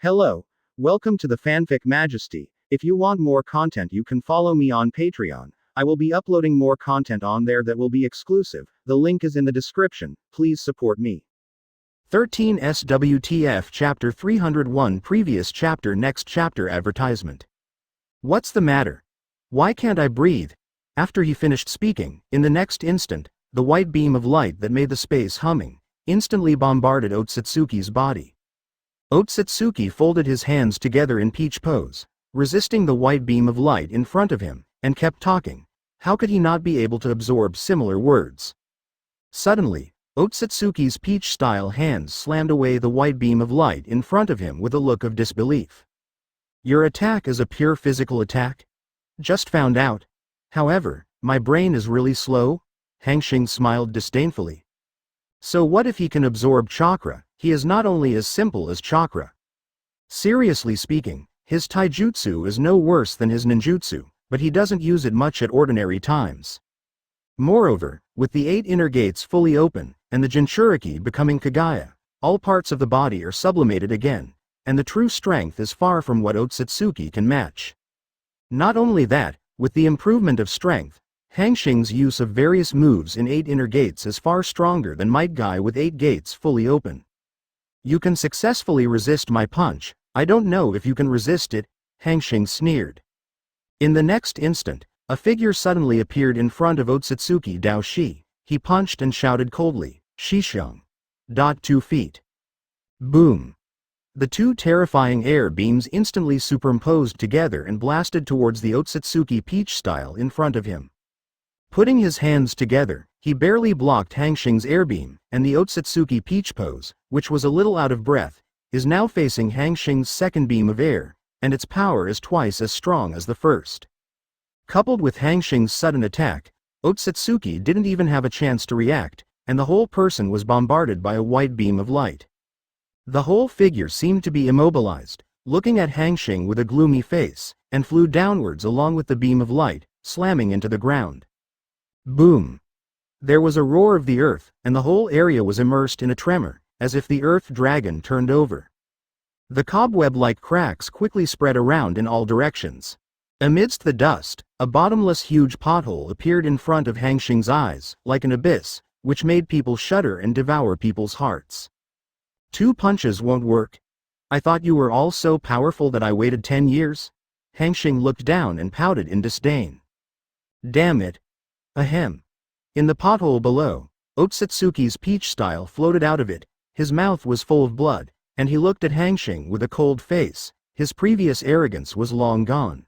Hello, welcome to the Fanfic Majesty. If you want more content, you can follow me on Patreon. I will be uploading more content on there that will be exclusive. The link is in the description. Please support me. 13 SWTF Chapter 301 Previous Chapter Next Chapter Advertisement. What's the matter? Why can't I breathe? After he finished speaking, in the next instant, the white beam of light that made the space humming instantly bombarded Otsutsuki's body. Otsutsuki folded his hands together in peach pose, resisting the white beam of light in front of him, and kept talking. How could he not be able to absorb similar words? Suddenly, Otsutsuki's peach-style hands slammed away the white beam of light in front of him with a look of disbelief. Your attack is a pure physical attack? Just found out. However, my brain is really slow? Hanxing smiled disdainfully. So what if he can absorb chakra? He is not only as simple as chakra. Seriously speaking, his taijutsu is no worse than his ninjutsu, but he doesn't use it much at ordinary times. Moreover, with the 8 inner gates fully open, and the Jinchuriki becoming Kagaya, all parts of the body are sublimated again, and the true strength is far from what Otsutsuki can match. Not only that, with the improvement of strength, Hanxing's use of various moves in 8 inner gates is far stronger than Might Guy with 8 gates fully open. You can successfully resist my punch. I don't know if you can resist it, Hanxing sneered. In the next instant, a figure suddenly appeared in front of Otsutsuki Daoshi. He punched and shouted coldly, Shisheng. 2 feet. Boom. The 2 terrifying air beams instantly superimposed together and blasted towards the Otsutsuki peach style in front of him. Putting his hands together, he barely blocked Hanxing's airbeam, and the Otsutsuki peach pose, which was a little out of breath, is now facing Hanxing's second beam of air, and its power is twice as strong as the first. Coupled with Hanxing's sudden attack, Otsutsuki didn't even have a chance to react, and the whole person was bombarded by a white beam of light. The whole figure seemed to be immobilized, looking at Hanxing with a gloomy face, and flew downwards along with the beam of light, slamming into the ground. Boom! There was a roar of the earth, and the whole area was immersed in a tremor, as if the earth dragon turned over. The cobweb-like cracks quickly spread around in all directions. Amidst the dust, a bottomless huge pothole appeared in front of Hanxing's eyes, like an abyss, which made people shudder and devour people's hearts. 2 punches won't work. I thought you were all so powerful that I waited 10 years? Hanxing looked down and pouted in disdain. Damn it. Ahem. In the pothole below, Otsutsuki's peach style floated out of it. His mouth was full of blood, and he looked at Hanxing with a cold face. His previous arrogance was long gone.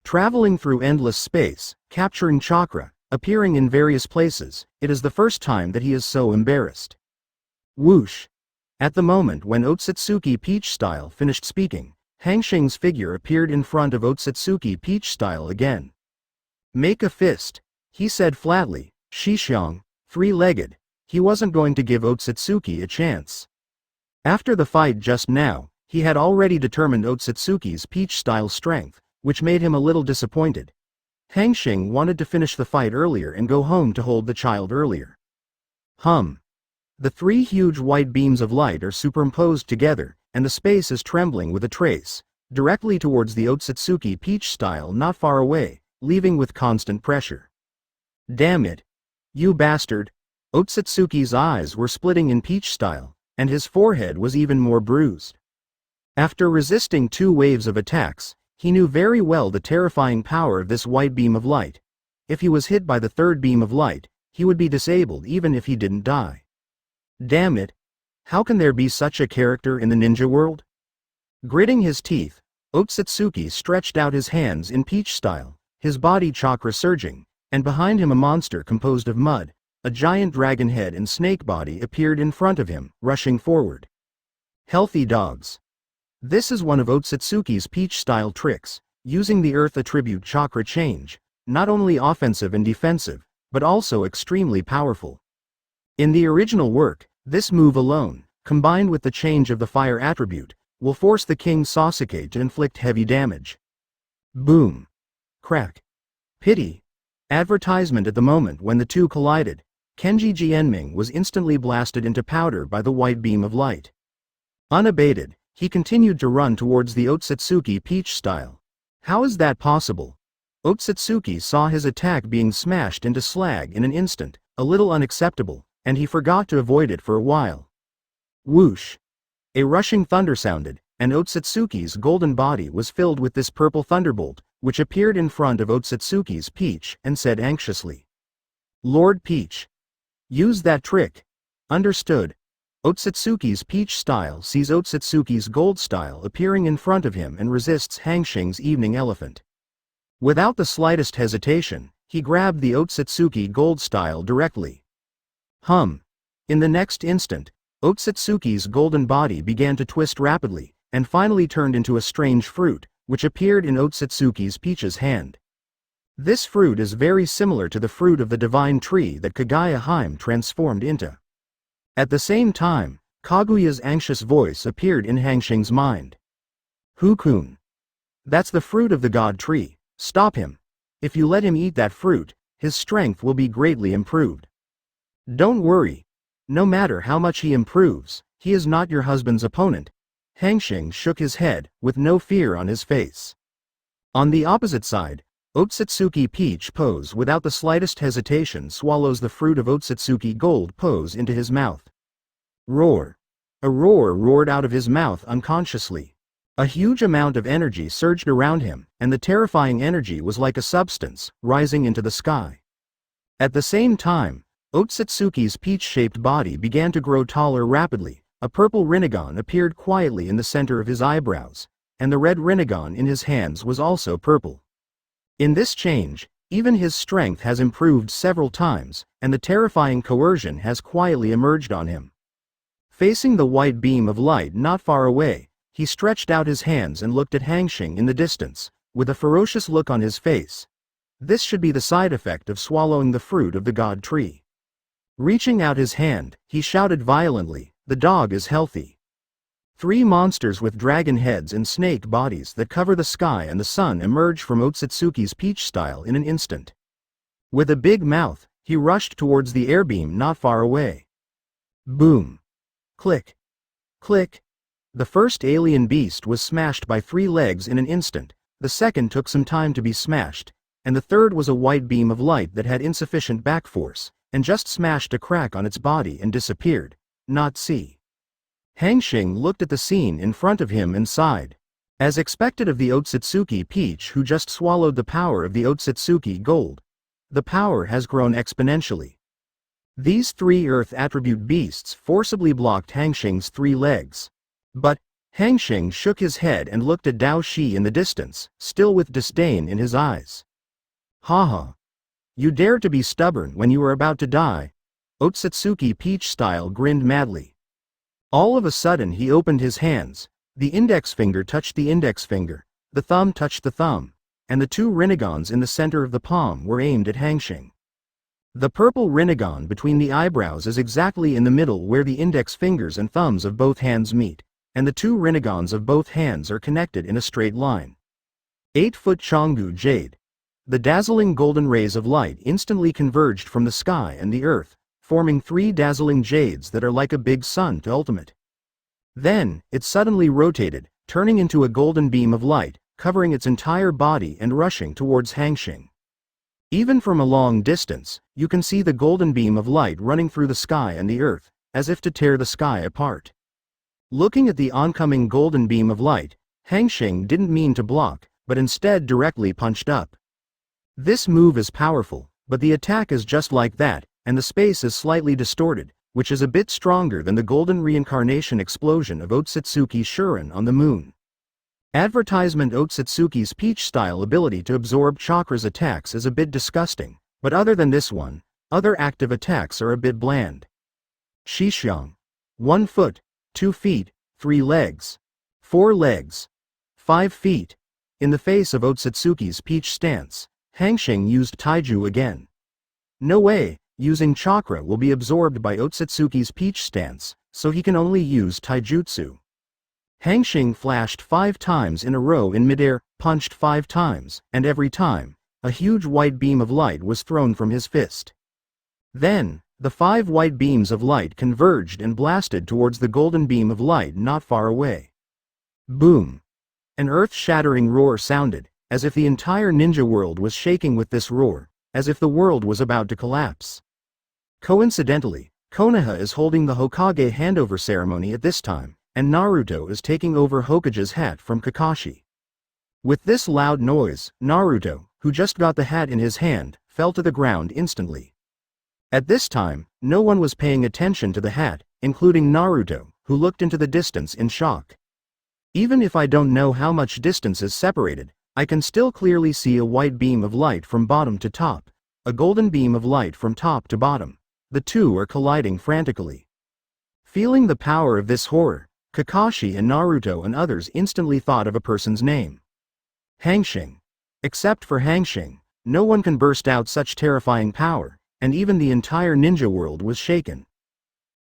Traveling through endless space, capturing chakra, appearing in various places, it is the first time that he is so embarrassed. Whoosh! At the moment when Otsutsuki peach style finished speaking, Hanxing's figure appeared in front of Otsutsuki peach style again. Make a fist, he said flatly. Shisheng, 3-legged. He wasn't going to give Otsutsuki a chance. After the fight just now, he had already determined Otsutsuki's peach-style strength, which made him a little disappointed. Hanxing wanted to finish the fight earlier and go home to hold the child earlier. The 3 huge white beams of light are superimposed together, and the space is trembling with a trace, directly towards the Otsutsuki peach style not far away, leaving with constant pressure. Damn it. You bastard. Otsutsuki's eyes were splitting in peach style, and his forehead was even more bruised. After resisting 2 waves of attacks, he knew very well the terrifying power of this white beam of light. If he was hit by the 3rd beam of light, he would be disabled even if he didn't die. Damn it. How can there be such a character in the ninja world? Gritting his teeth, Otsutsuki stretched out his hands in peach style, his body chakra surging, and behind him a monster composed of mud, a giant dragon head and snake body appeared in front of him, rushing forward. Healthy dogs. This is one of Otsutsuki's peach-style tricks, using the earth attribute chakra change, not only offensive and defensive, but also extremely powerful. In the original work, this move alone, combined with the change of the fire attribute, will force the King Sasuke to inflict heavy damage. Boom. Crack. Pity. Advertisement. At the moment when the 2 collided, Kenji Jianming was instantly blasted into powder by the white beam of light. Unabated, he continued to run towards the Otsutsuki Peach style. How is that possible? Otsutsuki saw his attack being smashed into slag in an instant, a little unacceptable, and he forgot to avoid it for a while. Whoosh! A rushing thunder sounded, and Otsutsuki's golden body was filled with this purple thunderbolt, which appeared in front of Otsutsuki's Peach and said anxiously, "Lord Peach. Use that trick." Understood. Otsutsuki's Peach style sees Otsutsuki's gold style appearing in front of him and resists Hanxing's evening elephant. Without the slightest hesitation, he grabbed the Otsutsuki gold style directly. In the next instant, Otsutsuki's golden body began to twist rapidly, and finally turned into a strange fruit, which appeared in Otsutsuki's Peach's hand. This fruit is very similar to the fruit of the divine tree that Kaguya-hime transformed into. At the same time, Kaguya's anxious voice appeared in Hanxing's mind. "Hukun. That's the fruit of the god tree. Stop him. If you let him eat that fruit, his strength will be greatly improved." "Don't worry. No matter how much he improves, he is not your husband's opponent." Hanxing shook his head, with no fear on his face. On the opposite side, Otsutsuki Peach Pose without the slightest hesitation swallows the fruit of Otsutsuki Gold Pose into his mouth. Roar! A roar roared out of his mouth unconsciously. A huge amount of energy surged around him, and the terrifying energy was like a substance, rising into the sky. At the same time, Otsutsuki's peach-shaped body began to grow taller rapidly. A purple rinnegan appeared quietly in the center of his eyebrows, and the red rinnegan in his hands was also purple. In this change, even his strength has improved several times, and the terrifying coercion has quietly emerged on him. Facing the white beam of light not far away, he stretched out his hands and looked at Hanxing in the distance, with a ferocious look on his face. This should be the side effect of swallowing the fruit of the god tree. Reaching out his hand, he shouted violently, "The dog is healthy." Three monsters with dragon heads and snake bodies that cover the sky and the sun emerged from Otsutsuki's Peach style in an instant. With a big mouth, he rushed towards the airbeam not far away. Boom! Click! Click! The first alien beast was smashed by 3 legs in an instant, the second took some time to be smashed, and the third was a white beam of light that had insufficient back force, and just smashed a crack on its body and disappeared. Not see. Hanxing looked at the scene in front of him and sighed. As expected of the Otsutsuki Peach who just swallowed the power of the Otsutsuki Gold, the power has grown exponentially. These 3 Earth attribute beasts forcibly blocked Hanxing's 3 legs. But, Hanxing shook his head and looked at Dao Shi in the distance, still with disdain in his eyes. "Haha. You dare to be stubborn when you are about to die?" Otsutsuki Peach style grinned madly. All of a sudden he opened his hands, the index finger touched the index finger, the thumb touched the thumb, and the 2 rinnegans in the center of the palm were aimed at Hanxing. The purple rinnegan between the eyebrows is exactly in the middle where the index fingers and thumbs of both hands meet, and the 2 rinnegans of both hands are connected in a straight line. 8-foot Changgu Jade. The dazzling golden rays of light instantly converged from the sky and the earth, forming 3 dazzling jades that are like a big sun to ultimate. Then, it suddenly rotated, turning into a golden beam of light, covering its entire body and rushing towards Hanxing. Even from a long distance, you can see the golden beam of light running through the sky and the earth, as if to tear the sky apart. Looking at the oncoming golden beam of light, Hanxing didn't mean to block, but instead directly punched up. This move is powerful, but the attack is just like that, and the space is slightly distorted, which is a bit stronger than the golden reincarnation explosion of Otsutsuki Shuren on the moon. Advertisement Otsutsuki's Peach-style ability to absorb chakras attacks is a bit disgusting, but other than this one, other active attacks are a bit bland. Shixiang. 1 foot, 2 feet, 3 legs, 4 legs, 5 feet. In the face of Otsutsuki's Peach stance, Hanxing used Taiju again. No way, using chakra will be absorbed by Otsutsuki's Peach stance, so he can only use Taijutsu. Hanxing flashed 5 times in a row in midair, punched 5 times, and every time, a huge white beam of light was thrown from his fist. Then, the 5 white beams of light converged and blasted towards the golden beam of light not far away. Boom! An earth-shattering roar sounded, as if the entire ninja world was shaking with this roar, as if the world was about to collapse. Coincidentally, Konoha is holding the Hokage handover ceremony at this time, and Naruto is taking over Hokage's hat from Kakashi. With this loud noise, Naruto, who just got the hat in his hand, fell to the ground instantly. At this time, no one was paying attention to the hat, including Naruto, who looked into the distance in shock. Even if I don't know how much distance is separated, I can still clearly see a white beam of light from bottom to top, a golden beam of light from top to bottom. The two are colliding frantically. Feeling the power of this horror, Kakashi and Naruto and others instantly thought of a person's name. Hanxing. Except for Hanxing, no one can burst out such terrifying power, and even the entire ninja world was shaken.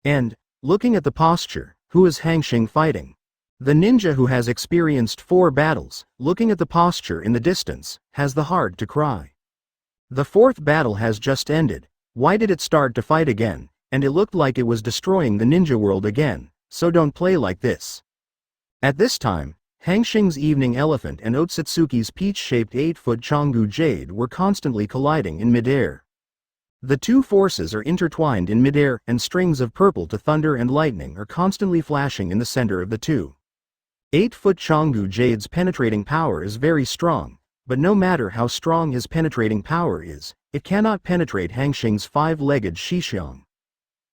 And, looking at the posture, who is Hanxing fighting? The ninja who has experienced 4 battles, looking at the posture in the distance, has the heart to cry. The 4th battle has just ended. Why did it start to fight again? And it looked like it was destroying the ninja world again, so don't play like this. At this time, Hanxing's evening elephant and Otsutsuki's peach-shaped 8-foot Chongu jade were constantly colliding in midair. The two forces are intertwined in midair, and strings of purple to thunder and lightning are constantly flashing in the center of the two. 8-foot Chongu jade's penetrating power is very strong, but no matter how strong his penetrating power is, it cannot penetrate Hanxing's 5-legged Shixiang.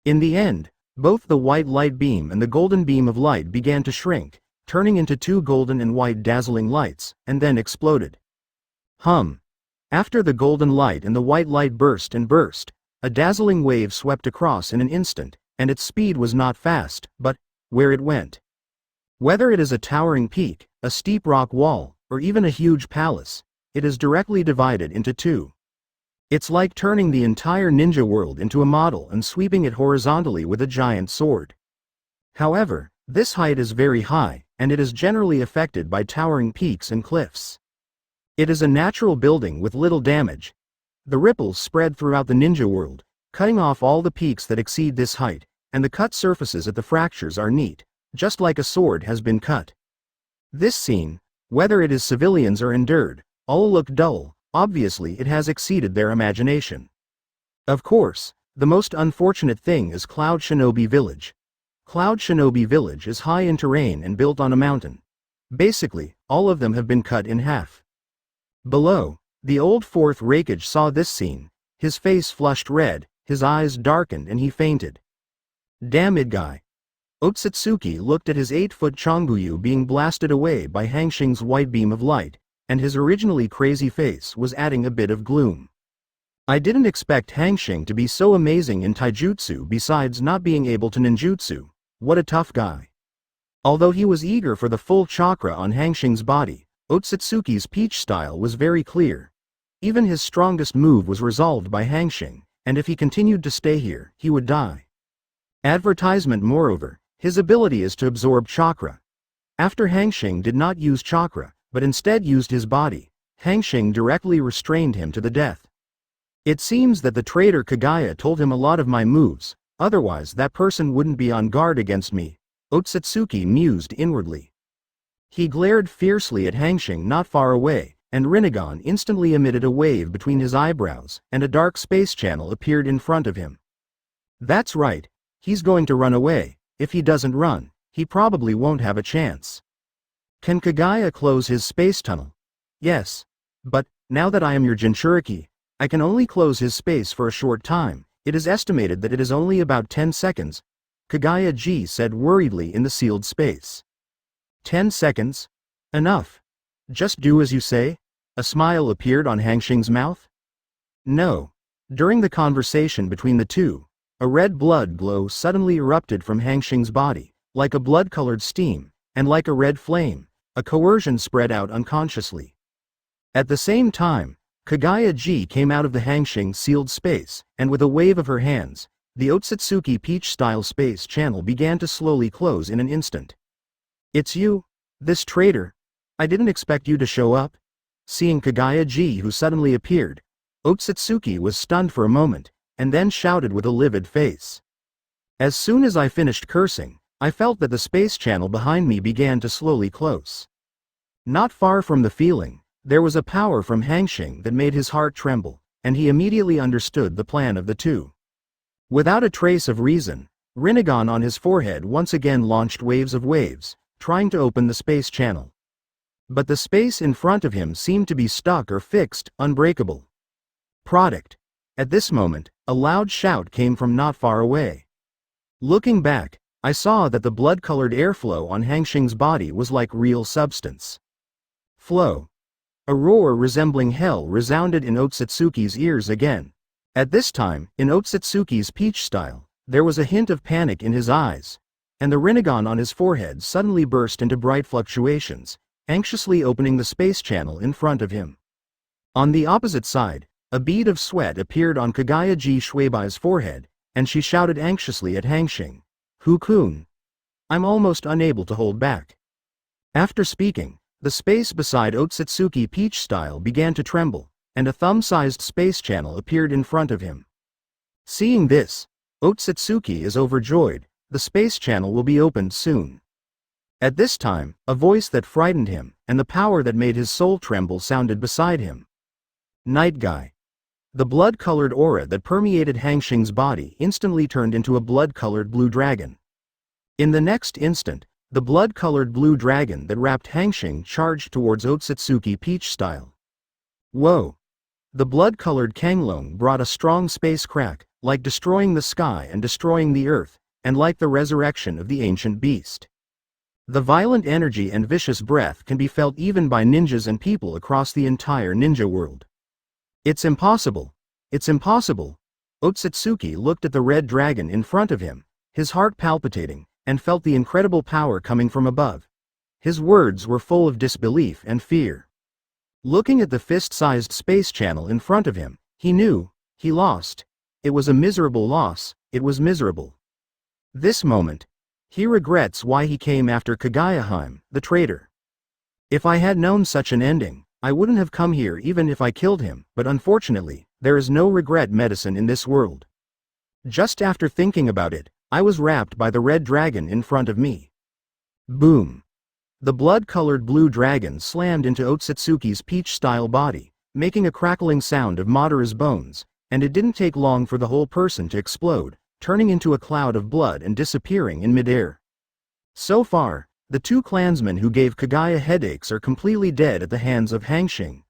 In the end, both the white light beam and the golden beam of light began to shrink, turning into 2 golden and white dazzling lights, and then exploded. After the golden light and the white light burst and burst, a dazzling wave swept across in an instant, and its speed was not fast, but where it went. Whether it is a towering peak, a steep rock wall, or even a huge palace, it is directly divided into 2. It's like turning the entire ninja world into a model and sweeping it horizontally with a giant sword. However, this height is very high, and it is generally affected by towering peaks and cliffs. It is a natural building with little damage. The ripples spread throughout the ninja world, cutting off all the peaks that exceed this height, and the cut surfaces at the fractures are neat, just like a sword has been cut. This scene, whether it is civilians or endured, all look dull. Obviously it has exceeded their imagination. Of course, the most unfortunate thing is Cloud Shinobi Village. Cloud Shinobi Village is high in terrain and built on a mountain. Basically, all of them have been cut in half. Below, the old 4th Raikage saw this scene. His face flushed red, his eyes darkened and he fainted. Damn it, guy. Otsutsuki looked at his 8-foot Chonguyu being blasted away by Hanxing's white beam of light, and his originally crazy face was adding a bit of gloom. I didn't expect Hanxing to be so amazing in taijutsu besides not being able to ninjutsu. What a tough guy. Although he was eager for the full chakra on Hanxing's body, Otsutsuki's peach style was very clear. Even his strongest move was resolved by Hanxing, and if he continued to stay here, he would die. Advertisement. Moreover, his ability is to absorb chakra. After Hanxing did not use chakra, but instead used his body, Hanxing directly restrained him to the death. It seems that the traitor Kagaya told him a lot of my moves, otherwise that person wouldn't be on guard against me, Otsutsuki mused inwardly. He glared fiercely at Hanxing not far away, and Rinnegan instantly emitted a wave between his eyebrows, and a dark space channel appeared in front of him. That's right, he's going to run away. If he doesn't run, he probably won't have a chance. Can Kagaya close his space tunnel? Yes. But, now that I am your Jinchuriki, I can only close his space for a short time. It is estimated that it is only about 10 seconds. Kagaya said worriedly in the sealed space. 10 seconds? Enough. Just do as you say? A smile appeared on Hanxing's mouth. No. During the conversation between the two, a red blood glow suddenly erupted from Hanxing's body, like a blood-colored steam, and like a red flame. A coercion spread out unconsciously. At the same time, Kagaya came out of the Hanxing sealed space, and with a wave of her hands, the Otsutsuki peach-style space channel began to slowly close in an instant. It's you? This traitor? I didn't expect you to show up. Seeing Kagaya who suddenly appeared, Otsutsuki was stunned for a moment, and then shouted with a livid face. As soon as I finished cursing, I felt that the space channel behind me began to slowly close. Not far from the feeling, there was a power from Hanxing that made his heart tremble, and he immediately understood the plan of the two. Without a trace of reason, Rinnegan on his forehead once again launched waves of waves, trying to open the space channel. But the space in front of him seemed to be stuck or fixed, unbreakable. Product. At this moment, a loud shout came from not far away. Looking back, I saw that the blood-colored airflow on Hanxing's body was like real substance. Flow. A roar resembling hell resounded in Otsutsuki's ears again. At this time, in Otsutsuki's peach style, there was a hint of panic in his eyes, and the Rinnegan on his forehead suddenly burst into bright fluctuations, anxiously opening the space channel in front of him. On the opposite side, a bead of sweat appeared on Kaguya Ji Shueibai's forehead, and she shouted anxiously at Hanxing, "Hu-kun. I'm almost unable to hold back." After speaking, the space beside Otsutsuki peach style began to tremble, and a thumb-sized space channel appeared in front of him. Seeing this, Otsutsuki is overjoyed. The space channel will be opened soon. At this time, a voice that frightened him, and the power that made his soul tremble sounded beside him. "Night Guy." The blood-colored aura that permeated Hanxing's body instantly turned into a blood-colored blue dragon. In the next instant, the blood-colored blue dragon that wrapped Hanxing charged towards Otsutsuki peach style. Whoa! The blood-colored Kanglong brought a strong space crack, like destroying the sky and destroying the earth, and like the resurrection of the ancient beast. The violent energy and vicious breath can be felt even by ninjas and people across the entire ninja world. "It's impossible! It's impossible!" Otsutsuki looked at the red dragon in front of him, his heart palpitating, and felt the incredible power coming from above. His words were full of disbelief and fear. Looking at the fist-sized space channel in front of him, he knew, he lost. It was a miserable loss, it was miserable. This moment, he regrets why he came after Kaguya, the traitor. If I had known such an ending, I wouldn't have come here even if I killed him, but unfortunately, there is no regret medicine in this world. Just after thinking about it, I was wrapped by the red dragon in front of me. Boom! The blood-colored blue dragon slammed into Otsutsuki's peach-style body, making a crackling sound of Madara's bones, and it didn't take long for the whole person to explode, turning into a cloud of blood and disappearing in midair. So far, the two clansmen who gave Kaguya headaches are completely dead at the hands of Hanxing.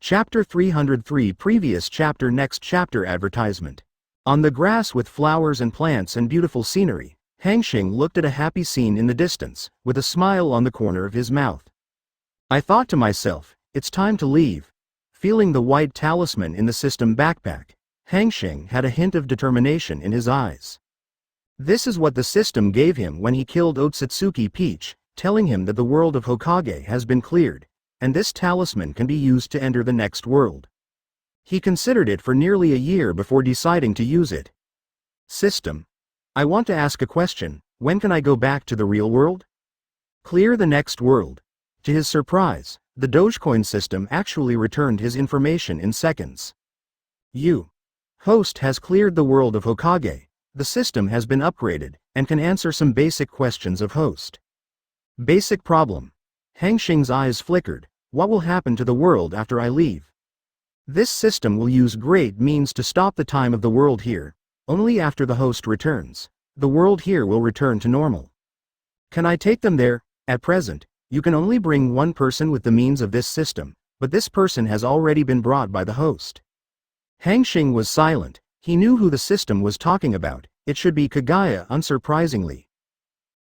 Chapter 303 Previous chapter Next chapter Advertisement. On the grass with flowers and plants and beautiful scenery, Hanxing looked at a happy scene in the distance, with a smile on the corner of his mouth. I thought to myself, it's time to leave. Feeling the white talisman in the system backpack, Hanxing had a hint of determination in his eyes. This is what the system gave him when he killed Otsutsuki Peach, telling him that the world of Hokage has been cleared, and this talisman can be used to enter the next world. He considered it for nearly a year before deciding to use it. System. I want to ask a question, when can I go back to the real world? Clear the next world. To his surprise, the Dogecoin system actually returned his information in seconds. Host has cleared the world of Hokage. The system has been upgraded, and can answer some basic questions of host. Basic problem. Hanxing's eyes flickered. What will happen to the world after I leave? This system will use great means to stop the time of the world here. Only after the host returns, the world here will return to normal. Can I take them there? At present, you can only bring one person with the means of this system, but this person has already been brought by the host. Hanxing was silent. He knew who the system was talking about. It should be Kaguya, unsurprisingly.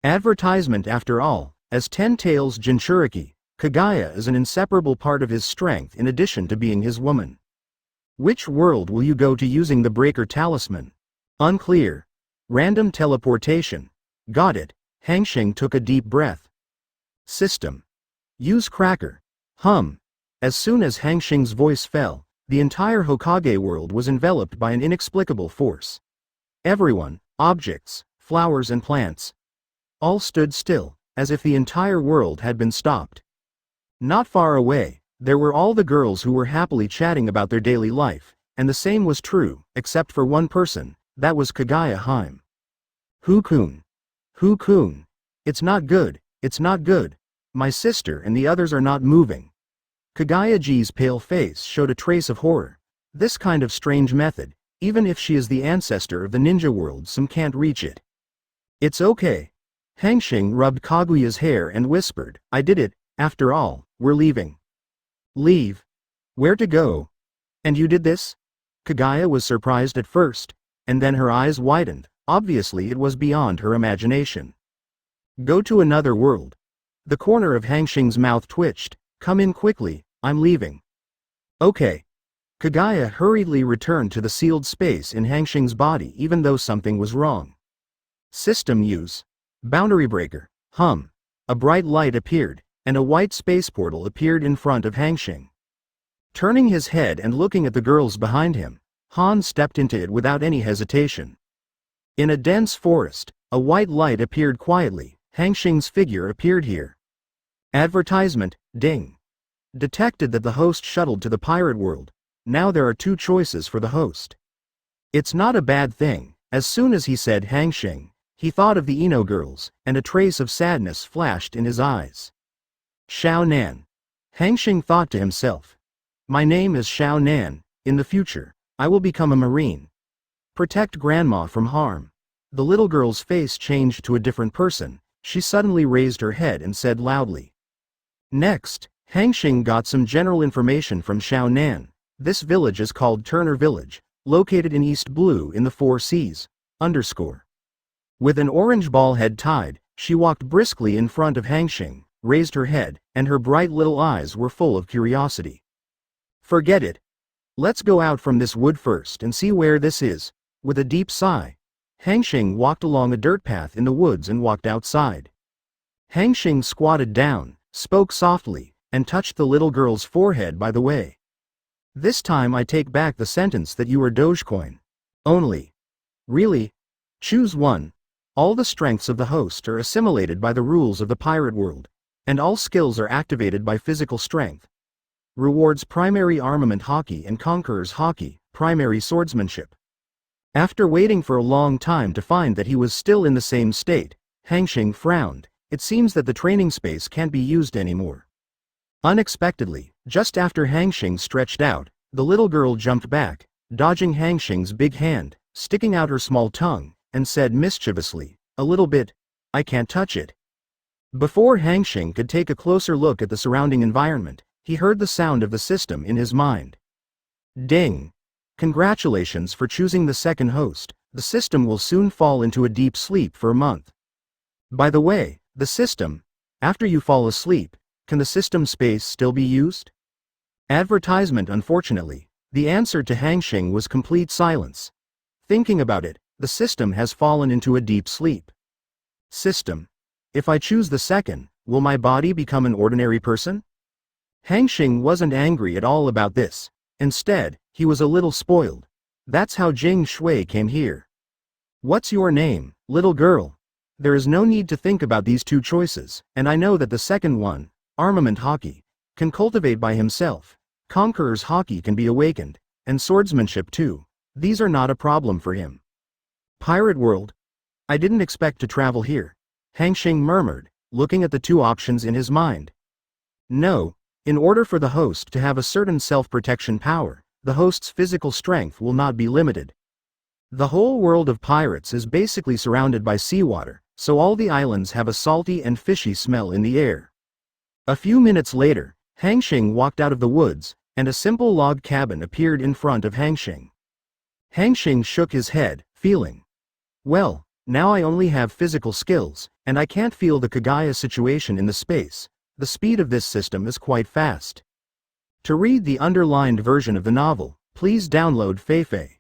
Advertisement after all, as 10 Tails Jinchuriki, Kaguya is an inseparable part of his strength in addition to being his woman. Which world will you go to using the Breaker Talisman? Unclear. Random teleportation. Got it. Hanxing took a deep breath. System. Use Cracker. As soon as Hanxing's voice fell, the entire Hokage world was enveloped by an inexplicable force. Everyone, objects, flowers and plants, all stood still, as if the entire world had been stopped. Not far away, there were all the girls who were happily chatting about their daily life, and the same was true, except for one person, that was Kaguya. Hu-kun. Hu-kun. It's not good, it's not good. My sister and the others are not moving. Kagayaji's pale face showed a trace of horror. This kind of strange method, even if she is the ancestor of the ninja world, some can't reach it. It's okay. Hanxing rubbed Kaguya's hair and whispered, I did it, after all, we're leaving. Leave? Where to go? And you did this? Kaguya was surprised at first, and then her eyes widened. Obviously it was beyond her imagination. Go to another world. The corner of Hanxing's mouth twitched. Come in quickly, I'm leaving. Okay. Kaguya hurriedly returned to the sealed space in Hanxing's body even though something was wrong. System use. Boundary breaker. Hum. A bright light appeared, and a white space portal appeared in front of Hanxing. Turning his head and looking at the girls behind him, Han stepped into it without any hesitation. In a dense forest, a white light appeared quietly. Hanxing's figure appeared here. Advertisement, ding. Detected that the host shuttled to the pirate world. Now there are two choices for the host. It's not a bad thing. As soon as he said Hanxing, he thought of the Ino girls, and a trace of sadness flashed in his eyes. Xiao Nan. Hanxing thought to himself. My name is Xiao Nan. In the future, I will become a marine. Protect grandma from harm. The little girl's face changed to a different person. She suddenly raised her head and said loudly. Next, Hanxing got some general information from Xiao Nan. This village is called Turner Village, located in East Blue in the Four Seas. With an orange ball head tied, she walked briskly in front of Hanxing, raised her head, and her bright little eyes were full of curiosity. Forget it. Let's go out from this wood first and see where this is. With a deep sigh, Hanxing walked along a dirt path in the woods and walked outside. Hanxing squatted down, spoke softly, and touched the little girl's forehead by the way. This time I take back the sentence that you are Dogecoin. Only. Really? Choose one. All the strengths of the host are assimilated by the rules of the pirate world, and all skills are activated by physical strength. Rewards primary armament hockey and conquerors hockey, primary swordsmanship. After waiting for a long time to find that he was still in the same state, Hanxing frowned. It seems that the training space can't be used anymore. Unexpectedly, just after Hanxing stretched out, the little girl jumped back, dodging Hanxing's big hand, sticking out her small tongue, and said mischievously, a little bit, I can't touch it. Before Hanxing could take a closer look at the surrounding environment, he heard the sound of the system in his mind. Ding! Congratulations for choosing the second host. The system will soon fall into a deep sleep for a month. By the way, the system, after you fall asleep, can the system space still be used? Advertisement. Unfortunately, the answer to Hanxing was complete silence. Thinking about it, the system has fallen into a deep sleep. System. If I choose the second, will my body become an ordinary person? Hanxing wasn't angry at all about this. Instead, he was a little spoiled. That's how Jing Shui came here. What's your name, little girl? There is no need to think about these two choices, and I know that the second one, armament hockey, can cultivate by himself. Conqueror's hockey can be awakened, and swordsmanship too. These are not a problem for him. Pirate world? I didn't expect to travel here, Hanxing murmured, looking at the two options in his mind. No, in order for the host to have a certain self-protection power, the host's physical strength will not be limited. The whole world of pirates is basically surrounded by seawater, so all the islands have a salty and fishy smell in the air. A few minutes later, Hanxing walked out of the woods, and a simple log cabin appeared in front of Hanxing. Hanxing shook his head, feeling. Well, now I only have physical skills, and I can't feel the Kaguya situation in the space. The speed of this system is quite fast. To read the underlined version of the novel, please download Feifei.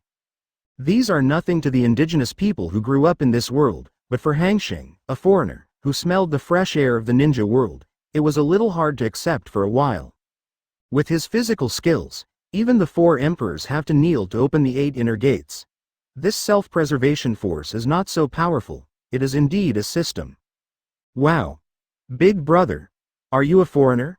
These are nothing to the indigenous people who grew up in this world, but for Hanxing, a foreigner, who smelled the fresh air of the ninja world, it was a little hard to accept for a while. With his physical skills, even the 4 emperors have to kneel to open the 8 inner gates. This self-preservation force is not so powerful, it is indeed a system. Wow! Big brother! Are you a foreigner?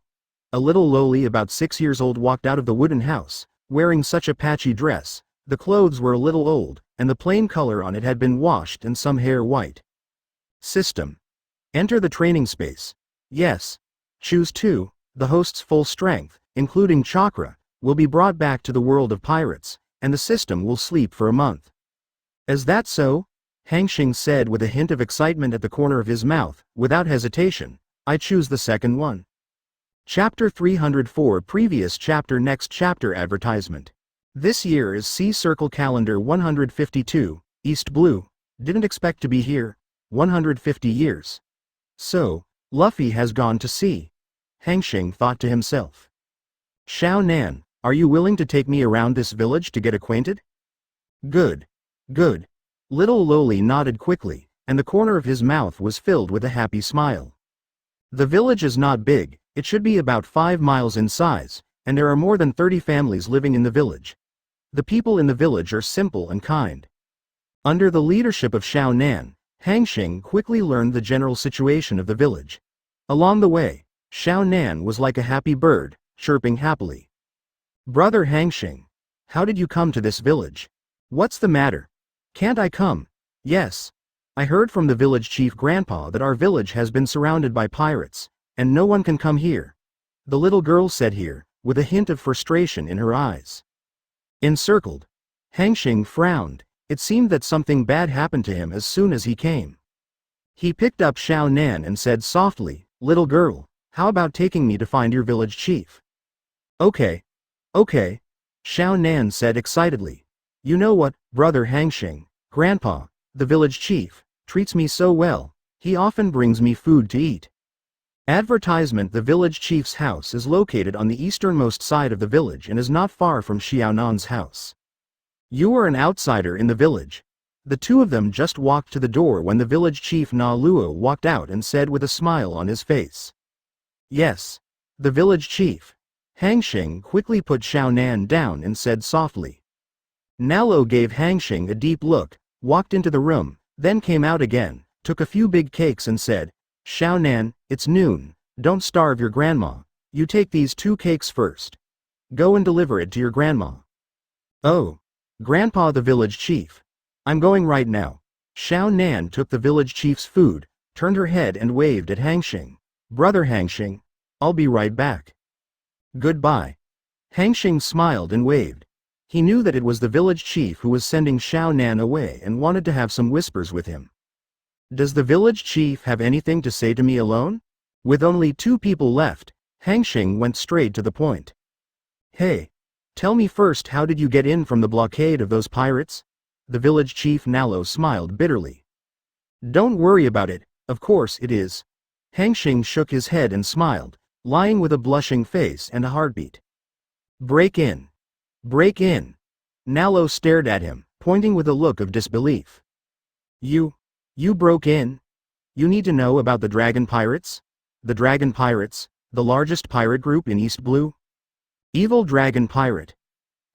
A little lowly about 6 years old walked out of the wooden house, wearing such a patchy dress. The clothes were a little old, and the plain color on it had been washed and some hair white. System. Enter the training space. Yes. Choose 2. The host's full strength, including chakra, will be brought back to the world of pirates, and the system will sleep for a month. Is that so? Hanxing said with a hint of excitement at the corner of his mouth, without hesitation. I choose the second one. Chapter 304 Previous chapter Next chapter Advertisement. This year is C Circle Calendar 152, East Blue. Didn't expect to be here. 150 years. So, Luffy has gone to sea. Hanxing thought to himself. Xiao Nan, are you willing to take me around this village to get acquainted? Good. Good. Little Loli nodded quickly, and the corner of his mouth was filled with a happy smile. The village is not big, it should be about 5 miles in size, and there are more than 30 families living in the village. The people in the village are simple and kind. Under the leadership of Xiao Nan, Hanxing quickly learned the general situation of the village. Along the way, Xiao Nan was like a happy bird, chirping happily. Brother Hanxing, how did you come to this village? What's the matter? Can't I come? Yes. I heard from the village chief grandpa that our village has been surrounded by pirates, and no one can come here. The little girl said here, with a hint of frustration in her eyes. Encircled. Hanxing frowned. It seemed that something bad happened to him as soon as he came. He picked up Xiao Nan and said softly, Little girl, how about taking me to find your village chief? Okay. Okay. Xiao Nan said excitedly. You know what, Brother Hanxing, Grandpa, the village chief, treats me so well, he often brings me food to eat. Advertisement. The village chief's house is located on the easternmost side of the village and is not far from Xiao Nan's house. You are an outsider in the village. The two of them just walked to the door when the village chief Na Luo walked out and said with a smile on his face. Yes. The village chief. Hanxing quickly put Xiao Nan down and said softly. Nalo gave Hanxing a deep look, walked into the room, then came out again, took a few big cakes and said, Xiao Nan, it's noon, don't starve your grandma, you take these 2 cakes first. Go and deliver it to your grandma. Oh. Grandpa the village chief. I'm going right now. Xiao Nan took the village chief's food, turned her head and waved at Hanxing. Brother Hanxing, I'll be right back. Goodbye. Hanxing smiled and waved. He knew that it was the village chief who was sending Xiao Nan away and wanted to have some whispers with him. Does the village chief have anything to say to me alone? With only 2 people left, Hanxing went straight to the point. Hey. Tell me first, how did you get in from the blockade of those pirates? The village chief Nalo smiled bitterly. Don't worry about it, of course it is. Hanxing shook his head and smiled, lying with a blushing face and a heartbeat. Break in. Break in. Nalo stared at him, pointing with a look of disbelief. You broke in? You need to know about the Dragon Pirates? The Dragon Pirates, the largest pirate group in East Blue? Evil Dragon Pirate.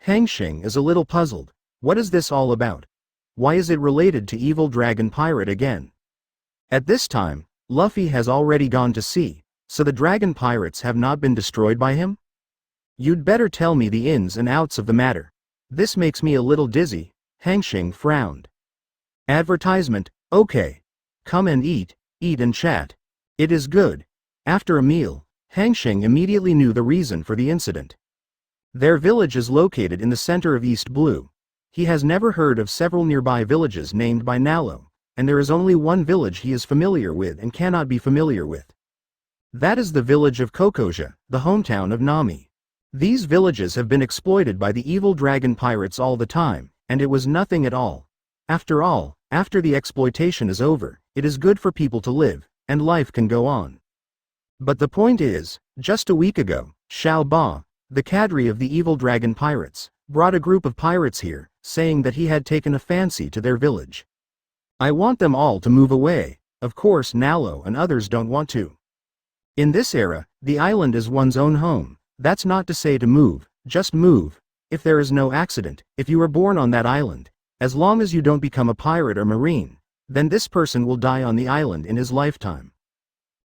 Hanxing is a little puzzled. What is this all about? Why is it related to Evil Dragon Pirate again? At this time, Luffy has already gone to sea, so the Dragon Pirates have not been destroyed by him? You'd better tell me the ins and outs of the matter. This makes me a little dizzy. Hanxing frowned. Advertisement. Okay. Come and eat and chat. It is good. After a meal, Hanxing immediately knew the reason for the incident. Their village is located in the center of East Blue. He has never heard of several nearby villages named by Nalo, and there is only one village he is familiar with and cannot be familiar with. That is the village of Hokage, the hometown of Nami. These villages have been exploited by the evil dragon pirates all the time, and it was nothing at all. After all, after the exploitation is over, it is good for people to live, and life can go on. But the point is, just a week ago, Xiao Ba, the cadre of the evil dragon pirates, brought a group of pirates here, saying that he had taken a fancy to their village. I want them all to move away. Of course Nalo and others don't want to. In this era, the island is one's own home. That's not to say to move, just move. If there is no accident, if you are born on that island, as long as you don't become a pirate or marine, then this person will die on the island in his lifetime.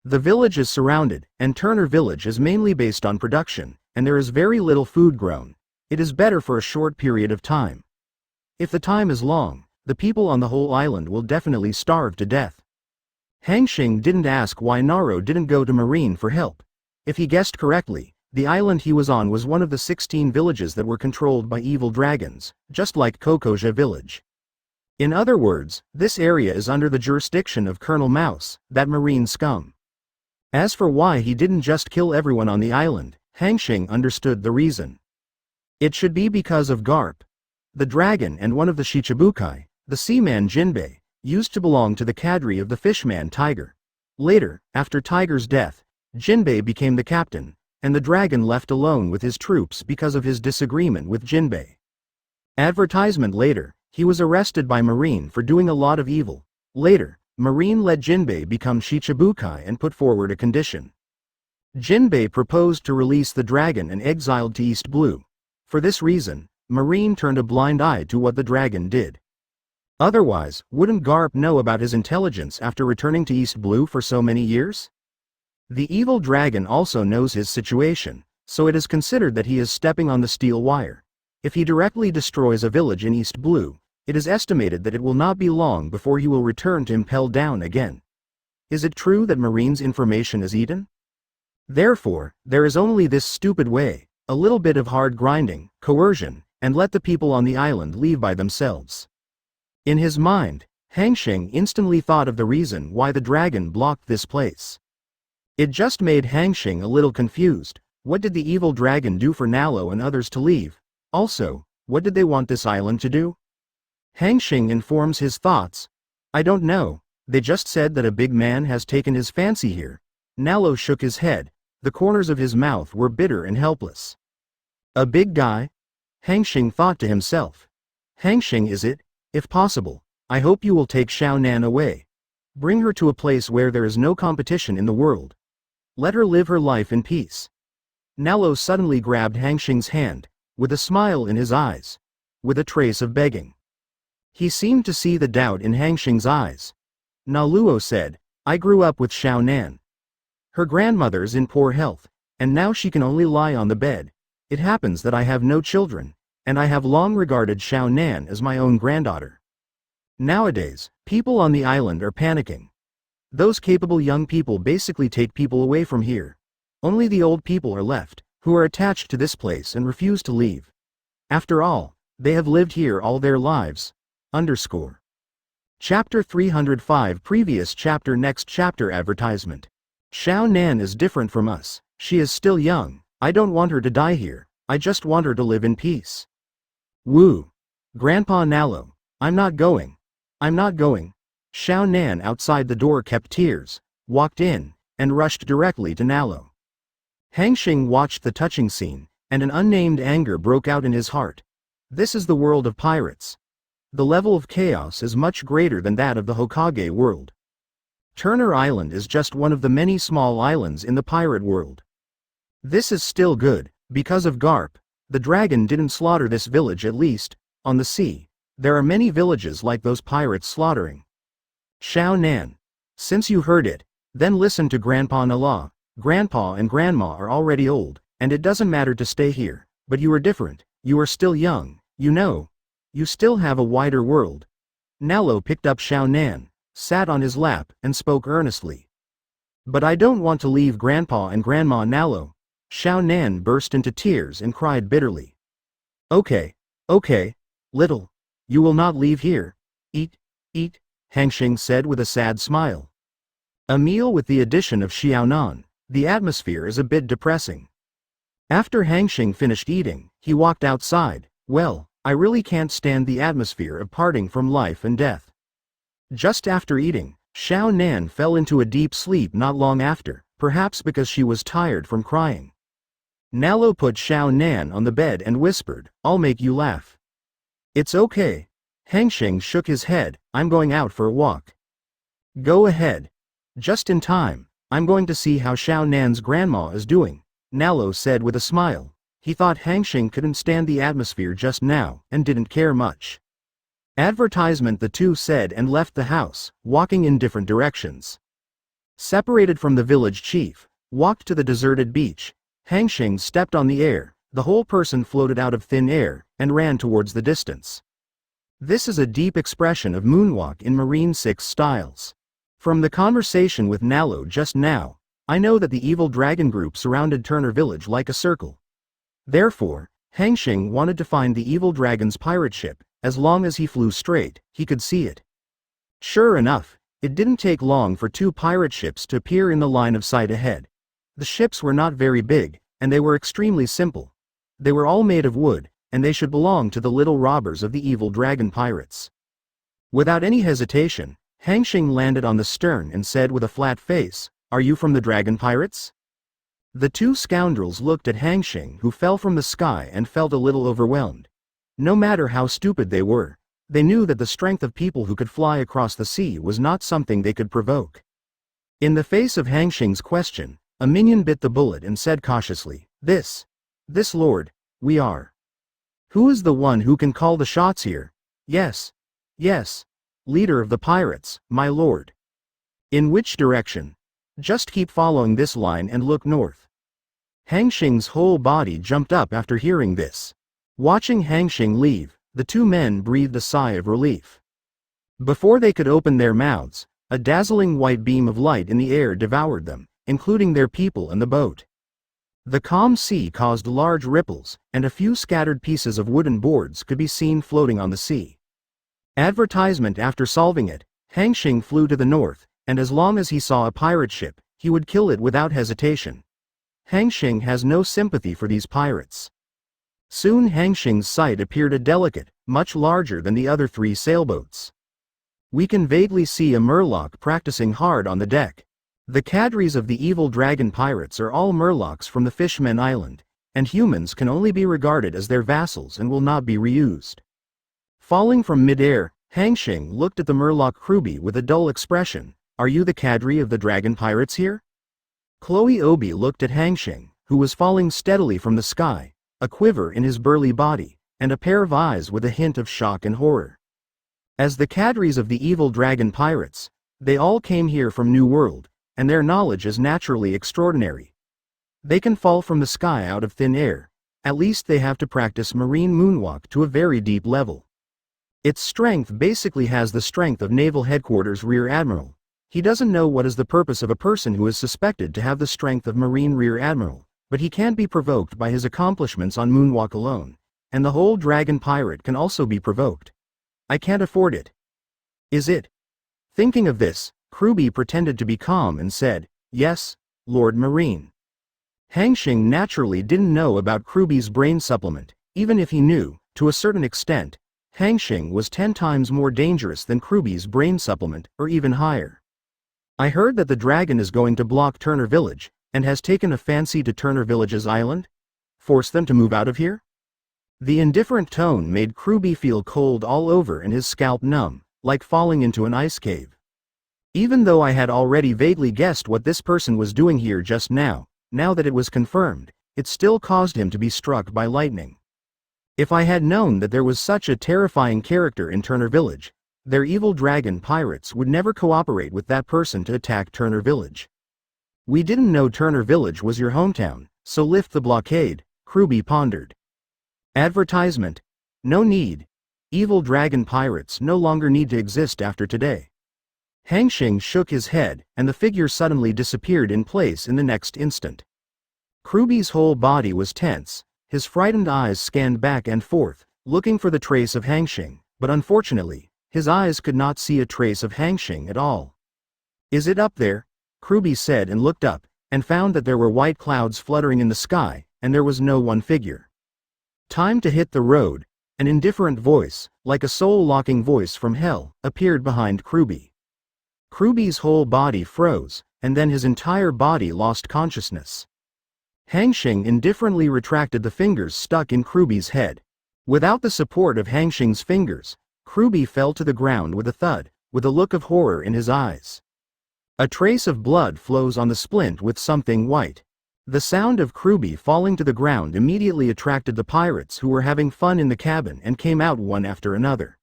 The village is surrounded, and Turner Village is mainly based on production, and there is very little food grown. It is better for a short period of time. If the time is long, the people on the whole island will definitely starve to death. Hanxing didn't ask why Naruto didn't go to Marine for help. If he guessed correctly, the island he was on was one of the 16 villages that were controlled by evil dragons, just like Hokage village. In other words, this area is under the jurisdiction of Colonel Mouse, that marine scum. As for why he didn't just kill everyone on the island, Hanxing understood the reason. It should be because of Garp. The dragon and one of the Shichibukai, the seaman Jinbei, used to belong to the cadre of the fishman Tiger. Later, after Tiger's death, Jinbei became the captain, and the dragon left alone with his troops because of his disagreement with Jinbei. Advertisement later, he was arrested by Marine for doing a lot of evil. Later, Marine let Jinbei become Shichibukai and put forward a condition. Jinbei proposed to release the dragon and exiled to East Blue. For this reason, Marine turned a blind eye to what the dragon did. Otherwise, wouldn't Garp know about his intelligence after returning to East Blue for so many years? The evil dragon also knows his situation, so it is considered that he is stepping on the steel wire. If he directly destroys a village in East Blue, it is estimated that it will not be long before he will return to Impel Down again. Is it true that Marine's information is eaten? Therefore, there is only this stupid way, a little bit of hard grinding, coercion, and let the people on the island leave by themselves. In his mind, Hanxing instantly thought of the reason why the dragon blocked this place. It just made Hanxing a little confused. What did the evil dragon do for Nalo and others to leave? Also, what did they want this island to do? Hanxing informs his thoughts. I don't know, they just said that a big man has taken his fancy here. Nalo shook his head, the corners of his mouth were bitter and helpless. A big guy? Hanxing thought to himself. Hanxing is it? If possible, I hope you will take Xiao Nan away. Bring her to a place where there is no competition in the world. Let her live her life in peace. Nalo suddenly grabbed Hanxing's hand, with a smile in his eyes, with a trace of begging. He seemed to see the doubt in Hanxing's eyes. Naluo said, I grew up with Xiao Nan. Her grandmother's in poor health, and now she can only lie on the bed. It happens that I have no children, and I have long regarded Xiao Nan as my own granddaughter. Nowadays, people on the island are panicking. Those capable young people basically take people away from here. Only the old people are left, who are attached to this place and refuse to leave. After all, they have lived here all their lives. Chapter 305 Previous chapter Next chapter Advertisement. Xiao Nan is different from us. She is still young. I don't want her to die here. I just want her to live in peace. Woo. Grandpa Nalo. I'm not going. I'm not going. Xiao Nan outside the door kept tears, walked in, and rushed directly to Nalo. Hanxing watched the touching scene, and an unnamed anger broke out in his heart. This is the world of pirates. The level of chaos is much greater than that of the Hokage world. Turner Island is just one of the many small islands in the pirate world. This is still good, because of Garp. The dragon didn't slaughter this village at least. On the sea, there are many villages like those pirates slaughtering. Xiao Nan. Since you heard it, then listen to Grandpa Nala. Grandpa and Grandma are already old, and it doesn't matter to stay here, but you are different, you are still young, you know. You still have a wider world. Nalo picked up Xiao Nan, sat on his lap, and spoke earnestly. But I don't want to leave Grandpa and Grandma Nalo. Xiao Nan burst into tears and cried bitterly. Okay, little. You will not leave here. Eat, Hanxing said with a sad smile. A meal with the addition of Xiao Nan. The atmosphere is a bit depressing. After Hanxing finished eating, he walked outside. Well, I really can't stand the atmosphere of parting from life and death. Just after eating, Xiao Nan fell into a deep sleep not long after, perhaps because she was tired from crying. Nalo put Xiao Nan on the bed and whispered, I'll make you laugh. It's okay. Hanxing shook his head, I'm going out for a walk. Go ahead. Just in time. I'm going to see how Xiao Nan's grandma is doing, Nalo said with a smile. He thought Hanxing couldn't stand the atmosphere just now, and didn't care much. Advertisement the two said and left the house, walking in different directions. Separated from the village chief, walked to the deserted beach. Hanxing stepped on the air, the whole person floated out of thin air, and ran towards the distance. This is a deep expression of moonwalk in Marine 6 styles. From the conversation with Nalo just now, I know that the evil dragon group surrounded Turner Village like a circle. Therefore, Hanxing wanted to find the evil dragon's pirate ship. As long as he flew straight, he could see it. Sure enough, it didn't take long for two pirate ships to appear in the line of sight ahead. The ships were not very big, and they were extremely simple. They were all made of wood, and they should belong to the little robbers of the evil dragon pirates. Without any hesitation, Hanxing landed on the stern and said with a flat face, "Are you from the dragon pirates?" The two scoundrels looked at Hanxing, who fell from the sky, and felt a little overwhelmed. No matter how stupid they were, they knew that the strength of people who could fly across the sea was not something they could provoke. In the face of Hanxing's question, a minion bit the bullet and said cautiously, This lord, we are. Who is the one who can call the shots here? Yes, leader of the pirates, my lord. In which direction? Just keep following this line and look north. Hanxing's whole body jumped up after hearing this. Watching Hanxing leave, the two men breathed a sigh of relief. Before they could open their mouths, a dazzling white beam of light in the air devoured them, including their people and the boat. The calm sea caused large ripples, and a few scattered pieces of wooden boards could be seen floating on the sea. Advertisement. After solving it, Hanxing flew to the north, and as long as he saw a pirate ship, he would kill it without hesitation. Hanxing has no sympathy for these pirates. Soon Hanxing's sight appeared a delicate, much larger than the other three sailboats. We can vaguely see a murloc practicing hard on the deck. The cadres of the evil dragon pirates are all murlocs from the Fishmen Island, and humans can only be regarded as their vassals and will not be reused. Falling from mid-air, Hanxing looked at the murloc Kruby with a dull expression. Are you the cadre of the dragon pirates here? Chloe Obi looked at Hanxing, who was falling steadily from the sky, a quiver in his burly body, and a pair of eyes with a hint of shock and horror. As the cadres of the evil dragon pirates, they all came here from New World, and their knowledge is naturally extraordinary. They can fall from the sky out of thin air. At least they have to practice marine moonwalk to a very deep level. Its strength basically has the strength of Naval Headquarters Rear Admiral. He doesn't know what is the purpose of a person who is suspected to have the strength of Marine Rear Admiral, but he can't be provoked by his accomplishments on moonwalk alone, and the whole dragon pirate can also be provoked. I can't afford it. Is it? Thinking of this, Kruby pretended to be calm and said, Yes, Lord Marine. Hanxing naturally didn't know about Kruby's brain supplement. Even if he knew, to a certain extent, Hanxing was 10 times more dangerous than Kruby's brain supplement, or even higher. I heard that the dragon is going to block Turner Village, and has taken a fancy to Turner Village's island? Force them to move out of here? The indifferent tone made Kruby feel cold all over and his scalp numb, like falling into an ice cave. Even though I had already vaguely guessed what this person was doing here just now that it was confirmed, it still caused him to be struck by lightning. If I had known that there was such a terrifying character in Turner Village, their evil dragon pirates would never cooperate with that person to attack Turner Village. We didn't know Turner Village was your hometown, so lift the blockade, Kruby pondered. Advertisement? No need. Evil dragon pirates no longer need to exist after today. Hanxing shook his head, and the figure suddenly disappeared in place in the next instant. Kruby's whole body was tense, his frightened eyes scanned back and forth, looking for the trace of Hanxing, but unfortunately, his eyes could not see a trace of Hanxing at all. Is it up there? Kruby said and looked up, and found that there were white clouds fluttering in the sky, and there was no one figure. Time to hit the road. An indifferent voice, like a soul-locking voice from hell, appeared behind Kruby. Kruby's whole body froze, and then his entire body lost consciousness. Hanxing indifferently retracted the fingers stuck in Kruby's head. Without the support of Hanxing's fingers, Kruby fell to the ground with a thud, with a look of horror in his eyes. A trace of blood flows on the splint with something white. The sound of Kruby falling to the ground immediately attracted the pirates who were having fun in the cabin and came out one after another.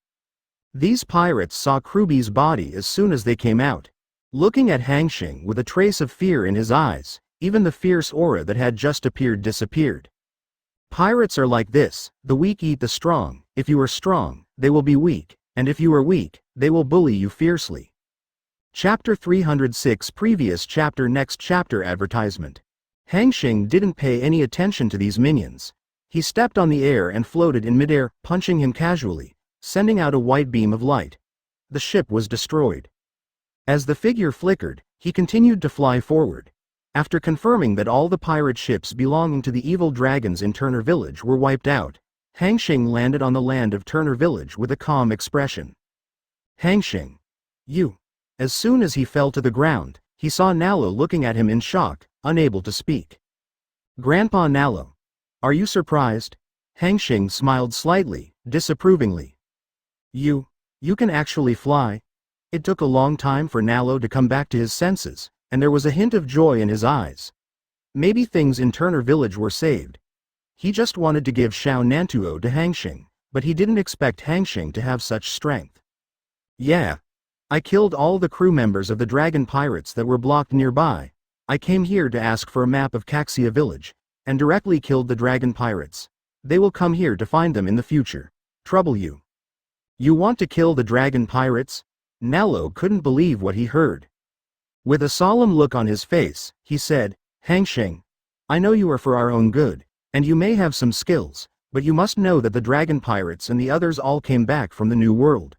These pirates saw Kruby's body as soon as they came out. Looking at Hanxing with a trace of fear in his eyes, even the fierce aura that had just appeared disappeared. Pirates are like this: the weak eat the strong. If you are strong, they will be weak, and if you are weak, they will bully you fiercely. Chapter 306 Previous chapter Next chapter Advertisement. Hanxing didn't pay any attention to these minions. He stepped on the air and floated in midair, punching him casually, sending out a white beam of light. The ship was destroyed. As the figure flickered, he continued to fly forward. After confirming that all the pirate ships belonging to the evil dragons in Turner Village were wiped out, Hanxing landed on the land of Turner Village with a calm expression. Hanxing. You. As soon as he fell to the ground, he saw Nalo looking at him in shock, unable to speak. Grandpa Nalo. Are you surprised? Hanxing smiled slightly, disapprovingly. You can actually fly? It took a long time for Nalo to come back to his senses, and there was a hint of joy in his eyes. Maybe things in Turner Village were saved. He just wanted to give Xiao Nantuo to Hanxing, but he didn't expect Hanxing to have such strength. Yeah. I killed all the crew members of the dragon pirates that were blocked nearby. I came here to ask for a map of Caxia Village, and directly killed the dragon pirates. They will come here to find them in the future. Trouble you. You want to kill the dragon pirates? Nalo couldn't believe what he heard. With a solemn look on his face, he said, Hanxing, I know you are for our own good, and you may have some skills, but you must know that the dragon pirates and the others all came back from the New World.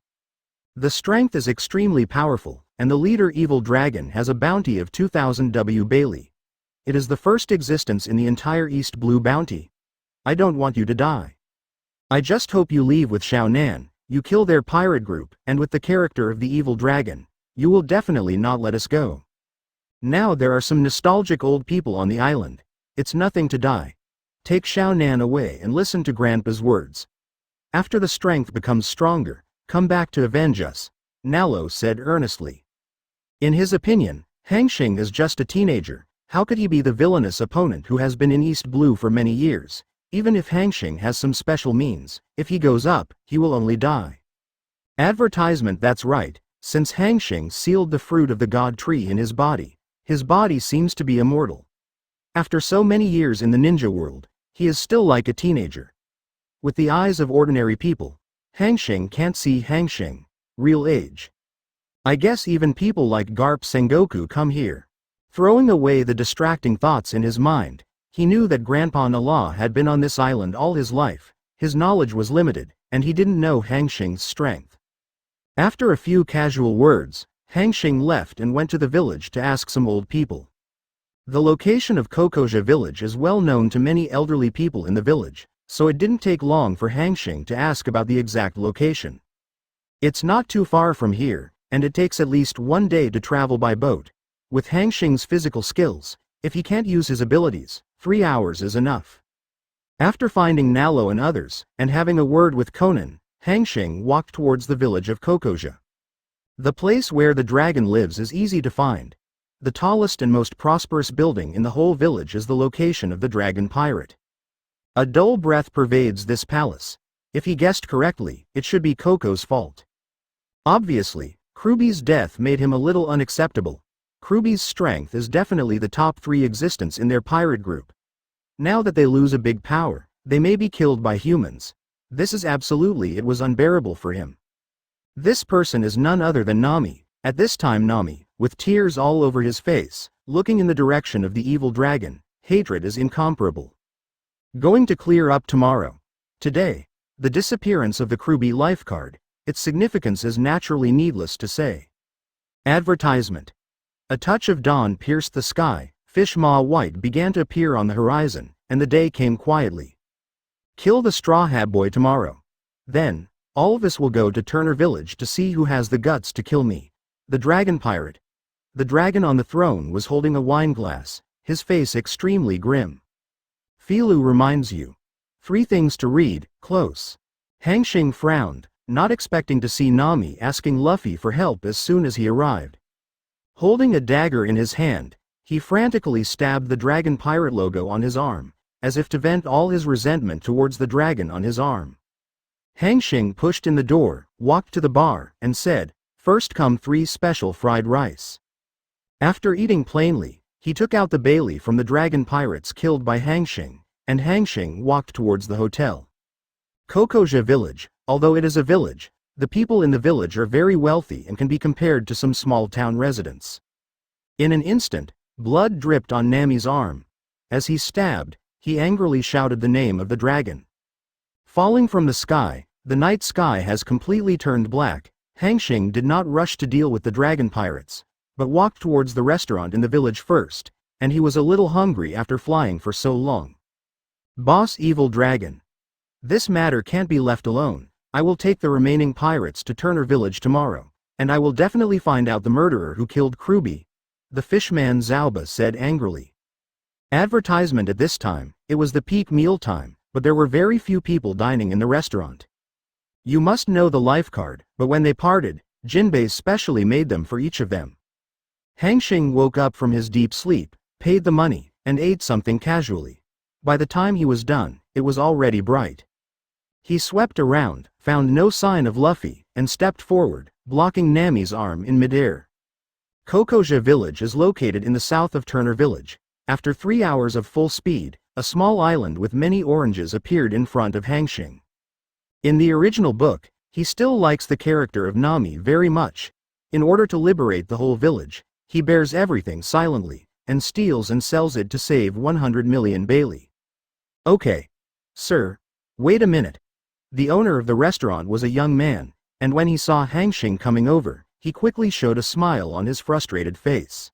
The strength is extremely powerful, and the leader evil dragon has a bounty of 2,000 W Bailey. It is the first existence in the entire East Blue bounty. I don't want you to die. I just hope you leave with Xiao Nan, you kill their pirate group, and with the character of the evil dragon, you will definitely not let us go. Now there are some nostalgic old people on the island. It's nothing to die. Take Xiao Nan away and listen to Grandpa's words. After the strength becomes stronger, come back to avenge us, Nalo said earnestly. In his opinion, Hanxing is just a teenager. How could he be the villainous opponent who has been in East Blue for many years? Even if Hanxing has some special means, if he goes up, he will only die. Advertisement. That's right, since Hanxing sealed the fruit of the god tree in his body seems to be immortal. After so many years in the ninja world, he is still like a teenager. With the eyes of ordinary people, Hanxing can't see Hanxing, real age. I guess even people like Garp Sengoku come here. Throwing away the distracting thoughts in his mind, he knew that Grandpa Nala had been on this island all his life. His knowledge was limited, and he didn't know Hanxing's strength. After a few casual words, Hanxing left and went to the village to ask some old people. The location of Hokage village is well known to many elderly people in the village, so it didn't take long for Hanxing to ask about the exact location. It's not too far from here, and it takes at least 1 day to travel by boat. With Hanxing's physical skills, if he can't use his abilities, 3 hours is enough. After finding Nalo and others, and having a word with Conan, Hanxing walked towards the village of Hokage. The place where the dragon lives is easy to find. The tallest and most prosperous building in the whole village is the location of the dragon pirate. A dull breath pervades this palace. If he guessed correctly, it should be Coco's fault. Obviously, Kruby's death made him a little unacceptable. Kruby's strength is definitely the top 3 existence in their pirate group. Now that they lose a big power, they may be killed by humans. This is absolutely it was unbearable for him. This person is none other than Nami. At this time Nami, with tears all over his face, looking in the direction of the evil dragon, hatred is incomparable. Going to clear up tomorrow. Today, the disappearance of the Kruby life card, its significance is naturally needless to say. Advertisement. A touch of dawn pierced the sky, fish maw white began to appear on the horizon, and the day came quietly. Kill the Straw Hat Boy tomorrow. Then, all of us will go to Turner Village to see who has the guts to kill me. The dragon pirate. The dragon on the throne was holding a wine glass, his face extremely grim. Filu reminds you. 3 things to read, close. Hanxing frowned, not expecting to see Nami asking Luffy for help as soon as he arrived. Holding a dagger in his hand, he frantically stabbed the dragon pirate logo on his arm, as if to vent all his resentment towards the dragon on his arm. Hanxing pushed in the door, walked to the bar, and said, "First come 3 special fried rice." After eating plainly, he took out the Bailey from the dragon pirates killed by Hanxing, and Hanxing walked towards the hotel. Hokage village, although it is a village, The people in the village are very wealthy and can be compared to some small-town residents. In an instant, blood dripped on Nami's arm. As he stabbed, he angrily shouted the name of the dragon. Falling from the sky, the night sky has completely turned black. Hanxing did not rush to deal with the dragon pirates, but walked towards the restaurant in the village first, and he was a little hungry after flying for so long. Boss Evil Dragon. This matter can't be left alone. I will take the remaining pirates to Turner Village tomorrow, and I will definitely find out the murderer who killed Kruby, the fishman Zauba said angrily. Advertisement at this time, it was the peak meal time, but there were very few people dining in the restaurant. You must know the life card, but when they parted, Jinbei specially made them for each of them. Hanxing woke up from his deep sleep, paid the money, and ate something casually. By the time he was done, it was already bright. He swept around, found no sign of Luffy, and stepped forward, blocking Nami's arm in midair. Kokoja village is located in the south of Turner Village. After 3 hours of full speed, a small island with many oranges appeared in front of Hanxing. In the original book, he still likes the character of Nami very much. In order to liberate the whole village, he bears everything silently, and steals and sells it to save 100 million Bailey. Okay. Sir. Wait a minute. The owner of the restaurant was a young man, and when he saw Hanxing coming over, he quickly showed a smile on his frustrated face.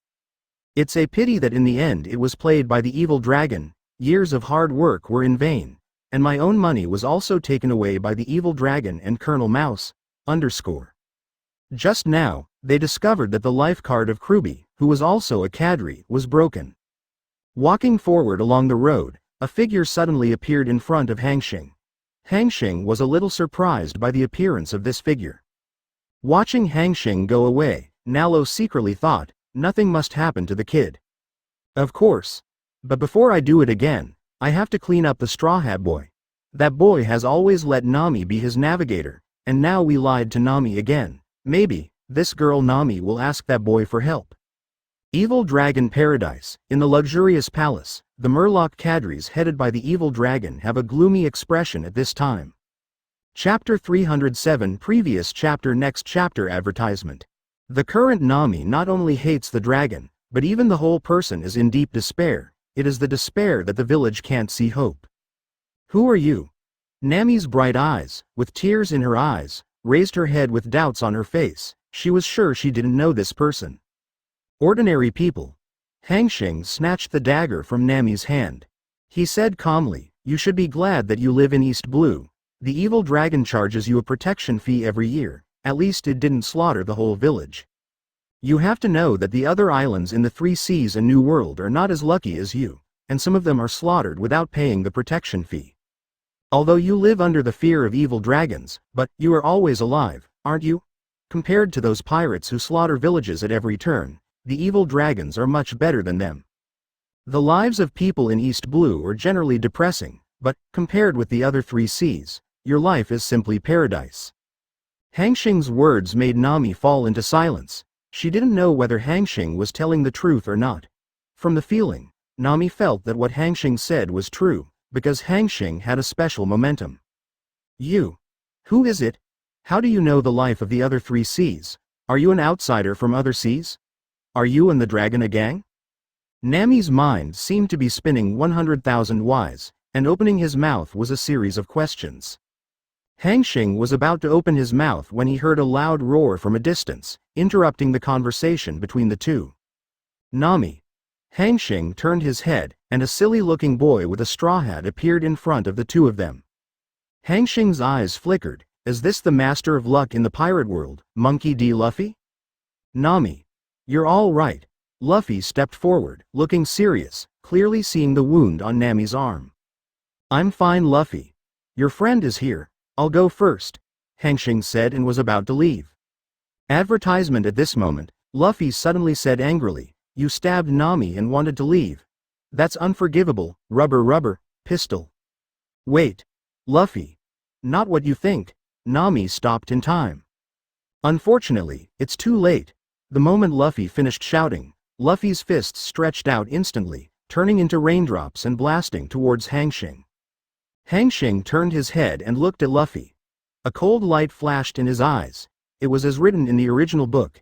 It's a pity that in the end it was played by the evil dragon. Years of hard work were in vain, and my own money was also taken away by the evil dragon and Colonel Mouse, _. Just now, they discovered that the life card of Kruby, who was also a cadre, was broken. Walking forward along the road, a figure suddenly appeared in front of Hanxing. Hanxing was a little surprised by the appearance of this figure. Watching Hanxing go away, Nalo secretly thought, nothing must happen to the kid. Of course. But before I do it again, I have to clean up the Straw Hat Boy. That boy has always let Nami be his navigator, and now we lied to Nami again. Maybe, this girl Nami will ask that boy for help. Evil Dragon Paradise. In the luxurious palace, the Murloc cadres headed by the evil dragon have a gloomy expression at this time. Chapter 307 Previous chapter Next chapter Advertisement. The current Nami not only hates the dragon, but even the whole person is in deep despair. It is the despair that the village can't see hope. Who are you? Nami's bright eyes, with tears in her eyes, raised her head with doubts on her face. She was sure she didn't know this person. Ordinary people. Hanxing snatched the dagger from Nami's hand. He said calmly, you should be glad that you live in East Blue. The evil dragon charges you a protection fee every year. At least it didn't slaughter the whole village. You have to know that the other islands in the Three Seas and New World are not as lucky as you, and some of them are slaughtered without paying the protection fee. Although you live under the fear of evil dragons, but you are always alive, aren't you? Compared to those pirates who slaughter villages at every turn, the evil dragons are much better than them. The lives of people in East Blue are generally depressing, but, compared with the other Three Seas, your life is simply paradise. Hanxing's words made Nami fall into silence. She didn't know whether Hanxing was telling the truth or not. From the feeling, Nami felt that what Hanxing said was true, because Hanxing had a special momentum. You. Who is it? How do you know the life of the other Three Seas? Are you an outsider from other seas? Are you and the dragon a gang? Nami's mind seemed to be spinning 100,000 whys, and opening his mouth was a series of questions. Hanxing was about to open his mouth when he heard a loud roar from a distance, interrupting the conversation between the two. Nami. Hanxing turned his head, and a silly-looking boy with a straw hat appeared in front of the two of them. Hanxing's eyes flickered. Is this the master of luck in the pirate world, Monkey D. Luffy? Nami. You're all right. Luffy stepped forward, looking serious, clearly seeing the wound on Nami's arm. I'm fine, Luffy. Your friend is here. I'll go first, Hanxing said and was about to leave. Advertisement at this moment, Luffy suddenly said angrily, you stabbed Nami and wanted to leave. That's unforgivable, rubber, pistol. Wait. Luffy. Not what you think. Nami stopped in time. Unfortunately, it's too late. The moment Luffy finished shouting, Luffy's fists stretched out instantly, turning into raindrops and blasting towards Hanxing. Hanxing turned his head and looked at Luffy. A cold light flashed in his eyes. It was as written in the original book.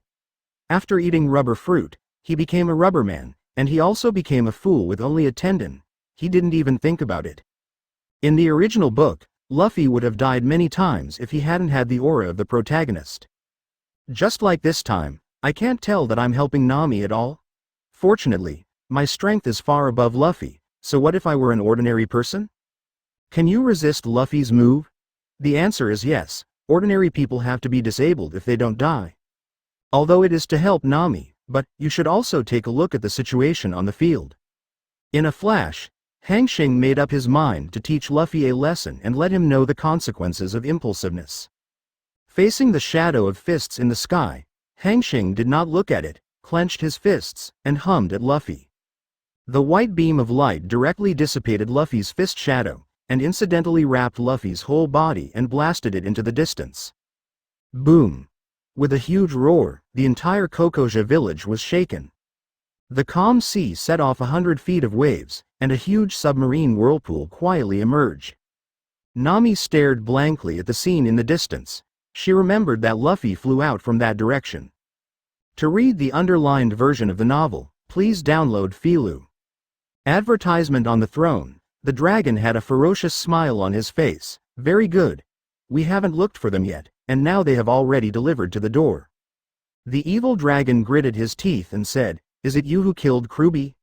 After eating rubber fruit, he became a rubber man, and he also became a fool with only a tendon. He didn't even think about it. In the original book, Luffy would have died many times if he hadn't had the aura of the protagonist. Just like this time, I can't tell that I'm helping Nami at all. Fortunately, my strength is far above Luffy, so what if I were an ordinary person? Can you resist Luffy's move? The answer is yes. Ordinary people have to be disabled if they don't die. Although it is to help Nami, but you should also take a look at the situation on the field. In a flash, Hanxing made up his mind to teach Luffy a lesson and let him know the consequences of impulsiveness. Facing the shadow of fists in the sky, Hanxing did not look at it, clenched his fists, and hummed at Luffy. The white beam of light directly dissipated Luffy's fist shadow, and incidentally wrapped Luffy's whole body and blasted it into the distance. Boom! With a huge roar, the entire Hokage village was shaken. The calm sea set off 100 feet of waves, and a huge submarine whirlpool quietly emerged. Nami stared blankly at the scene in the distance. She remembered that Luffy flew out from that direction. To read the underlined version of the novel, please download Filu. Advertisement on the throne. The dragon had a ferocious smile on his face. Very good. We haven't looked for them yet, and now they have already delivered to the door. The evil dragon gritted his teeth and said, "Is it you who killed Kruby?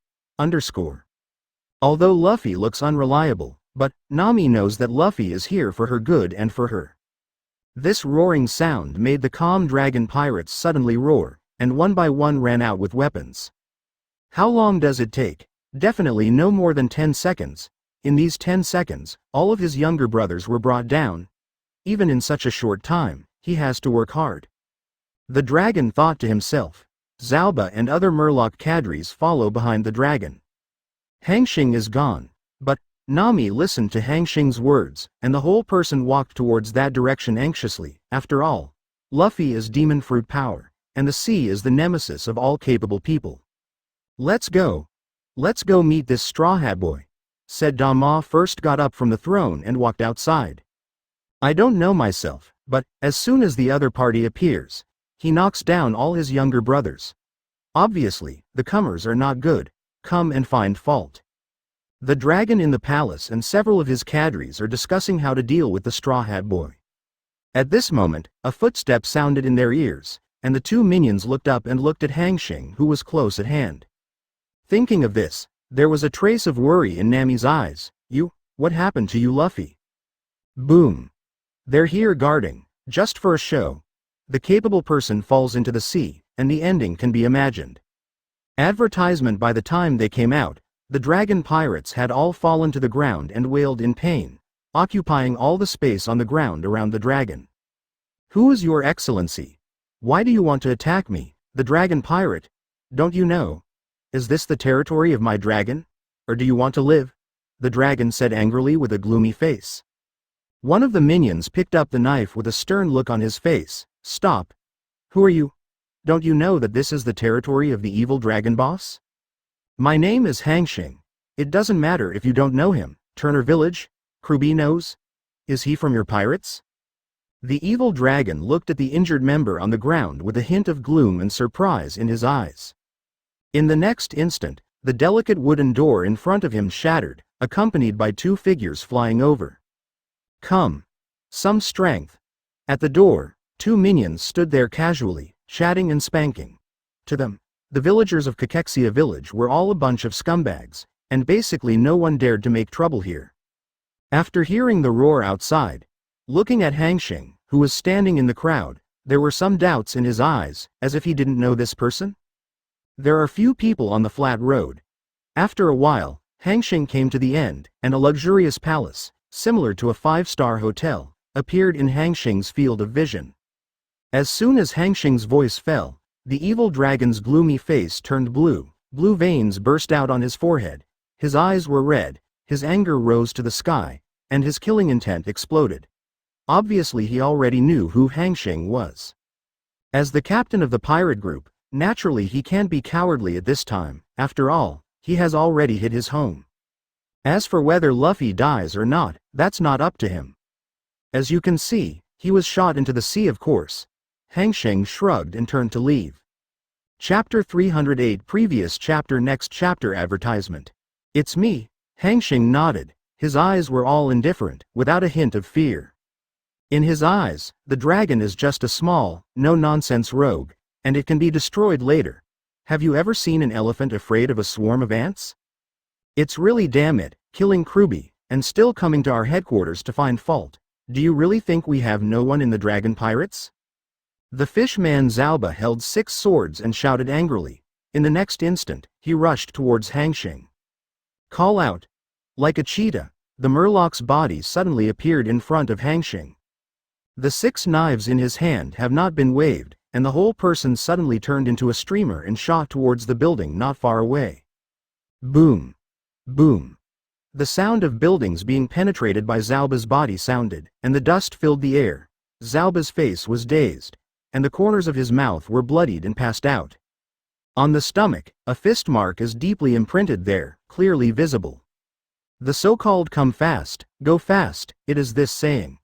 Although Luffy looks unreliable, but Nami knows that Luffy is here for her good and for her." This roaring sound made the calm dragon pirates suddenly roar, and one by one ran out with weapons. How long does it take? Definitely no more than 10 seconds. In these 10 seconds, all of his younger brothers were brought down. Even in such a short time, he has to work hard. The dragon thought to himself. Zauba and other Murloc cadres follow behind the dragon. Hanxing is gone. But Nami listened to Hanxing's words, and the whole person walked towards that direction anxiously. After all, Luffy is demon fruit power, and the sea is the nemesis of all capable people. Let's go. Let's go meet this Straw Hat Boy, said Dama. First got up from the throne and walked outside. I don't know myself, but as soon as the other party appears, he knocks down all his younger brothers. Obviously, the comers are not good. Come and find fault. The dragon in the palace and several of his cadres are discussing how to deal with the Straw Hat Boy. At this moment, a footstep sounded in their ears, and the two minions looked up and looked at Hanxing, who was close at hand. Thinking of this, there was a trace of worry in Nami's eyes. What happened to you, Luffy? Boom. They're here guarding, just for a show. The capable person falls into the sea, and the ending can be imagined. Advertisement. By the time they came out, the dragon pirates had all fallen to the ground and wailed in pain, occupying all the space on the ground around the dragon. Who is your excellency? Why do you want to attack me, the dragon pirate? Don't you know? Is this the territory of my dragon? Or do you want to live? The dragon said angrily with a gloomy face. One of the minions picked up the knife with a stern look on his face. Stop. Who are you? Don't you know that this is the territory of the evil dragon boss? My name is Hanxing. It doesn't matter if you don't know him. Turner Village? Kruby knows? Is he from your pirates? The evil dragon looked at the injured member on the ground with a hint of gloom and surprise in his eyes. In the next instant, the delicate wooden door in front of him shattered, accompanied by two figures flying over. Come. Some strength. At the door, two minions stood there casually, chatting and spanking. To them, the villagers of Kakexia village were all a bunch of scumbags, and basically no one dared to make trouble here. After hearing the roar outside, looking at Hanxing, who was standing in the crowd, there were some doubts in his eyes, as if he didn't know this person. There are few people on the flat road. After a while, Hanxing came to the end, and a luxurious palace, similar to a 5-star hotel, appeared in Hanxing's field of vision. As soon as Hanxing's voice fell, the evil dragon's gloomy face turned blue, blue veins burst out on his forehead, his eyes were red, his anger rose to the sky, and his killing intent exploded. Obviously he already knew who Hanxing was. As the captain of the pirate group, naturally he can't be cowardly at this time. After all, he has already hit his home. As for whether Luffy dies or not, that's not up to him. As you can see, He was shot into the sea, of course. Hanxing shrugged and turned to leave. Chapter 308 Previous chapter. Next chapter. Advertisement. It's me. Hanxing nodded. His eyes were all indifferent, without a hint of fear. In his eyes, the dragon is just a small, no-nonsense rogue, and it can be destroyed later. Have you ever seen an elephant afraid of a swarm of ants? It's really damn it, killing Kruby, and still coming to our headquarters to find fault. Do you really think we have no one in the Dragon Pirates? The fishman Zalba held 6 swords and shouted angrily. In the next instant, he rushed towards Hanxing. Call out. Like a cheetah, the Murloc's body suddenly appeared in front of Hanxing. The 6 knives in his hand have not been waved, and the whole person suddenly turned into a streamer and shot towards the building not far away. Boom. Boom. The sound of buildings being penetrated by Zalba's body sounded, and the dust filled the air. Zalba's face was dazed, and the corners of his mouth were bloodied and passed out. On the stomach, a fist mark is deeply imprinted there, clearly visible. The so-called come fast, go fast, it is this saying.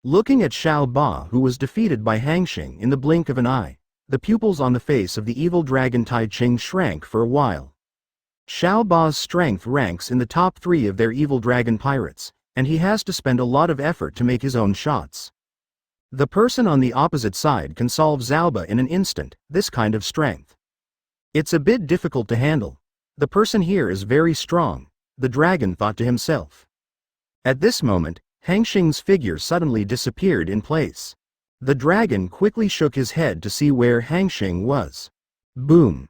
Looking at Xiao Ba, who was defeated by Hanxing in the blink of an eye, the pupils on the face of the evil dragon Tai Ching shrank for a while. Xiao Ba's strength ranks in the top 3 of their evil dragon pirates, and he has to spend a lot of effort to make his own shots. The person on the opposite side can solve Zalba in an instant, this kind of strength. It's a bit difficult to handle. The person here is very strong, the dragon thought to himself. At this moment, Hanxing's figure suddenly disappeared in place. The dragon quickly shook his head to see where Hanxing was. Boom.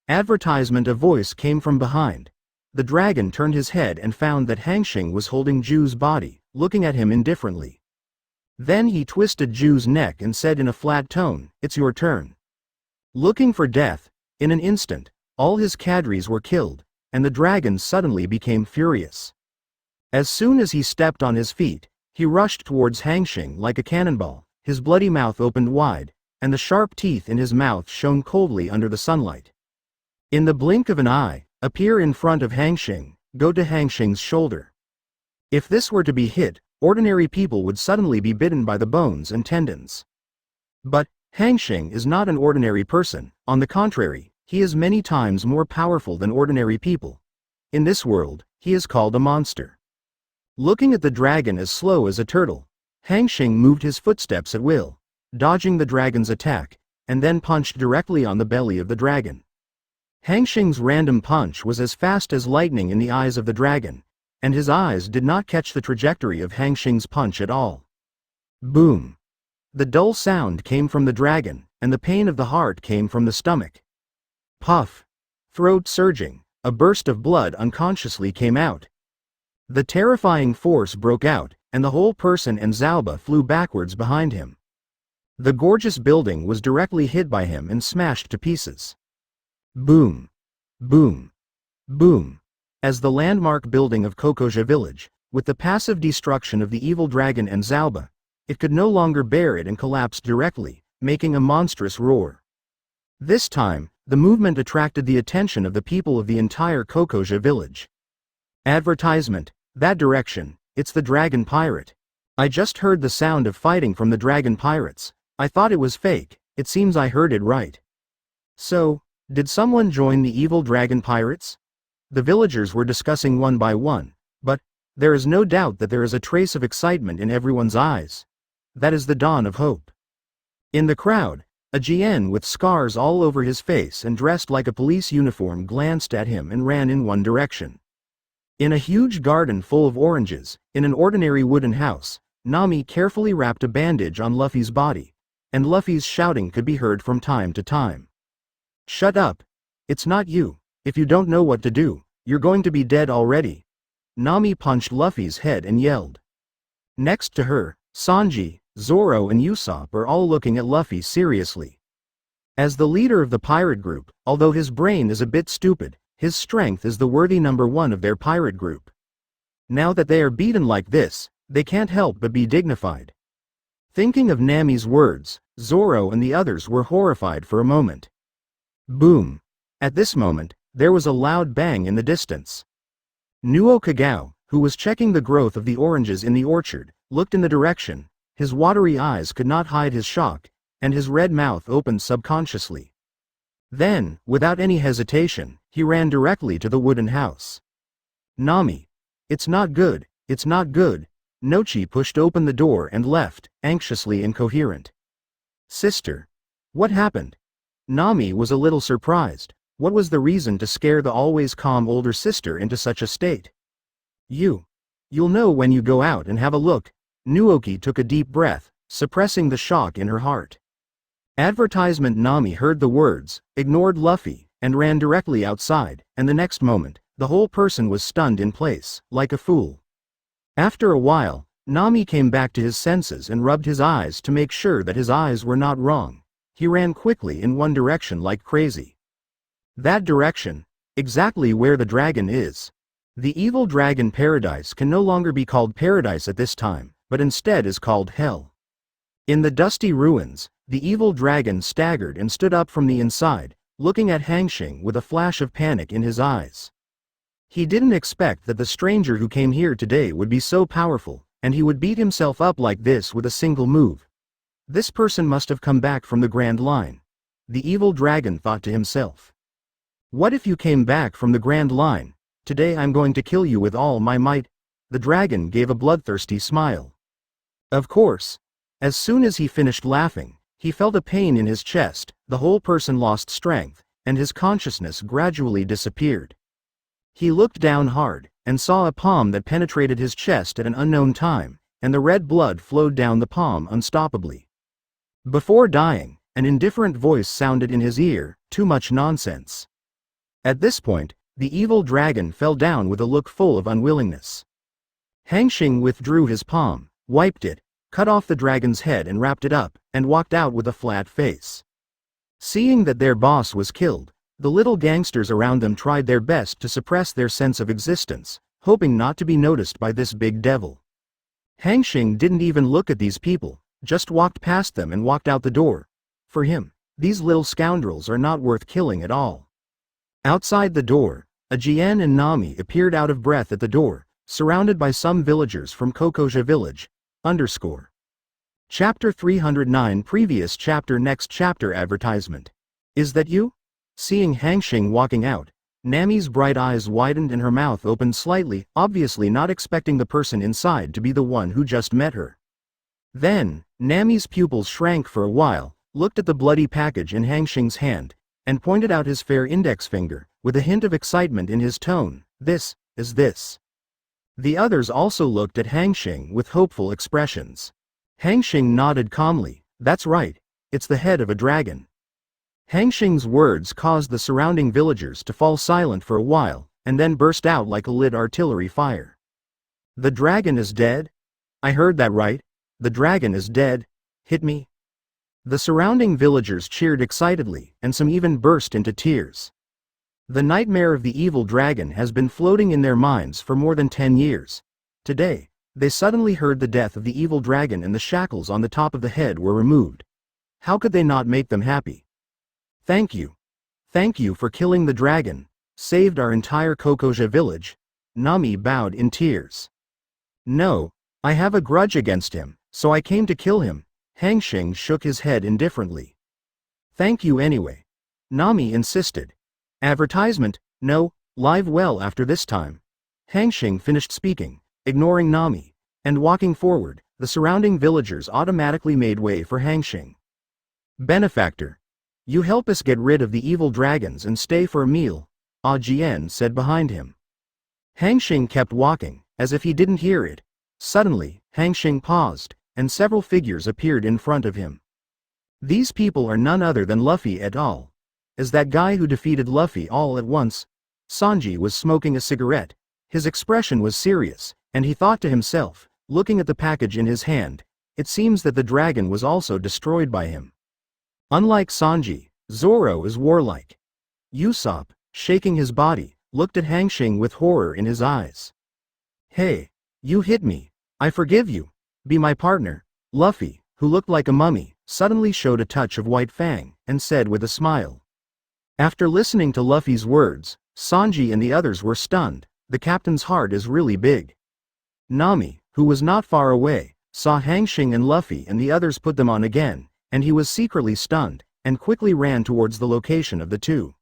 Advertisement. A voice came from behind. The dragon turned his head and found that Hanxing was holding Ju's body, looking at him indifferently. Then he twisted Ju's neck and said in a flat tone, "It's your turn." Looking for death, in an instant, all his cadres were killed, and the dragon suddenly became furious. As soon as he stepped on his feet, he rushed towards Hanxing like a cannonball, his bloody mouth opened wide, and the sharp teeth in his mouth shone coldly under the sunlight. In the blink of an eye, appear in front of Hanxing, go to Hanxing's shoulder. If this were to be hit, ordinary people would suddenly be bitten by the bones and tendons. But Hanxing is not an ordinary person, on the contrary, he is many times more powerful than ordinary people. In this world, he is called a monster. Looking at the dragon as slow as a turtle, Hanxing moved his footsteps at will, dodging the dragon's attack, and then punched directly on the belly of the dragon. Hanxing's random punch was as fast as lightning in the eyes of the dragon, and his eyes did not catch the trajectory of Hanxing's punch at all. Boom. The dull sound came from the dragon, and the pain of the heart came from the stomach. Puff. Throat surging, a burst of blood unconsciously came out. The terrifying force broke out, and the whole person and Zalba flew backwards behind him. The gorgeous building was directly hit by him and smashed to pieces. Boom. Boom. Boom. As the landmark building of Hokage village, with the passive destruction of the evil dragon and Zalba, it could no longer bear it and collapsed directly, making a monstrous roar. This time, the movement attracted the attention of the people of the entire Hokage village. Advertisement. That direction, it's the dragon pirate. I just heard the sound of fighting from the dragon pirates. I thought it was fake, it seems I heard it right. So, did someone join the evil dragon pirates? The villagers were discussing one by one, but there is no doubt that there is a trace of excitement in everyone's eyes. That is the dawn of hope. In the crowd, a GN with scars all over his face and dressed like a police uniform glanced at him and ran in one direction. In a huge garden full of oranges, in an ordinary wooden house, Nami carefully wrapped a bandage on Luffy's body, and Luffy's shouting could be heard from time to time. Shut up. It's not you. If you don't know what to do, you're going to be dead already. Nami punched Luffy's head and yelled. Next to her, Sanji, Zoro and Usopp are all looking at Luffy seriously. As the leader of the pirate group, although his brain is a bit stupid, his strength is the worthy number 1 of their pirate group. Now that they are beaten like this, they can't help but be dignified. Thinking of Nami's words, Zoro and the others were horrified for a moment. Boom. At this moment, there was a loud bang in the distance. Nuo Kagao, who was checking the growth of the oranges in the orchard, looked in the direction, His watery eyes could not hide his shock, and his red mouth opened subconsciously. Then, without any hesitation, he ran directly to the wooden house. Nami. It's not good, it's not good. Nochi pushed open the door and left, anxiously incoherent. Sister. What happened? Nami was a little surprised. What was the reason to scare the always calm older sister into such a state? You'll know when you go out and have a look. Nuoki took a deep breath, suppressing the shock in her heart. Advertisement. Nami heard the words, ignored Luffy, and ran directly outside, and the next moment, the whole person was stunned in place, like a fool. After a while, Nami came back to his senses and rubbed his eyes to make sure that his eyes were not wrong. He ran quickly in one direction like crazy. That direction? Exactly where the dragon is. The evil dragon paradise can no longer be called paradise at this time, but instead is called hell. In the dusty ruins, the evil dragon staggered and stood up from the inside, looking at Hanxing with a flash of panic in his eyes. He didn't expect that the stranger who came here today would be so powerful, and he would beat himself up like this with a single move. This person must have come back from the Grand Line. The evil dragon thought to himself. What if you came back from the Grand Line? Today I'm going to kill you with all my might. The dragon gave a bloodthirsty smile. Of course. As soon as he finished laughing, he felt a pain in his chest, the whole person lost strength, and his consciousness gradually disappeared. He looked down hard, and saw a palm that penetrated his chest at an unknown time, and the red blood flowed down the palm unstoppably. Before dying, an indifferent voice sounded in his ear, too much nonsense. At this point, the evil dragon fell down with a look full of unwillingness. Hanxing withdrew his palm, wiped it, cut off the dragon's head and wrapped it up, and walked out with a flat face. Seeing that their boss was killed, the little gangsters around them tried their best to suppress their sense of existence, hoping not to be noticed by this big devil. Hanxing didn't even look at these people, just walked past them and walked out the door. For him, these little scoundrels are not worth killing at all. Outside the door, Ajien and Nami appeared out of breath at the door, surrounded by some villagers from Hokage village. Chapter 309 Previous chapter. Next chapter. Advertisement. Is that you? Seeing Hanxing walking out, Nami's bright eyes widened and her mouth opened slightly, obviously not expecting the person inside to be the one who just met her. Then, Nami's pupils shrank for a while, looked at the bloody package in Hanxing's hand, and pointed out his fair index finger, with a hint of excitement in his tone. This is this. The others also looked at Hanxing with hopeful expressions. Hanxing nodded calmly. That's right, it's the head of a dragon. Hanxing's words caused the surrounding villagers to fall silent for a while, and then burst out like a lit artillery fire. The dragon is dead? I heard that right? The dragon is dead. Hit me. The surrounding villagers cheered excitedly, and some even burst into tears. The nightmare of the evil dragon has been floating in their minds for more than 10 years. Today, they suddenly heard the death of the evil dragon and the shackles on the top of the head were removed. How could they not make them happy? Thank you. Thank you for killing the dragon. Saved our entire Hokage village. Nami bowed in tears. No, I have a grudge against him, so I came to kill him. Hanxing shook his head indifferently. Thank you anyway. Nami insisted. Advertisement, no, live well after this time. Hanxing finished speaking, ignoring Nami, and walking forward, the surrounding villagers automatically made way for Hanxing. Benefactor. You help us get rid of the evil dragons and stay for a meal, Ajien said behind him. Hanxing kept walking, as if he didn't hear it. Suddenly, Hanxing paused, and several figures appeared in front of him. These people are none other than Luffy et al. As that guy who defeated Luffy all at once. Sanji was smoking a cigarette. His expression was serious, and he thought to himself, looking at the package in his hand, it seems that the dragon was also destroyed by him. Unlike Sanji, Zoro is warlike. Usopp, shaking his body, looked at Hanxing with horror in his eyes. Hey, you hit me. I forgive you. Be my partner. Luffy, who looked like a mummy, suddenly showed a touch of white fang, and said with a smile. After listening to Luffy's words, Sanji and the others were stunned. The captain's heart is really big. Nami, who was not far away, saw Hanxing and Luffy and the others put them on again, and he was secretly stunned, and quickly ran towards the location of the two.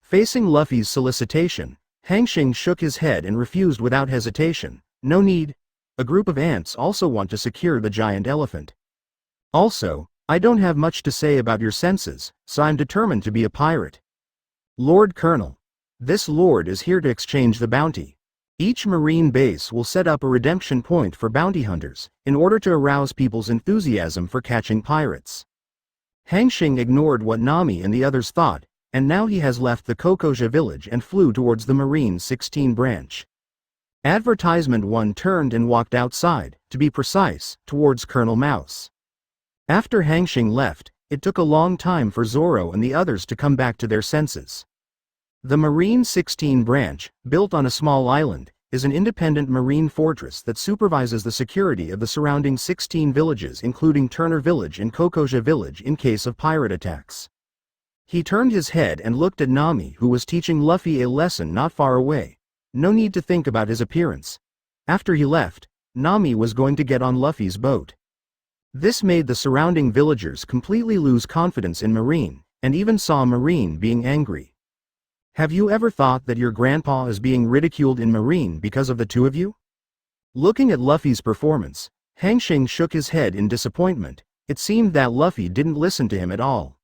Facing Luffy's solicitation, Hanxing shook his head and refused without hesitation. No need. A group of ants also want to secure the giant elephant. Also, I don't have much to say about your senses, so I'm determined to be a pirate. Lord Colonel. This lord is here to exchange the bounty. Each marine base will set up a redemption point for bounty hunters, in order to arouse people's enthusiasm for catching pirates. Hanxing ignored what Nami and the others thought, and now he has left the Hokage village and flew towards the Marine 16 branch. Advertisement 1 turned and walked outside, to be precise, towards Colonel Mouse. After Hanxing left, it took a long time for Zoro and the others to come back to their senses. The Marine 16 branch, built on a small island, is an independent marine fortress that supervises the security of the surrounding 16 villages including Turner Village and Hokage Village in case of pirate attacks. He turned his head and looked at Nami, who was teaching Luffy a lesson not far away. No need to think about his appearance. After he left, Nami was going to get on Luffy's boat. This made the surrounding villagers completely lose confidence in Marine, and even saw Marine being angry. Have you ever thought that your grandpa is being ridiculed in Marine because of the two of you? Looking at Luffy's performance, Hanxing shook his head in disappointment. It seemed that Luffy didn't listen to him at all.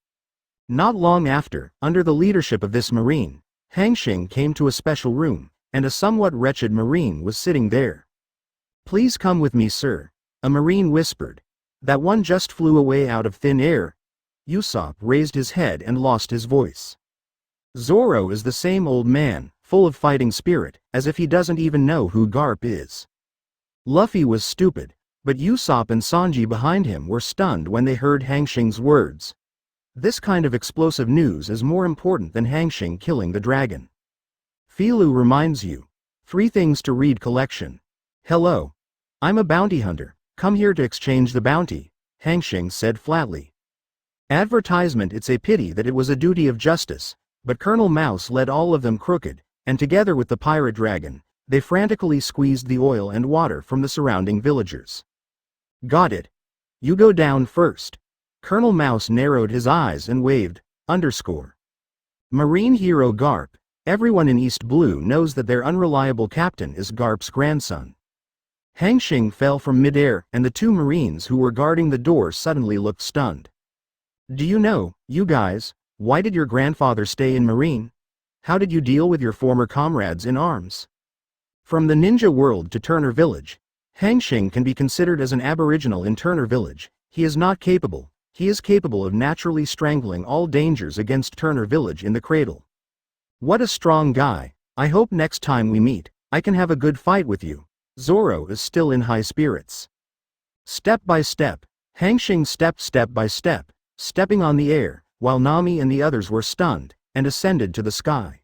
Not long after, under the leadership of this Marine, Hanxing came to a special room, and a somewhat wretched Marine was sitting there. Please come with me, sir, a Marine whispered. That one just flew away out of thin air. Usopp raised his head and lost his voice. Zoro is the same old man, full of fighting spirit, as if he doesn't even know who Garp is. Luffy was stupid, but Usopp and Sanji behind him were stunned when they heard Hanxing's words. This kind of explosive news is more important than Hanxing killing the dragon. Filu reminds you. 3 things to read collection. Hello. I'm a bounty hunter, come here to exchange the bounty, Hanxing said flatly. Advertisement. It's a pity that it was a duty of justice, but Colonel Mouse led all of them crooked, and together with the pirate dragon, they frantically squeezed the oil and water from the surrounding villagers. Got it. You go down first. Colonel Mouse narrowed his eyes and waved, _ Marine hero Garp. Everyone in East Blue knows that their unreliable captain is Garp's grandson. Hanxing fell from midair, and the 2 Marines who were guarding the door suddenly looked stunned. Do you know, you guys, why did your grandfather stay in Marine? How did you deal with your former comrades in arms? From the ninja world to Turner Village, Hanxing can be considered as an aboriginal in Turner Village. He is not capable. He is capable of naturally strangling all dangers against Turner Village in the cradle. What a strong guy. I hope next time we meet, I can have a good fight with you. Zoro is still in high spirits. Step by step, Hanxing stepped step by step, stepping on the air, while Nami and the others were stunned, and ascended to the sky.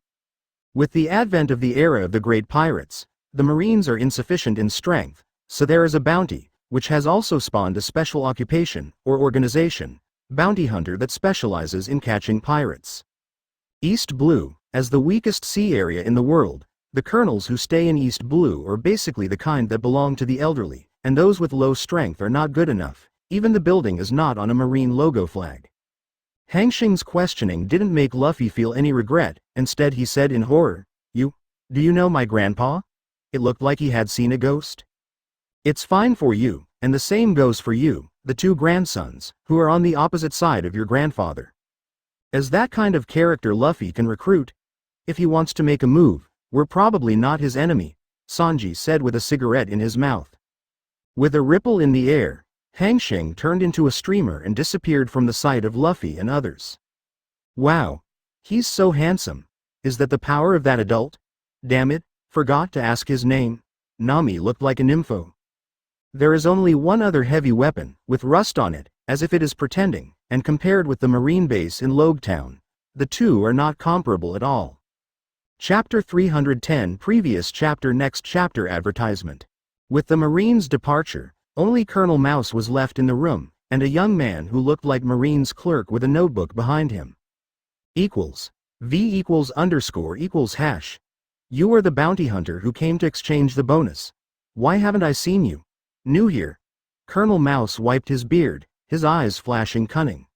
With the advent of the era of the great pirates, the Marines are insufficient in strength, so there is a bounty, which has also spawned a special occupation, or organization, bounty hunter that specializes in catching pirates. East Blue, as the weakest sea area in the world, the colonels who stay in East Blue are basically the kind that belong to the elderly, and those with low strength are not good enough. Even the building is not on a Marine logo flag. Hanxing's questioning didn't make Luffy feel any regret. Instead he said in horror, do you know my grandpa? It looked like he had seen a ghost. It's fine for you, and the same goes for you, the 2 grandsons, who are on the opposite side of your grandfather. As that kind of character Luffy can recruit. If he wants to make a move, we're probably not his enemy, Sanji said with a cigarette in his mouth. With a ripple in the air, Hanxing turned into a streamer and disappeared from the sight of Luffy and others. Wow. He's so handsome. Is that the power of that adult? Damn it, forgot to ask his name. Nami looked like a nympho. There is only one other heavy weapon, with rust on it, as if it is pretending, and compared with the Marine base in Logetown, the two are not comparable at all. Chapter 310 Previous chapter Next chapter Advertisement. With the Marine's departure, only Colonel Mouse was left in the room, and a young man who looked like Marine's clerk with a notebook behind him. V=_=#. You are the bounty hunter who came to exchange the bonus. Why haven't I seen you? New here. Colonel Mouse wiped his beard, his eyes flashing cunning.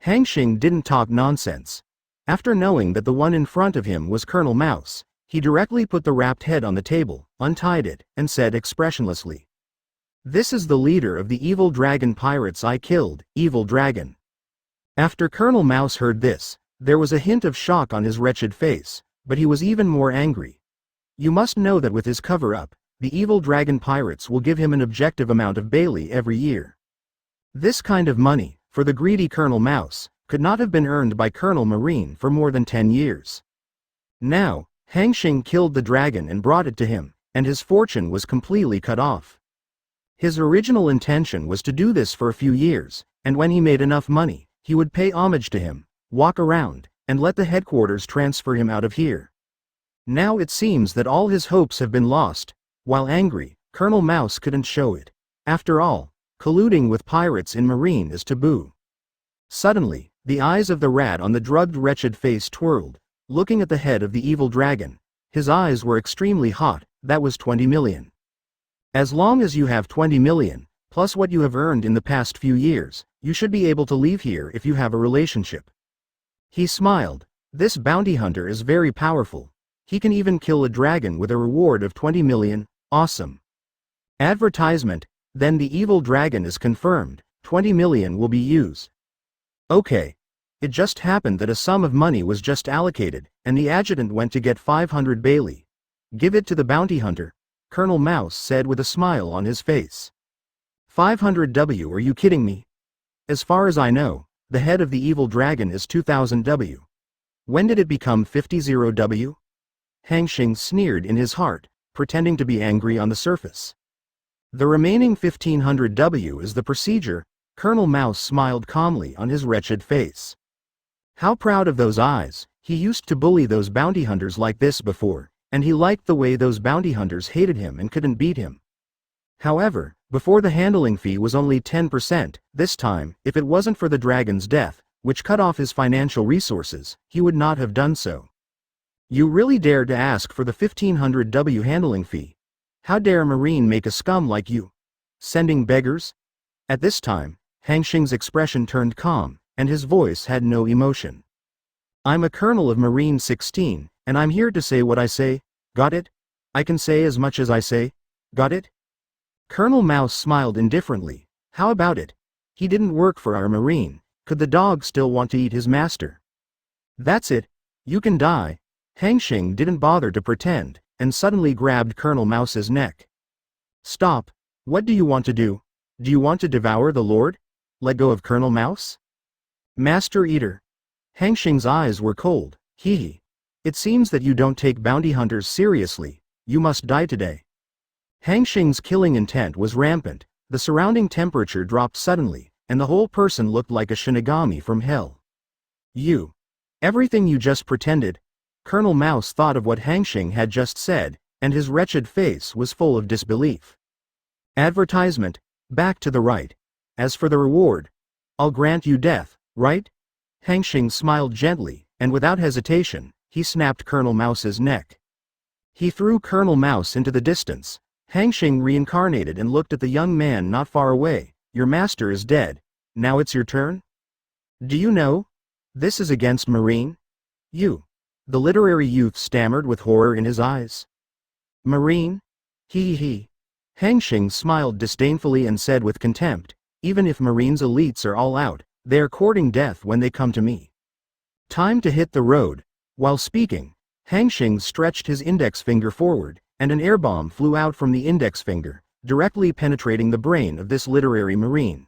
Hanxing didn't talk nonsense. After knowing that the one in front of him was Colonel Mouse, he directly put the wrapped head on the table, untied it, and said expressionlessly, "This is the leader of the evil dragon pirates I killed, evil dragon." After Colonel Mouse heard this, there was a hint of shock on his wretched face, but he was even more angry. You must know that with his cover-up, the evil dragon pirates will give him an objective amount of Bailey every year. This kind of money, for the greedy Colonel Mouse, could not have been earned by Colonel Marine for more than 10 years. Now, Hanxing killed the dragon and brought it to him, and his fortune was completely cut off. His original intention was to do this for a few years, and when he made enough money, he would pay homage to him, walk around, and let the headquarters transfer him out of here. Now it seems that all his hopes have been lost. While angry, Colonel Mouse couldn't show it. After all, colluding with pirates in Marine is taboo. Suddenly, the eyes of the rat on the drugged wretched face twirled, looking at the head of the evil dragon. His eyes were extremely hot. That was 20 million. As long as you have 20 million, plus what you have earned in the past few years, you should be able to leave here if you have a relationship. He smiled. This bounty hunter is very powerful. He can even kill a dragon with a reward of 20 million. Awesome. Advertisement. Then the evil dragon is confirmed. 20 million will be used. Okay. It just happened that a sum of money was just allocated, and the adjutant went to get 500 Bailey. Give it to the bounty hunter, Colonel Mouse said with a smile on his face. 500 W, are you kidding me? As far as I know, the head of the evil dragon is 2000 W. When did it become 50 W? Hanxing sneered in his heart, pretending to be angry on the surface. The remaining 1500 W is the procedure. Colonel Mouse smiled calmly on his wretched face. How proud of those eyes. He used to bully those bounty hunters like this before, and he liked the way those bounty hunters hated him and couldn't beat him. However, before the handling fee was only 10%, this time, if it wasn't for the dragon's death, which cut off his financial resources, he would not have done so. You really dare to ask for the 1500 W handling fee? How dare Marine make a scum like you? Sending beggars? At this time, Hanxing's expression turned calm, and his voice had no emotion. I'm a colonel of Marine 16, and I'm here to say what I say. Got it? I can say as much as I say. Got it? Colonel Mouse smiled indifferently. How about it? He didn't work for our Marine. Could the dog still want to eat his master? That's it. You can die. Hanxing didn't bother to pretend, and suddenly grabbed Colonel Mouse's neck. Stop. What do you want to do? Do you want to devour the Lord? Let go of Colonel Mouse? Master Eater. Hanxing's eyes were cold. Hee. It seems that you don't take bounty hunters seriously. You must die today. Hanxing's killing intent was rampant. The surrounding temperature dropped suddenly, and the whole person looked like a Shinigami from hell. You. Everything you just pretended. Colonel Mouse thought of what Hanxing had just said, and his wretched face was full of disbelief. Advertisement. Back to the right. As for the reward, I'll grant you death, right? Hanxing smiled gently, and without hesitation, he snapped Colonel Mouse's neck. He threw Colonel Mouse into the distance. Hanxing reincarnated and looked at the young man not far away. Your master is dead. Now it's your turn? Do you know? This is against Marine. You. The literary youth stammered with horror in his eyes. Marine? He. Hanxing smiled disdainfully and said with contempt, even if Marine's elites are all out, they are courting death when they come to me. Time to hit the road. While speaking, Hanxing stretched his index finger forward, and an air bomb flew out from the index finger, directly penetrating the brain of this literary Marine.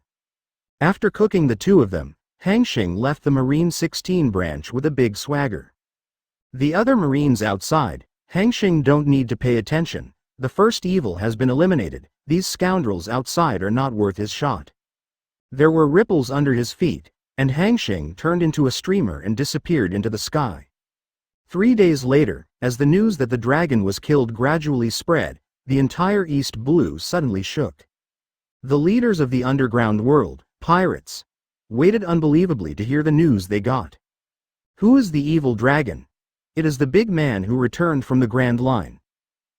After cooking the two of them, Hanxing left the Marine 16 branch with a big swagger. The other Marines outside, Hanxing don't need to pay attention. The first evil has been eliminated. These scoundrels outside are not worth his shot. There were ripples under his feet, and Hanxing turned into a streamer and disappeared into the sky. 3 days later, as the news that the dragon was killed gradually spread, the entire East Blue suddenly shook. The leaders of the underground world, pirates, waited unbelievably to hear the news they got. Who is the evil dragon? It is the big man who returned from the Grand Line.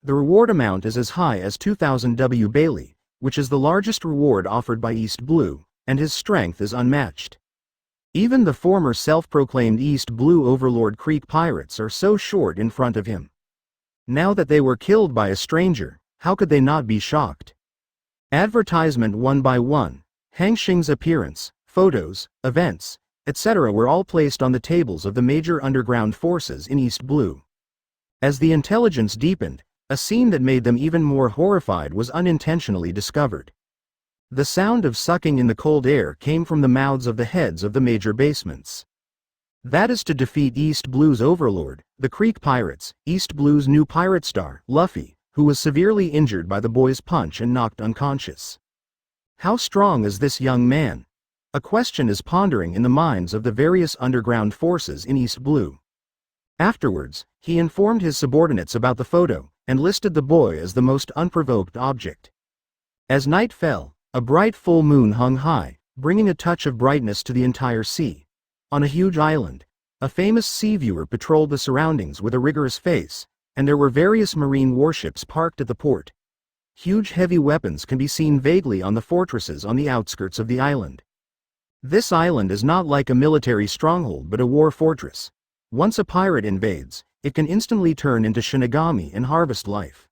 The reward amount is as high as 2000 W Bailey, which is the largest reward offered by East Blue, and his strength is unmatched. Even the former self-proclaimed East Blue Overlord Creek pirates are so short in front of him. Now that they were killed by a stranger, how could they not be shocked? Advertisement one by one, Hanxing's appearance, photos, events, etc. were all placed on the tables of the major underground forces in East Blue. As the intelligence deepened, a scene that made them even more horrified was unintentionally discovered. The sound of sucking in the cold air came from the mouths of the heads of the major basements. That is to defeat East Blue's overlord, the Creek Pirates, East Blue's new pirate star, Luffy, who was severely injured by the boy's punch and knocked unconscious. How strong is this young man? A question is pondering in the minds of the various underground forces in East Blue. Afterwards, he informed his subordinates about the photo, and listed the boy as the most unprovoked object. As night fell, a bright full moon hung high, bringing a touch of brightness to the entire sea. On a huge island, a famous sea viewer patrolled the surroundings with a rigorous face, and there were various marine warships parked at the port. Huge heavy weapons can be seen vaguely on the fortresses on the outskirts of the island. This island is not like a military stronghold but a war fortress. Once a pirate invades, it can instantly turn into Shinigami and harvest life.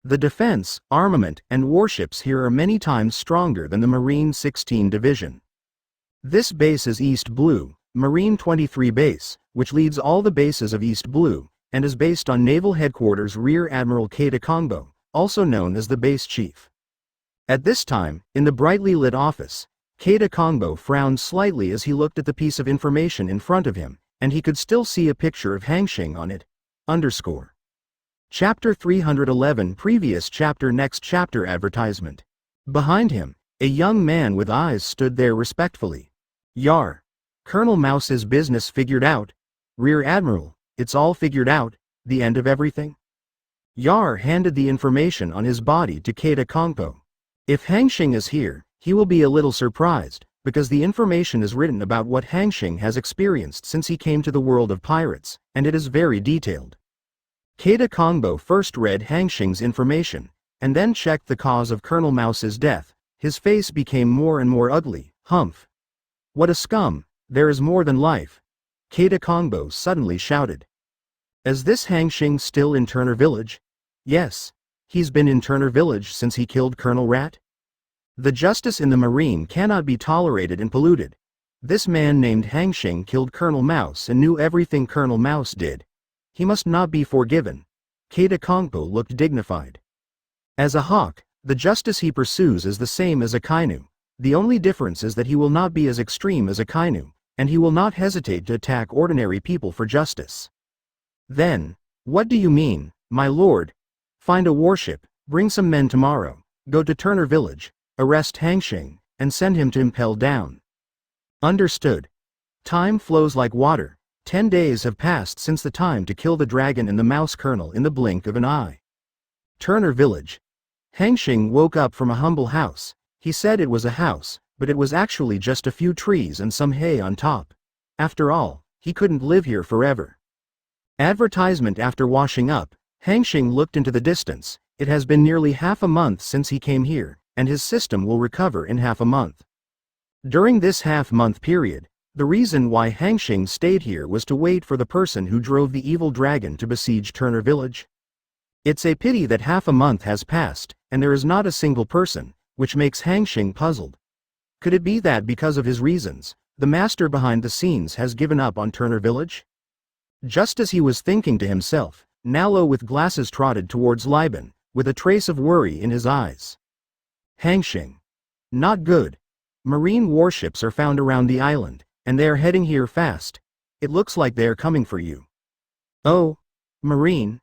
The defense, armament, and warships here are many times stronger than the Marine 16 Division. This base is East Blue, Marine 23 Base, which leads all the bases of East Blue, and is based on Naval Headquarters Rear Admiral Keita Kongbo, also known as the base chief. At this time, in the brightly lit office, Keita Kongbo frowned slightly as he looked at the piece of information in front of him, and he could still see a picture of Hanxing on it. Chapter 311 Previous chapter Next chapter Advertisement. Behind him, a young man with eyes stood there respectfully. Yar. Colonel Mouse's business figured out. Rear Admiral, it's all figured out, the end of everything? Yar handed the information on his body to Keita Kongbo. If Hanxing is here, he will be a little surprised, because the information is written about what Hanxing has experienced since he came to the world of pirates, and it is very detailed. Keita Kongbo first read Hanxing's information, and then checked the cause of Colonel Mouse's death. His face became more and more ugly. Humph. What a scum, there is more than life. Keita Kongbo suddenly shouted. Is this Hanxing still in Turner Village? Yes. He's been in Turner Village since he killed Colonel Rat. The justice in the Marine cannot be tolerated and polluted. This man named Hanxing killed Colonel Mouse and knew everything Colonel Mouse did. He must not be forgiven. Keita Kongbo looked dignified. As a hawk, the justice he pursues is the same as a kainu. The only difference is that he will not be as extreme as a kainu, and he will not hesitate to attack ordinary people for justice. Then, what do you mean, my lord? Find a warship, bring some men tomorrow, go to Turner Village, arrest Hanxing, and send him to Impel Down. Understood. Time flows like water. 10 days have passed since the time to kill the dragon and the mouse colonel in the blink of an eye. Turner Village. Hanxing woke up from a humble house. He said it was a house, but it was actually just a few trees and some hay on top. After all, he couldn't live here forever. Advertisement. After washing up, Hanxing looked into the distance. It has been nearly half a month since he came here, and his system will recover in half a month. During this half-month period, the reason why Hanxing stayed here was to wait for the person who drove the evil dragon to besiege Turner Village. It's a pity that half a month has passed, and there is not a single person, which makes Hanxing puzzled. Could it be that because of his reasons, the master behind the scenes has given up on Turner Village? Just as he was thinking to himself, Nalo with glasses trotted towards Liban, with a trace of worry in his eyes. Hanxing. Not good. Marine warships are found around the island, and they are heading here fast. It looks like they are coming for you. Oh, Marine.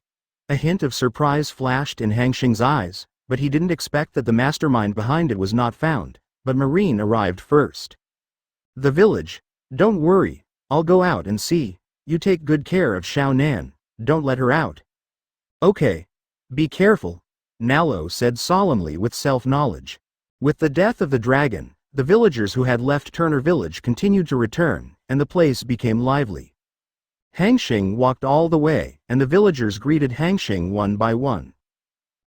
A hint of surprise flashed in Hanxing's eyes, but he didn't expect that the mastermind behind it was not found, but Marine arrived first. The village. Don't worry, I'll go out and see. You take good care of Xiao Nan, don't let her out. Okay. Be careful, Nalo said solemnly with self-knowledge. With the death of the dragon, the villagers who had left Turner Village continued to return, and the place became lively. Hanxing walked all the way, and the villagers greeted Hanxing one by one.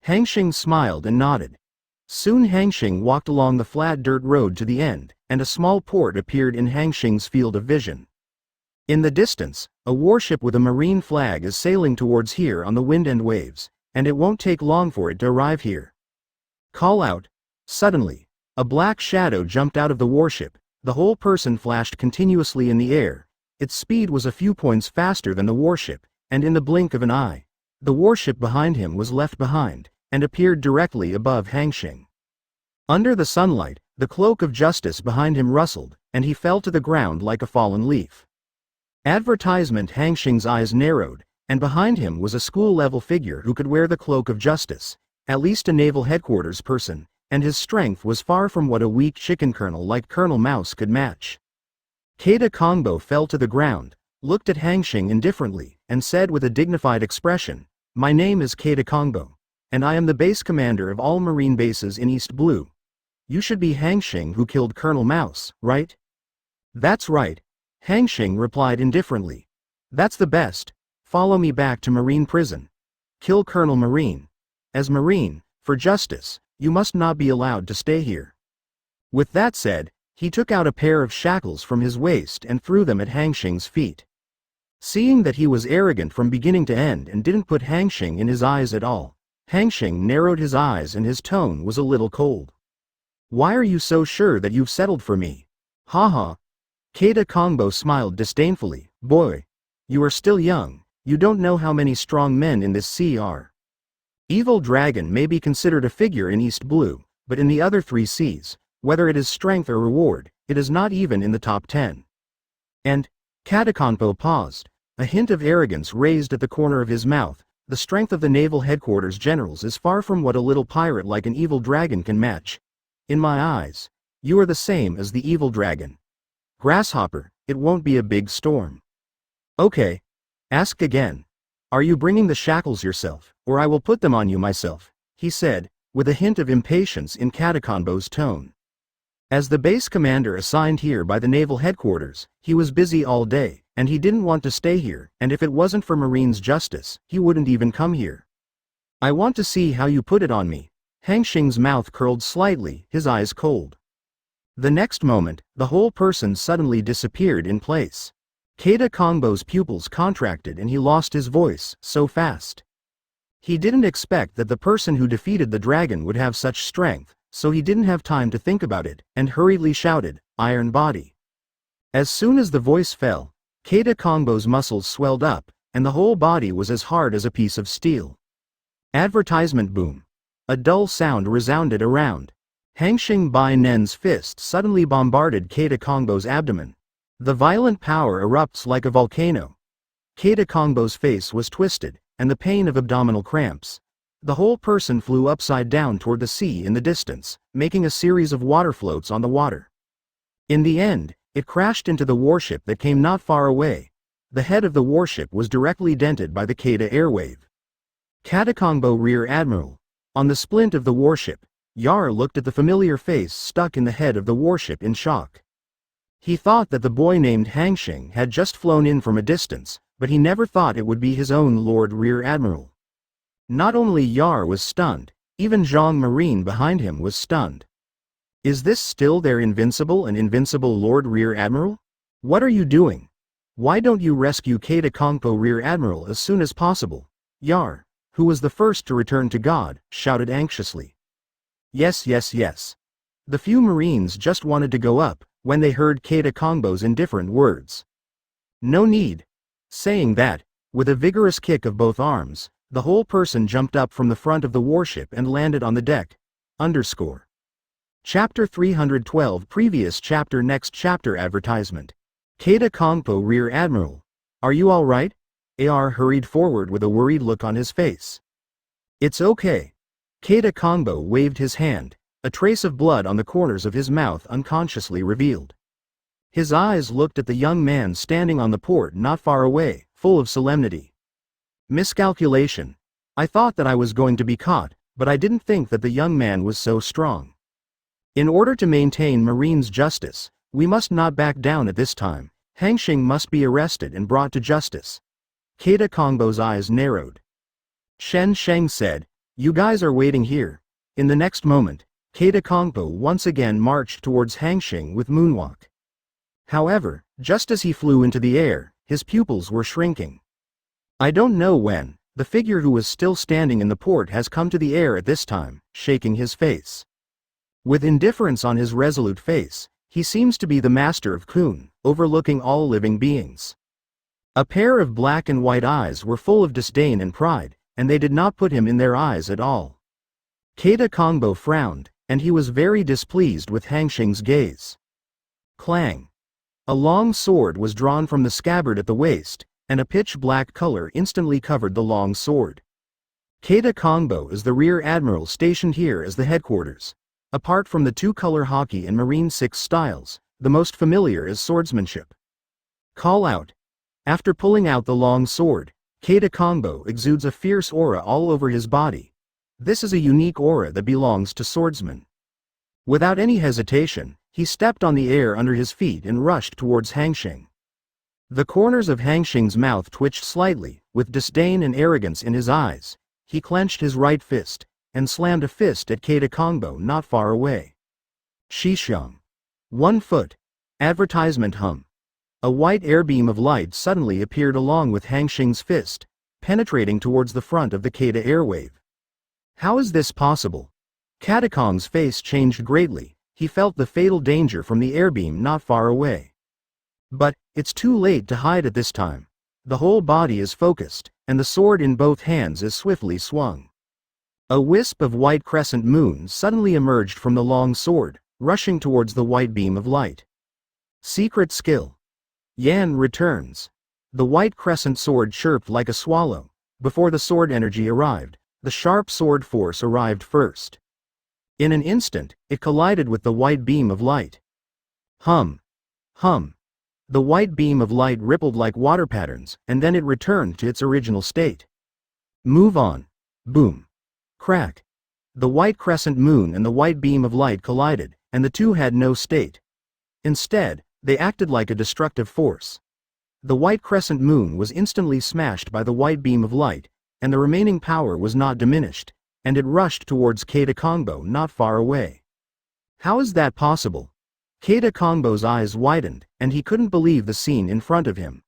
Hanxing smiled and nodded. Soon Hanxing walked along the flat dirt road to the end, and a small port appeared in Hanxing's field of vision. In the distance, a warship with a marine flag is sailing towards here on the wind and waves, and it won't take long for it to arrive here. Call out. Suddenly, a black shadow jumped out of the warship. The whole person flashed continuously in the air. Its speed was a few points faster than the warship, and in the blink of an eye, the warship behind him was left behind, and appeared directly above Hanxing. Under the sunlight, the cloak of justice behind him rustled, and he fell to the ground like a fallen leaf. Advertisement. Hanxing's eyes narrowed, and behind him was a school-level figure who could wear the cloak of justice, at least a naval headquarters person, and his strength was far from what a weak chicken colonel like Colonel Mouse could match. Keita Kongbo fell to the ground, looked at Hanxing indifferently, and said with a dignified expression, "My name is Keita Kongbo, and I am the base commander of all marine bases in East Blue. You should be Hanxing who killed Colonel Mouse, right?" "That's right," Hanxing replied indifferently. "That's the best. Follow me back to Marine prison. Kill Colonel Marine. As Marine, for justice, you must not be allowed to stay here." With that said, he took out a pair of shackles from his waist and threw them at Hanxing's feet. Seeing that he was arrogant from beginning to end and didn't put Hanxing in his eyes at all, Hanxing narrowed his eyes and his tone was a little cold. "Why are you so sure that you've settled for me?" "Haha." Keita Kongbo smiled disdainfully. "Boy, you are still young, you don't know how many strong men in this sea are. Evil Dragon may be considered a figure in East Blue, but in the other 3 seas, whether it is strength or reward, it is not even in the top 10. And, Katakonpo paused, a hint of arrogance raised at the corner of his mouth. The strength of the naval headquarters generals is far from what a little pirate like an evil dragon can match. In my eyes, you are the same as the evil dragon. Grasshopper, it won't be a big storm." "Okay. Ask again. Are you bringing the shackles yourself, or I will put them on you myself," he said, with a hint of impatience in Katakonbo's tone. As the base commander assigned here by the naval headquarters, he was busy all day, and he didn't want to stay here, and if it wasn't for Marine's justice, he wouldn't even come here. "I want to see how you put it on me." Hanxing's mouth curled slightly, his eyes cold. The next moment, the whole person suddenly disappeared in place. Keita Kongbo's pupils contracted and he lost his voice, so fast. He didn't expect that the person who defeated the dragon would have such strength, so he didn't have time to think about it, and hurriedly shouted, "Iron Body." As soon as the voice fell, Keita Kongbo's muscles swelled up, and the whole body was as hard as a piece of steel. Advertisement boom. A dull sound resounded around. Hanxing Bai Nen's fist suddenly bombarded Keita Kongbo's abdomen. The violent power erupts like a volcano. Keita Kongbo's face was twisted, and the pain of abdominal cramps. The whole person flew upside down toward the sea in the distance, making a series of water floats on the water. In the end, it crashed into the warship that came not far away. The head of the warship was directly dented by the Keita airwave. Katakongbo Rear Admiral. On the splint of the warship, Yar looked at the familiar face stuck in the head of the warship in shock. He thought that the boy named Hanxing had just flown in from a distance, but he never thought it would be his own Lord Rear Admiral. Not only Yar was stunned, even Zhang Marine behind him was stunned. Is this still their invincible and invincible Lord Rear Admiral? What are you doing? Why don't you rescue Keita Kongpo Rear Admiral as soon as possible? Yar, who was the first to return to God, shouted anxiously. Yes, yes, yes. The few Marines just wanted to go up, when they heard Keita Kongbo's indifferent words. No need. Saying that, with a vigorous kick of both arms, the whole person jumped up from the front of the warship and landed on the deck. Chapter 312 Previous chapter Next chapter Advertisement. Keita Kongpo Rear Admiral. Are you alright? AR hurried forward with a worried look on his face. It's okay. Keita Kongbo waved his hand, a trace of blood on the corners of his mouth unconsciously revealed. His eyes looked at the young man standing on the port not far away, full of solemnity. Miscalculation. I thought that I was going to be caught, but I didn't think that the young man was so strong. In order to maintain Marine's justice, we must not back down at this time. Hanxing must be arrested and brought to justice. Keita Kongbo's eyes narrowed. Shen Sheng said, "You guys are waiting here." In the next moment, Keita Kongpo once again marched towards Hanxing with moonwalk. However, just as he flew into the air, his pupils were shrinking. I don't know when, the figure who was still standing in the port has come to the air at this time, shaking his face. With indifference on his resolute face, he seems to be the master of Kun, overlooking all living beings. A pair of black and white eyes were full of disdain and pride, and they did not put him in their eyes at all. Keita Kongpo frowned, and he was very displeased with Hanxing's gaze. Clang! A long sword was drawn from the scabbard at the waist, and a pitch-black color instantly covered the long sword. Keita Kongpo is the rear admiral stationed here as the headquarters. Apart from the two-color Hokage and Marine 6 styles, the most familiar is swordsmanship. Call out. After pulling out the long sword, Keita Kongpo exudes a fierce aura all over his body. This is a unique aura that belongs to swordsmen. Without any hesitation, he stepped on the air under his feet and rushed towards Hanxing. The corners of Hanxing's mouth twitched slightly, with disdain and arrogance in his eyes. He clenched his right fist, and slammed a fist at Keita Kongpo not far away. Shishang. 1 foot. Advertisement hum. A white airbeam of light suddenly appeared along with Hanxing's fist, penetrating towards the front of the Keita airwave. How is this possible? Katakong's face changed greatly. He felt the fatal danger from the airbeam not far away. But, it's too late to hide at this time. The whole body is focused, and the sword in both hands is swiftly swung. A wisp of white crescent moon suddenly emerged from the long sword, rushing towards the white beam of light. Secret skill. Yan returns. The white crescent sword chirped like a swallow. Before the sword energy arrived, the sharp sword force arrived first. In an instant, it collided with the white beam of light. Hum. Hum. The white beam of light rippled like water patterns, and then it returned to its original state. Move on. Boom. Crack. The white crescent moon and the white beam of light collided, and the two had no state. Instead, they acted like a destructive force. The white crescent moon was instantly smashed by the white beam of light, and the remaining power was not diminished, and it rushed towards Keita Kongpo not far away. How is that possible? Keita Kongpo's eyes widened, and he couldn't believe the scene in front of him.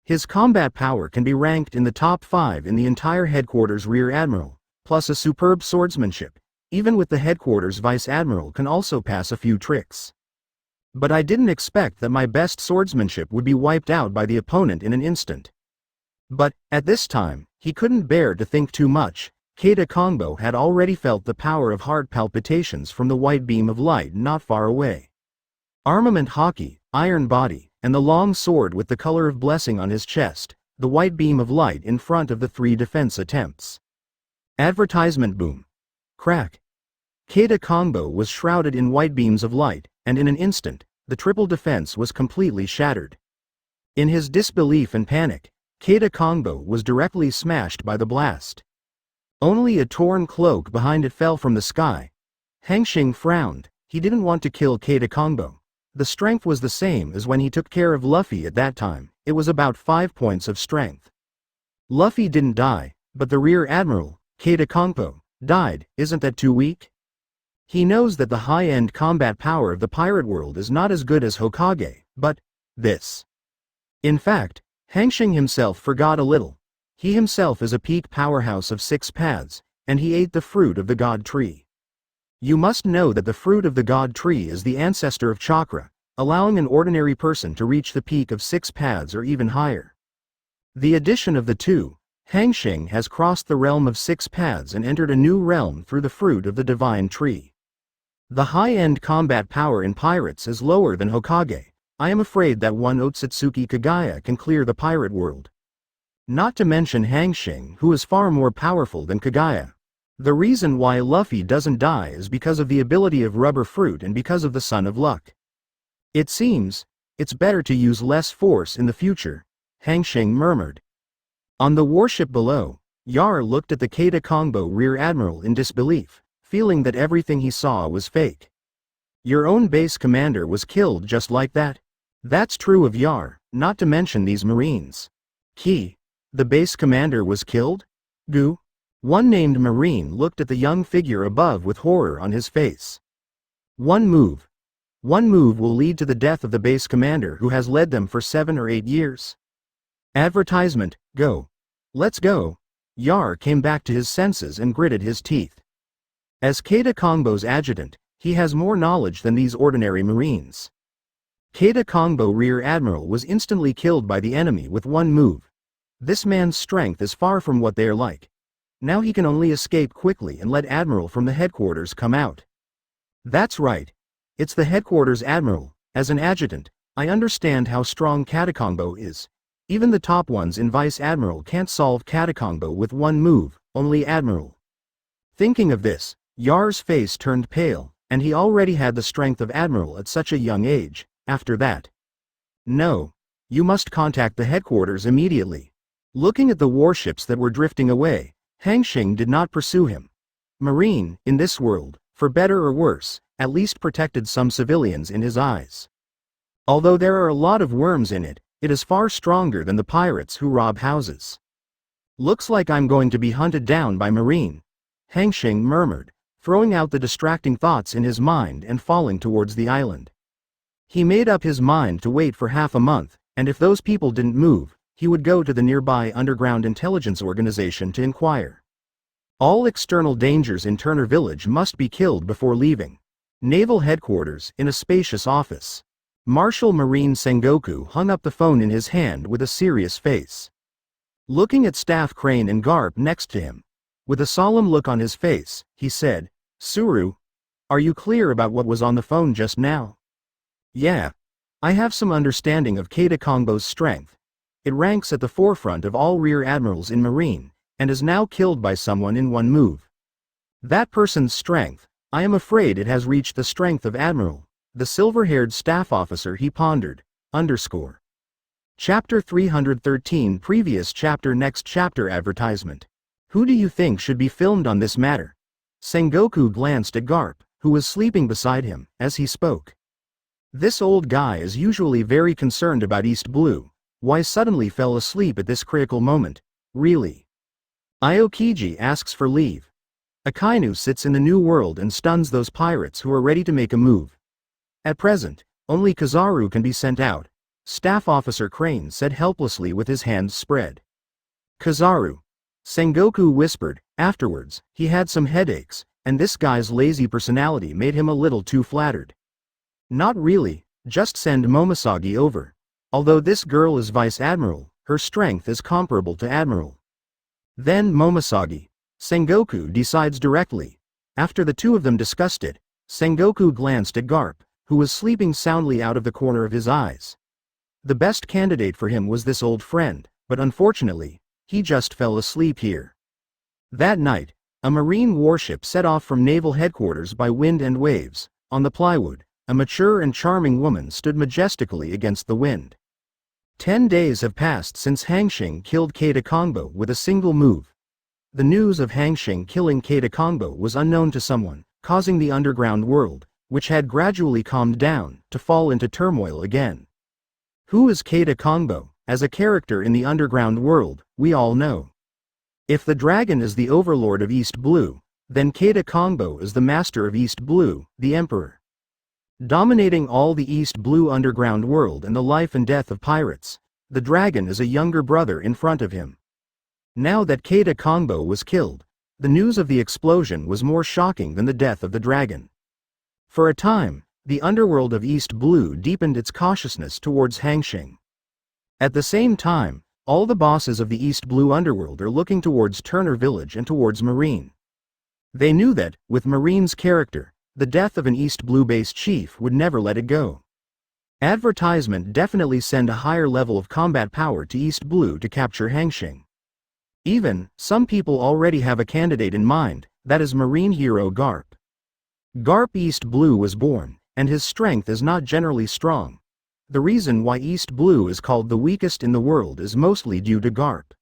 His combat power can be ranked in the top 5 in the entire headquarters rear admiral, plus a superb swordsmanship. Even with the headquarters vice admiral can also pass a few tricks. But I didn't expect that my best swordsmanship would be wiped out by the opponent in an instant. But, at this time, he couldn't bear to think too much. Keita Kongpo had already felt the power of heart palpitations from the white beam of light not far away. Armament Hokage, iron body, and the long sword with the color of blessing on his chest, the white beam of light in front of the 3 defense attempts. Advertisement boom. Crack. Keita Kongpo was shrouded in white beams of light, and in an instant, the triple defense was completely shattered. In his disbelief and panic, Keita Kongpo was directly smashed by the blast. Only a torn cloak behind it fell from the sky. Hanxing frowned. He didn't want to kill Keita Kongpo. The strength was the same as when he took care of Luffy at that time. It was about 5 points of strength. Luffy didn't die, but the rear admiral, Keita Kongpo, died. Isn't that too weak? He knows that the high-end combat power of the pirate world is not as good as Hokage, but this. In fact, Hanxing himself forgot a little. He himself is a peak powerhouse of 6 paths, and he ate the fruit of the god tree. You must know that the fruit of the god tree is the ancestor of chakra, allowing an ordinary person to reach the peak of 6 paths or even higher. The addition of the two, Hanxing has crossed the realm of 6 paths and entered a new realm through the fruit of the divine tree. The high-end combat power in pirates is lower than Hokage. I am afraid that one Otsutsuki Kagaya can clear the pirate world. Not to mention Hanxing, who is far more powerful than Kagaya. The reason why Luffy doesn't die is because of the ability of rubber fruit and because of the Son of Luck. It seems, it's better to use less force in the future, Hanxing murmured. On the warship below, Yar looked at the Keita Kongpo rear admiral in disbelief, feeling that everything he saw was fake. Your own base commander was killed just like that? That's true of Yar, not to mention these marines. The base commander was killed? Goo? One named Marine looked at the young figure above with horror on his face. One move. One move will lead to the death of the base commander who has led them for 7 or 8 years. Advertisement, go. Let's go. Yar came back to his senses and gritted his teeth. As Keita Kongbo's adjutant, he has more knowledge than these ordinary Marines. Keita Kongbo Rear Admiral was instantly killed by the enemy with one move. This man's strength is far from what they are like. Now he can only escape quickly and let Admiral from the headquarters come out. That's right. It's the headquarters Admiral. As an adjutant, I understand how strong Katakongbo is. Even the top ones in Vice Admiral can't solve Katakongbo with one move, only Admiral. Thinking of this, Yar's face turned pale, and he already had the strength of Admiral at such a young age. After that. No. You must contact the headquarters immediately. Looking at the warships that were drifting away, Hanxing did not pursue him. Marine, in this world, for better or worse, at least protected some civilians in his eyes. Although there are a lot of worms in it, it is far stronger than the pirates who rob houses. Looks like I'm going to be hunted down by Marine, Hanxing murmured, throwing out the distracting thoughts in his mind and falling towards the island. He made up his mind to wait for half a month, and if those people didn't move, he would go to the nearby underground intelligence organization to inquire. All external dangers in Turner Village must be killed before leaving. Naval Headquarters, in a spacious office. Marshal Marine Sengoku hung up the phone in his hand with a serious face. Looking at Staff Crane and Garp next to him. With a solemn look on his face, he said, "Suru, are you clear about what was on the phone just now?" "Yeah. I have some understanding of Keita Kongbo's strength. It ranks at the forefront of all Rear Admirals in Marine, and is now killed by someone in one move. That person's strength, I am afraid it has reached the strength of Admiral, the silver-haired staff officer," he pondered. Chapter 313 Previous chapter Next chapter Advertisement. Who do you think should be filmed on this matter? Sengoku glanced at Garp, who was sleeping beside him, as he spoke. This old guy is usually very concerned about East Blue. Why suddenly fell asleep at this critical moment? Really? Aokiji asks for leave. Akainu sits in the New World and stuns those pirates who are ready to make a move. At present, only Kizaru can be sent out, Staff Officer Crane said helplessly with his hands spread. Kizaru. Sengoku whispered. Afterwards, he had some headaches, and this guy's lazy personality made him a little too flattered. Not really, just send Momosagi over. Although this girl is Vice Admiral, her strength is comparable to Admiral. Then Momosagi. Sengoku decides directly. After the two of them discussed it, Sengoku glanced at Garp, who was sleeping soundly out of the corner of his eyes. The best candidate for him was this old friend, but unfortunately, he just fell asleep here. That night, a Marine warship set off from Naval Headquarters by wind and waves. On the plywood, a mature and charming woman stood majestically against the wind. 10 days have passed since Hanxing killed Keita Kongbo with a single move. The news of Hanxing killing Keita Kongbo was unknown to someone, causing the underground world, which had gradually calmed down, to fall into turmoil again. Who is Keita Kongbo? As a character in the underground world, we all know. If the dragon is the overlord of East Blue, then Keita Kongbo is the master of East Blue, the emperor. Dominating all the East Blue underground world and the life and death of pirates, the dragon is a younger brother in front of him. Now that Keita Kongbo was killed, the news of the explosion was more shocking than the death of the dragon. For a time, the underworld of East Blue deepened its cautiousness towards Hanxing. At the same time, all the bosses of the East Blue underworld are looking towards Turner Village and towards Marine. They knew that, with Marine's character, the death of an East Blue base chief would never let it go. Advertisement definitely send a higher level of combat power to East Blue to capture Hanxing. Even, some people already have a candidate in mind, that is Marine hero Garp. Garp East Blue was born, and his strength is not generally strong. The reason why East Blue is called the weakest in the world is mostly due to Garp.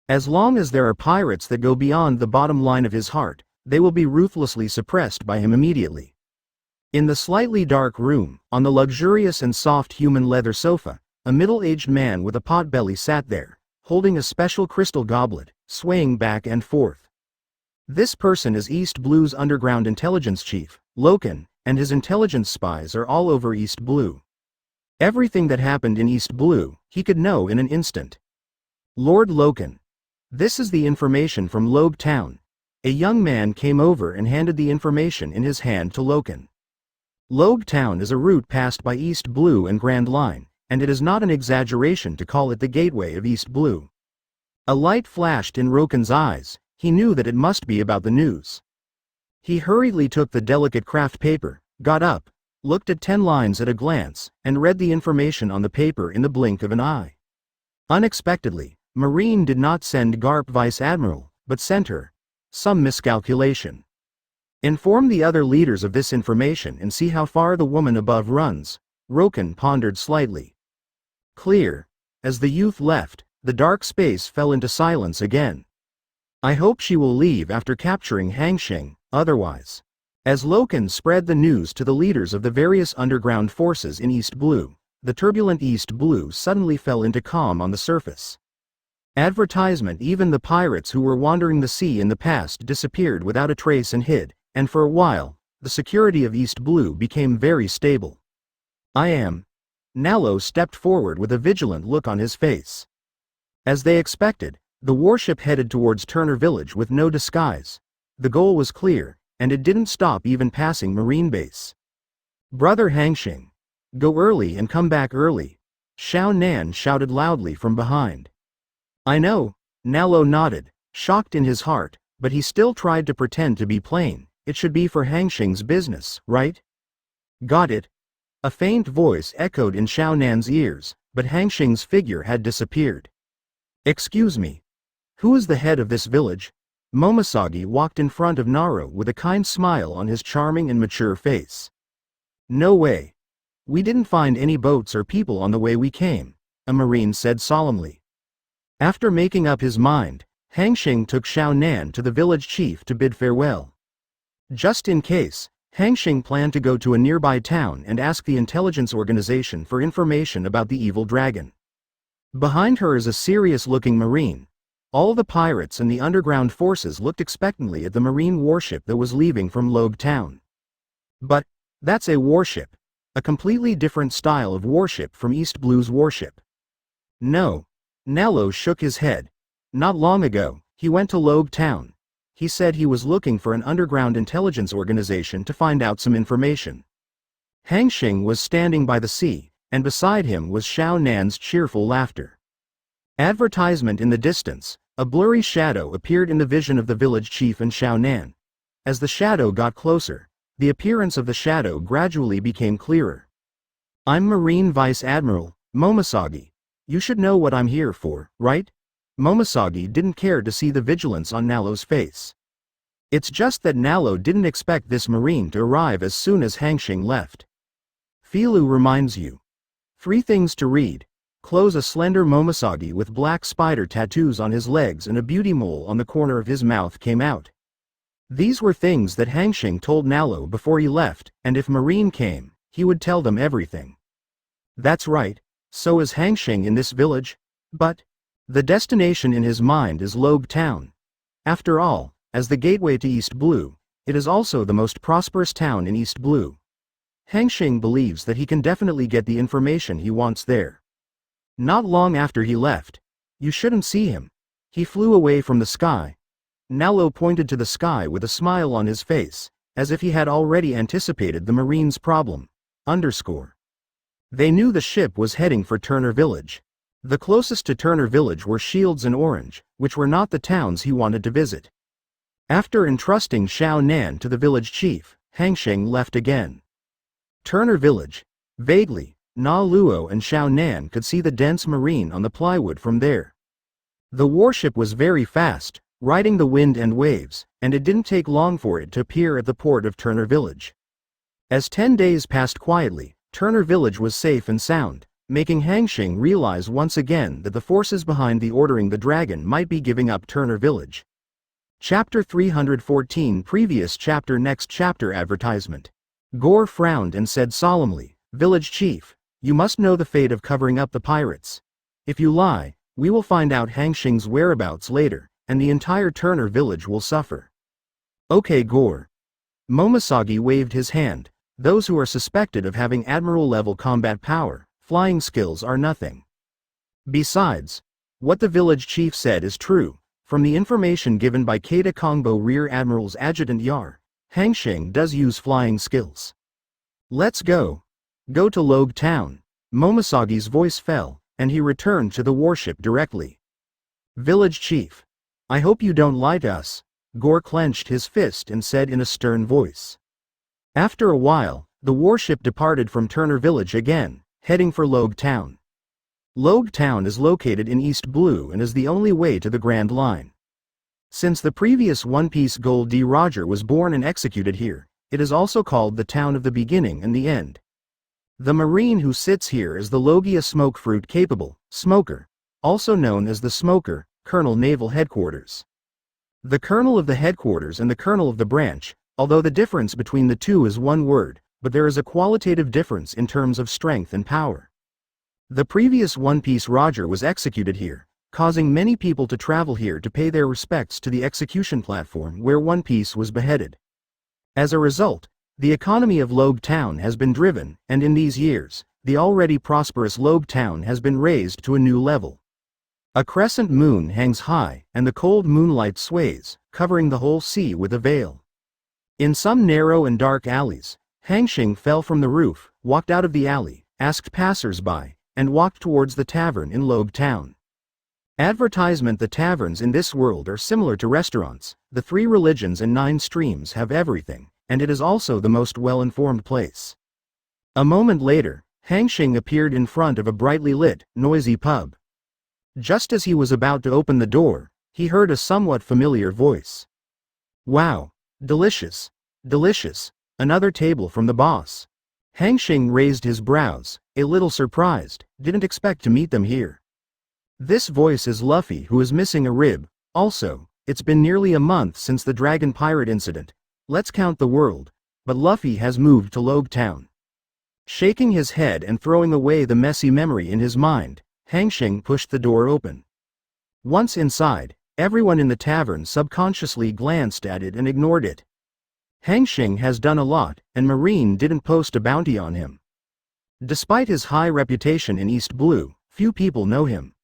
As long as there are pirates that go beyond the bottom line of his heart, they will be ruthlessly suppressed by him immediately. In the slightly dark room, on the luxurious and soft human leather sofa, a middle-aged man with a potbelly sat there, holding a special crystal goblet, swaying back and forth. This person is East Blue's underground intelligence chief, Loken, and his intelligence spies are all over East Blue. Everything that happened in East Blue, he could know in an instant. Lord Loken. This is the information from Lobe Town. A young man came over and handed the information in his hand to Loken. Lobe Town is a route passed by East Blue and Grand Line, and it is not an exaggeration to call it the gateway of East Blue. A light flashed in Loken's eyes. He knew that it must be about the news. He hurriedly took the delicate craft paper, got up, looked at 10 lines at a glance, and read the information on the paper in the blink of an eye. Unexpectedly, Marine did not send Garp Vice Admiral, but sent her. Some miscalculation. Inform the other leaders of this information and see how far the woman above runs, Loken pondered slightly. Clear. As the youth left, the dark space fell into silence again. I hope she will leave after capturing Hanxing, otherwise. As Loken spread the news to the leaders of the various underground forces in East Blue, the turbulent East Blue suddenly fell into calm on the surface. Advertisement. Even the pirates who were wandering the sea in the past disappeared without a trace and hid, and for a while, the security of East Blue became very stable. I am. Nalo stepped forward with a vigilant look on his face. As they expected, the warship headed towards Turner Village with no disguise. The goal was clear, and it didn't stop even passing Marine Base. Brother Hanxing. Go early and come back early. Xiao Nan shouted loudly from behind. I know, Nalo nodded, shocked in his heart, but he still tried to pretend to be plain. It should be for Hanxing's business, right? Got it. A faint voice echoed in Xiao Nan's ears, but Hanxing's figure had disappeared. Excuse me. Who is the head of this village? Momoshage walked in front of Naruto with a kind smile on his charming and mature face. No way. We didn't find any boats or people on the way we came, a marine said solemnly. After making up his mind, Hanxing took Xiao Nan to the village chief to bid farewell. Just in case, Hanxing planned to go to a nearby town and ask the intelligence organization for information about the evil dragon. Behind her is a serious-looking marine. All the pirates and the underground forces looked expectantly at the marine warship that was leaving from Lobe Town. But, that's a warship. A completely different style of warship from East Blue's warship. No. Nalo shook his head. Not long ago, he went to Lobe Town. He said he was looking for an underground intelligence organization to find out some information. Hanxing was standing by the sea, and beside him was Xiao Nan's cheerful laughter. Advertisement in the distance. A blurry shadow appeared in the vision of the village chief and Xiao Nan. As the shadow got closer, the appearance of the shadow gradually became clearer. I'm Marine Vice Admiral, Momoshage. You should know what I'm here for, right? Momoshage didn't care to see the vigilance on Nalo's face. It's just that Nalo didn't expect this marine to arrive as soon as Hanxing left. Filu reminds you. 3 things to read. Close. A slender Momoshage with black spider tattoos on his legs and a beauty mole on the corner of his mouth came out. These were things that Hanxing told Nalo before he left, and if Marine came, he would tell them everything. That's right. So is Hanxing in this village? But the destination in his mind is Lobe Town. After all, as the gateway to East Blue, it is also the most prosperous town in East Blue. Hanxing believes that he can definitely get the information he wants there. Not long after he left. You shouldn't see him. He flew away from the sky. Nalo pointed to the sky with a smile on his face, as if he had already anticipated the marine's problem. They knew the ship was heading for Turner Village. The closest to Turner Village were Shields and Orange, which were not the towns he wanted to visit. After entrusting Xiao Nan to the village chief, Hanxing left again. Turner Village. Vaguely, Na Luo and Xiao Nan could see the dense marine on the plywood from there. The warship was very fast, riding the wind and waves, and it didn't take long for it to appear at the port of Turner Village. As 10 days passed quietly, Turner Village was safe and sound, making Hanxing realize once again that the forces behind the ordering the dragon might be giving up Turner Village. Chapter 314. Previous chapter. Next chapter. Advertisement. Gore frowned and said solemnly, Village Chief, you must know the fate of covering up the pirates. If you lie, we will find out Hanxing's whereabouts later, and the entire Turner Village will suffer. Okay, Gore. Momoshagi waved his hand. Those who are suspected of having admiral-level combat power, flying skills are nothing. Besides, what the village chief said is true. From the information given by Keita Kongbo Rear Admiral's Adjutant Yar, Hanxing does use flying skills. Let's go. Go to Logue Town. Momosagi's voice fell, and he returned to the warship directly. Village chief. I hope you don't lie to us. Gore clenched his fist and said in a stern voice. After a while, the warship departed from Turner Village again, heading for Logue Town. Logue Town is located in East Blue and is the only way to the Grand Line. Since the previous One Piece Gold D. Roger was born and executed here, it is also called the Town of the Beginning and the End. The Marine who sits here is the Logia Smoke Fruit Capable, Smoker, also known as the Smoker, Colonel Naval Headquarters. The Colonel of the Headquarters and the Colonel of the Branch, although the difference between the two is one word, but there is a qualitative difference in terms of strength and power. The previous One Piece Roger was executed here, causing many people to travel here to pay their respects to the execution platform where One Piece was beheaded. As a result, the economy of Logue Town has been driven, and in these years, the already prosperous Logue Town has been raised to a new level. A crescent moon hangs high, and the cold moonlight sways, covering the whole sea with a veil. In some narrow and dark alleys, Hanxing fell from the roof, walked out of the alley, asked passers-by, and walked towards the tavern in Logue Town. Advertisement. The taverns in this world are similar to restaurants. The 3 religions and 9 streams have everything, and it is also the most well-informed place. A moment later, Hanxing appeared in front of a brightly lit, noisy pub. Just as he was about to open the door, he heard a somewhat familiar voice. Wow! Delicious! Delicious! Another table from the boss. Hanxing raised his brows, a little surprised, didn't expect to meet them here. This voice is Luffy, who is missing a rib. Also, it's been nearly a month since the Dragon Pirate incident. Let's count the world. But Luffy has moved to Logue Town. Shaking his head and throwing away the messy memory in his mind, Hanxing pushed the door open. Once inside, everyone in the tavern subconsciously glanced at it and ignored it. Hanxing has done a lot, and Marine didn't post a bounty on him. Despite his high reputation in East Blue, few people know him.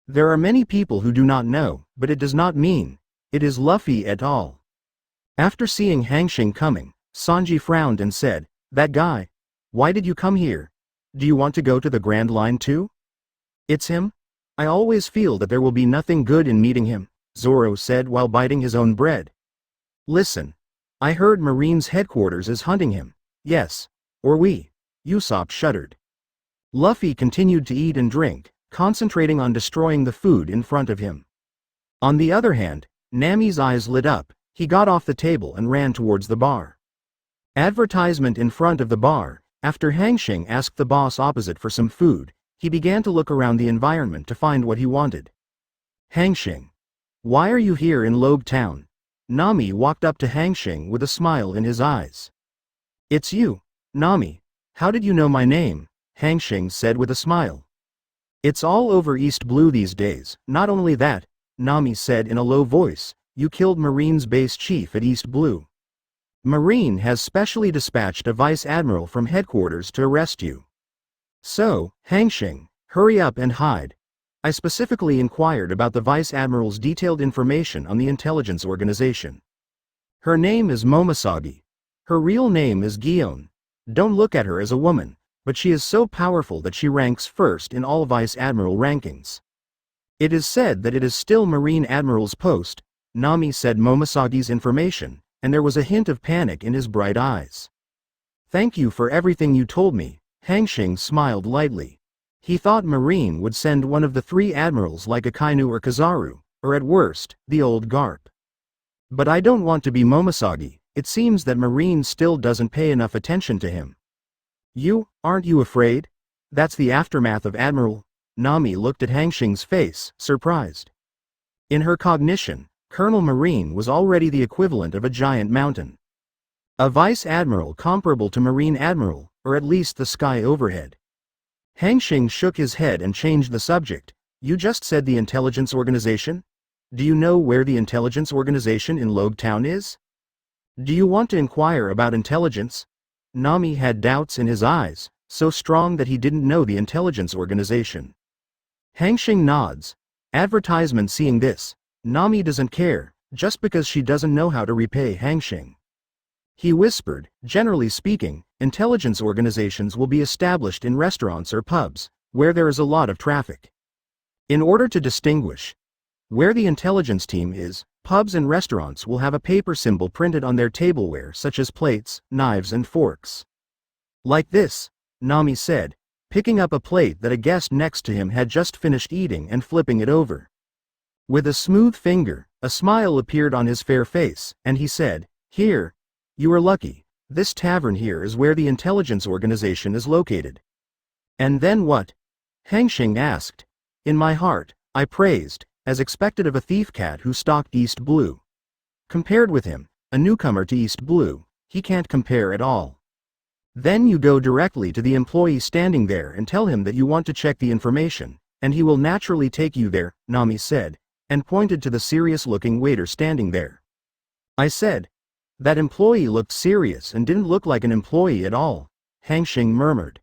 There are many people who do not know, but it does not mean it is Luffy et al. After seeing Hanxing coming, Sanji frowned and said, "That guy? Why did you come here? Do you want to go to the Grand Line too?" "It's him? I always feel that there will be nothing good in meeting him," Zoro said while biting his own bread. "Listen. I heard Marine's headquarters is hunting him. Yes. Or we." Usopp shuddered. Luffy continued to eat and drink, concentrating on destroying the food in front of him. On the other hand, Nami's eyes lit up. He got off the table and ran towards the bar. Advertisement in front of the bar. After Hanxing asked the boss opposite for some food, he began to look around the environment to find what he wanted. "Hanxing. Why are you here in Logue Town?" Nami walked up to Hanxing with a smile in his eyes. "It's you, Nami. How did you know my name?" Hanxing said with a smile. "It's all over East Blue these days. Not only that," Nami said in a low voice, "you killed Marine's base chief at East Blue. Marine has specially dispatched a vice admiral from headquarters to arrest you. So, Hanxing, hurry up and hide. I specifically inquired about the vice admiral's detailed information on the intelligence organization. Her name is Momoshagi. Her real name is Gion. Don't look at her as a woman, but she is so powerful that she ranks first in all vice admiral rankings. It is said that it is still Marine Admiral's post." Nami said Momosagi's information, and there was a hint of panic in his bright eyes. "Thank you for everything you told me." Hanxing smiled lightly. He thought Marine would send one of the 3 admirals like Akainu or Kizaru, or at worst, the old Garp. "But I don't want to be Momosagi. It seems that Marine still doesn't pay enough attention to him." Aren't you afraid? That's the aftermath of Admiral." Nami looked at Hanxing's face, surprised. In her cognition, Colonel Marine was already the equivalent of a giant mountain. A vice admiral comparable to Marine Admiral, or at least the sky overhead. Hanxing shook his head and changed the subject. "You just said the intelligence organization? Do you know where the intelligence organization in Logue Town is?" Do you want to inquire about intelligence? Nami had doubts in his eyes, so strong that he didn't know the intelligence organization. Hanxing nods. Advertisement. Seeing this, Nami doesn't care, just because she doesn't know how to repay Hanxing. He whispered, generally speaking, intelligence organizations will be established in restaurants or pubs, where there is a lot of traffic. In order to distinguish where the intelligence team is, pubs and restaurants will have a paper symbol printed on their tableware such as plates, knives and forks. Like this, Nami said, picking up a plate that a guest next to him had just finished eating and flipping it over. With a smooth finger, a smile appeared on his fair face, and he said, "Here. You are lucky. This tavern here is where the intelligence organization is located." "And then what?" Hanxing asked. "In my heart, I praised, as expected of a thief cat who stalked East Blue. Compared with him, a newcomer to East Blue, he can't compare at all. Then you go directly to the employee standing there and tell him that you want to check the information, and he will naturally take you there," Nami said, and pointed to the serious-looking waiter standing there. "I said. That employee looked serious and didn't look like an employee at all," Hanxing murmured.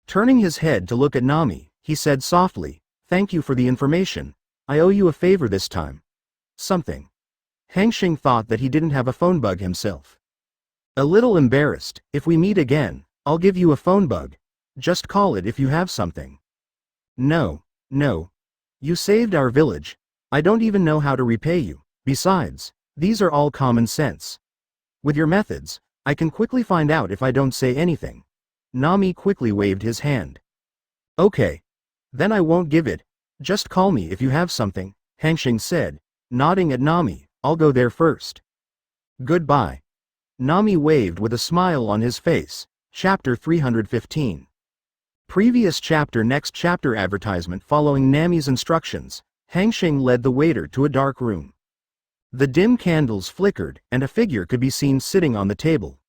Turning his head to look at Nami, he said softly, "Thank you for the information. I owe you a favor this time." "Something?" Hanxing thought that he didn't have a phone bug himself. A little embarrassed, "If we meet again, I'll give you a phone bug. Just call it if you have something." No. You saved our village. I don't even know how to repay you. Besides, these are all common sense. With your methods, I can quickly find out if I don't say anything." Nami quickly waved his hand. "Okay. Then I won't give it. Just call me if you have something," Hanxing said, nodding at Nami. "I'll go there first." "Goodbye." Nami waved with a smile on his face. Chapter 315. Previous chapter. Next chapter. Advertisement. Following Nami's instructions, Hanxing led the waiter to a dark room. The dim candles flickered, and a figure could be seen sitting on the table.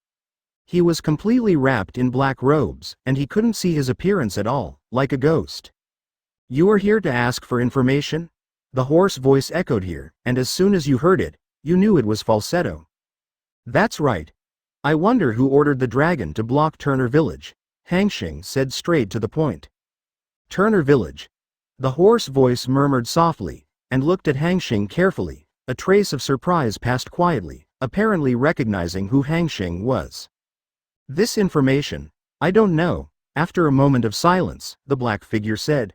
He was completely wrapped in black robes, and he couldn't see his appearance at all, like a ghost. "You are here to ask for information?" The hoarse voice echoed here, and as soon as you heard it, you knew it was falsetto. "That's right. I wonder who ordered the dragon to block Turner Village," Hanxing said straight to the point. "Turner Village?" The hoarse voice murmured softly, and looked at Hanxing carefully. A trace of surprise passed quietly, apparently recognizing who Hanxing was. "This information, I don't know," after a moment of silence, the black figure said.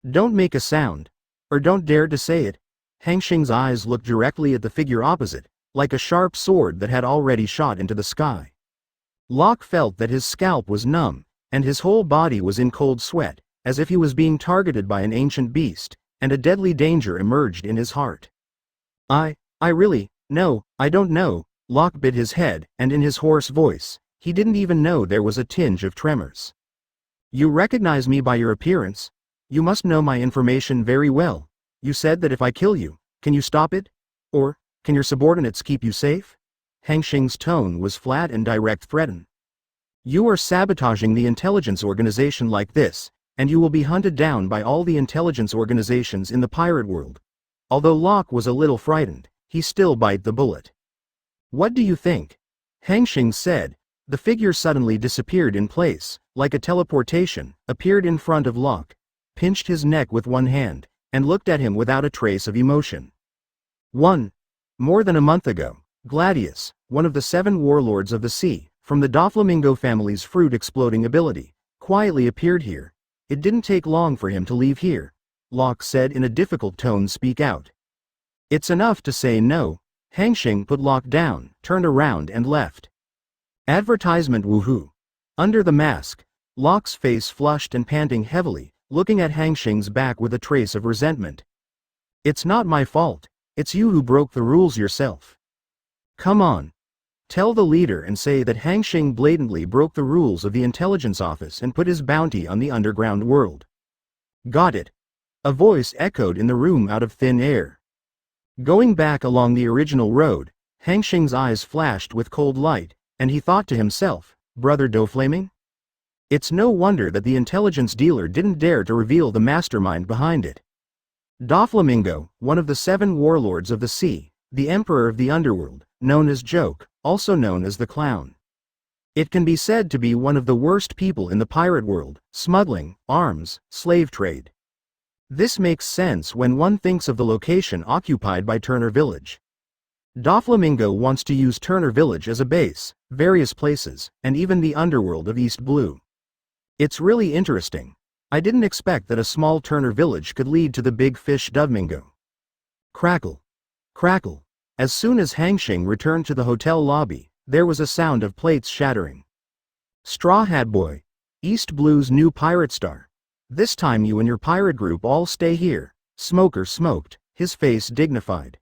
"Don't make a sound. Or don't dare to say it." Hanxing's eyes looked directly at the figure opposite, like a sharp sword that had already shot into the sky. Locke felt that his scalp was numb, and his whole body was in cold sweat, as if he was being targeted by an ancient beast, and a deadly danger emerged in his heart. I don't know," Locke bit his head, and in his hoarse voice, he didn't even know there was a tinge of tremors. "You recognize me by your appearance? You must know my information very well. You said that if I kill you, can you stop it? Or, can your subordinates keep you safe?" Hanxing's tone was flat and direct. "Threaten. You are sabotaging the intelligence organization like this, and you will be hunted down by all the intelligence organizations in the pirate world." Although Locke was a little frightened, he still bit the bullet. "What do you think?" Hanxing said. The figure suddenly disappeared in place, like a teleportation, appeared in front of Locke, pinched his neck with one hand, and looked at him without a trace of emotion. More than a month ago, Gladius, one of the 7 warlords of the sea, from the Doflamingo family's fruit-exploding ability, quietly appeared here. It didn't take long for him to leave here, Locke said in a difficult tone. "Speak out." "It's enough to say no." Hanxing put Locke down, turned around and left. Advertisement. Woohoo. Under the mask, Locke's face flushed and panting heavily, looking at Hanxing's back with a trace of resentment. "It's not my fault. It's you who broke the rules yourself. Come on. Tell the leader and say that Hanxing blatantly broke the rules of the intelligence office and put his bounty on the underground world." "Got it." A voice echoed in the room out of thin air. Going back along the original road, Hanxing's eyes flashed with cold light, and he thought to himself, "Brother Doflaming?" It's no wonder that the intelligence dealer didn't dare to reveal the mastermind behind it. Doflamingo, one of the 7 warlords of the sea, the emperor of the underworld, known as Joke, also known as the Clown. It can be said to be one of the worst people in the pirate world: smuggling, arms, slave trade. This makes sense when one thinks of the location occupied by Turner Village. Doflamingo wants to use Turner Village as a base, various places, and even the underworld of East Blue. It's really interesting. I didn't expect that a small Turner Village could lead to the big fish Doflamingo. Crackle. Crackle. As soon as Hanxing returned to the hotel lobby, there was a sound of plates shattering. Straw Hat Boy. East Blue's new pirate star. This time you and your pirate group all stay here. Smoker smoked, his face dignified.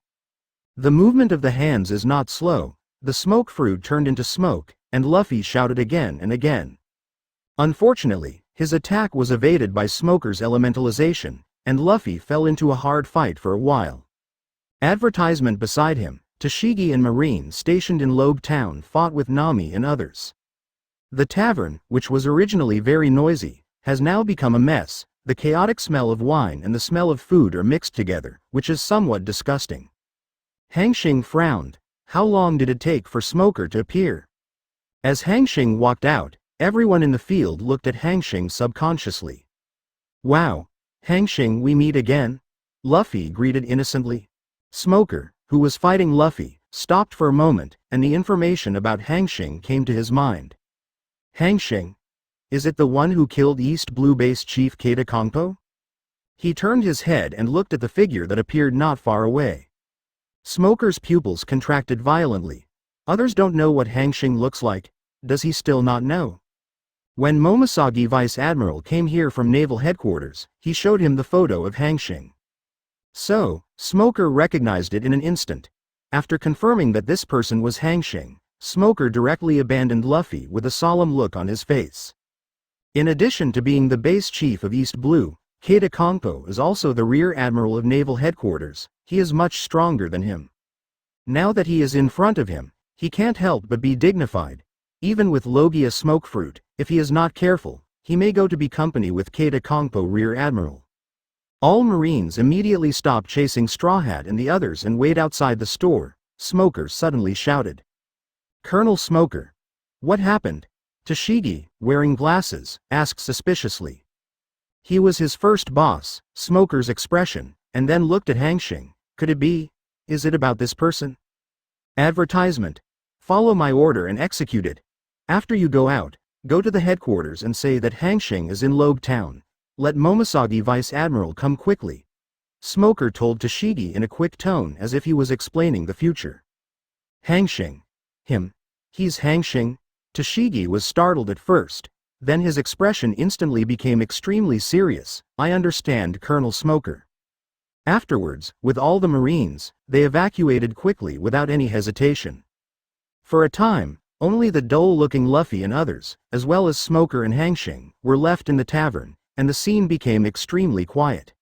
The movement of the hands is not slow. The smoke fruit turned into smoke, and Luffy shouted again and again. Unfortunately, his attack was evaded by Smoker's elementalization, and Luffy fell into a hard fight for a while. Advertisement beside him, Tashigi and Marine stationed in Logue Town fought with Nami and others. The tavern, which was originally very noisy, has now become a mess. The chaotic smell of wine and the smell of food are mixed together, which is somewhat disgusting. Hanxing frowned. How long did it take for Smoker to appear? As Hanxing walked out, everyone in the field looked at Hanxing subconsciously. Wow, Hanxing, we meet again? Luffy greeted innocently. Smoker, who was fighting Luffy, stopped for a moment, and the information about Hanxing came to his mind. Hanxing? Is it the one who killed East Blue Base Chief Keita Kongpo? He turned his head and looked at the figure that appeared not far away. Smoker's pupils contracted violently. Others don't know what Hanxing looks like. Does he still not know? When Momoshage Vice Admiral came here from Naval Headquarters, he showed him the photo of Hanxing. So, Smoker recognized it in an instant. After confirming that this person was Hanxing, Smoker directly abandoned Luffy with a solemn look on his face. In addition to being the base chief of East Blue, Keita Kongpo is also the rear admiral of Naval Headquarters. He is much stronger than him. Now that he is in front of him, he can't help but be dignified. Even with Logia smoke fruit, if he is not careful, he may go to be company with Keita Kongpo rear admiral. All Marines immediately stopped chasing Straw Hat and the others and wait outside the store. Smoker suddenly shouted. Colonel Smoker. What happened? Tashigi, wearing glasses, asked suspiciously. He was his first boss, Smoker's expression, and then looked at Hanxing. Could it be? Is it about this person? Advertisement. Follow my order and execute it. After you go out, go to the headquarters and say that Hanxing is in Logue Town. Let Momoshage Vice Admiral come quickly. Smoker told Tashigi in a quick tone as if he was explaining the future. Hanxing. Him. He's Hanxing? Tashigi was startled at first. Then his expression instantly became extremely serious. I understand, Colonel Smoker. Afterwards, with all the Marines, they evacuated quickly without any hesitation. For a time, only the dull-looking Luffy and others, as well as Smoker and Hanxing, were left in the tavern, and the scene became extremely quiet.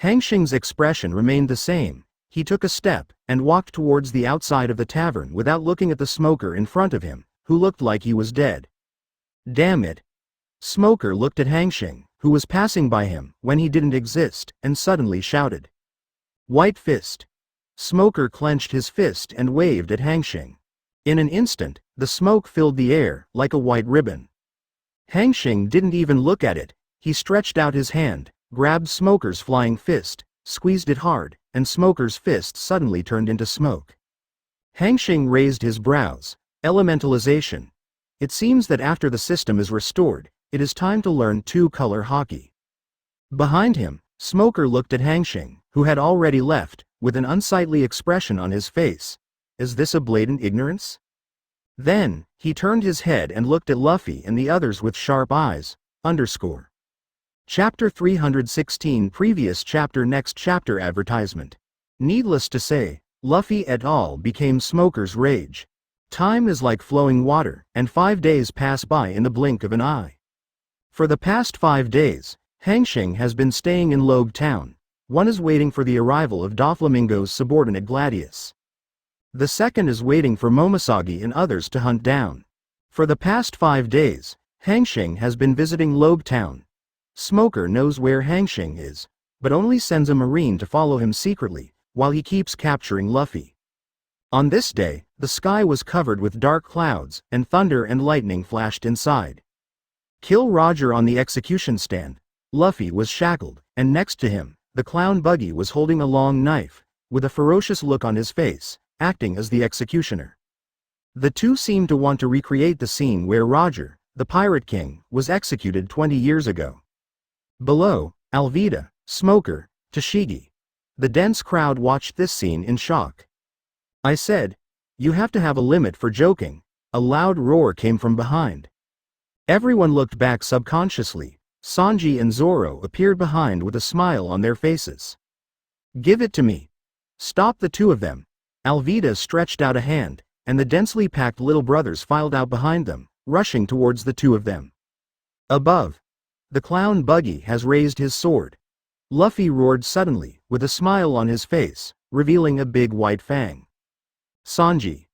Hanxing's expression remained the same. He took a step, and walked towards the outside of the tavern without looking at the Smoker in front of him, who looked like he was dead. Damn it. Smoker looked at Hanxing, who was passing by him when he didn't exist, and suddenly shouted. White fist. Smoker clenched his fist and waved at Hanxing. In an instant, the smoke filled the air, like a white ribbon. Hanxing didn't even look at it. He stretched out his hand, grabbed Smoker's flying fist, squeezed it hard, and Smoker's fist suddenly turned into smoke. Hanxing raised his brows. Elementalization. It seems that after the system is restored, it is time to learn two-color hockey. Behind him, Smoker looked at Hanxing, who had already left, with an unsightly expression on his face. Is this a blatant ignorance? Then, he turned his head and looked at Luffy and the others with sharp eyes. Chapter 316 Previous chapter Next chapter Advertisement. Needless to say, Luffy et al. Became Smoker's rage. Time is like flowing water, and 5 days pass by in the blink of an eye. For the past 5 days, Hanxing has been staying in Logue Town. One is waiting for the arrival of Doflamingo's subordinate Gladius. The second is waiting for Momoshage and others to hunt down. For the past 5 days, Hanxing has been visiting Logue Town. Smoker knows where Hanxing is, but only sends a marine to follow him secretly, while he keeps capturing Luffy. On this day, the sky was covered with dark clouds, and thunder and lightning flashed inside. Kill Roger on the execution stand. Luffy was shackled, and next to him, the clown Buggy was holding a long knife, with a ferocious look on his face, acting as the executioner. The two seemed to want to recreate the scene where Roger, the Pirate King, was executed 20 years ago. Below, Alvida, Smoker, Tashigi. The dense crowd watched this scene in shock. I said, "You have to have a limit for joking." A loud roar came from behind. Everyone looked back subconsciously. Sanji and Zoro appeared behind with a smile on their faces. "Give it to me. Stop the two of them." Alvida stretched out a hand, and the densely packed little brothers filed out behind them, rushing towards the two of them. Above, the clown Buggy has raised his sword. Luffy roared suddenly, with a smile on his face, revealing a big white fang. Sanji.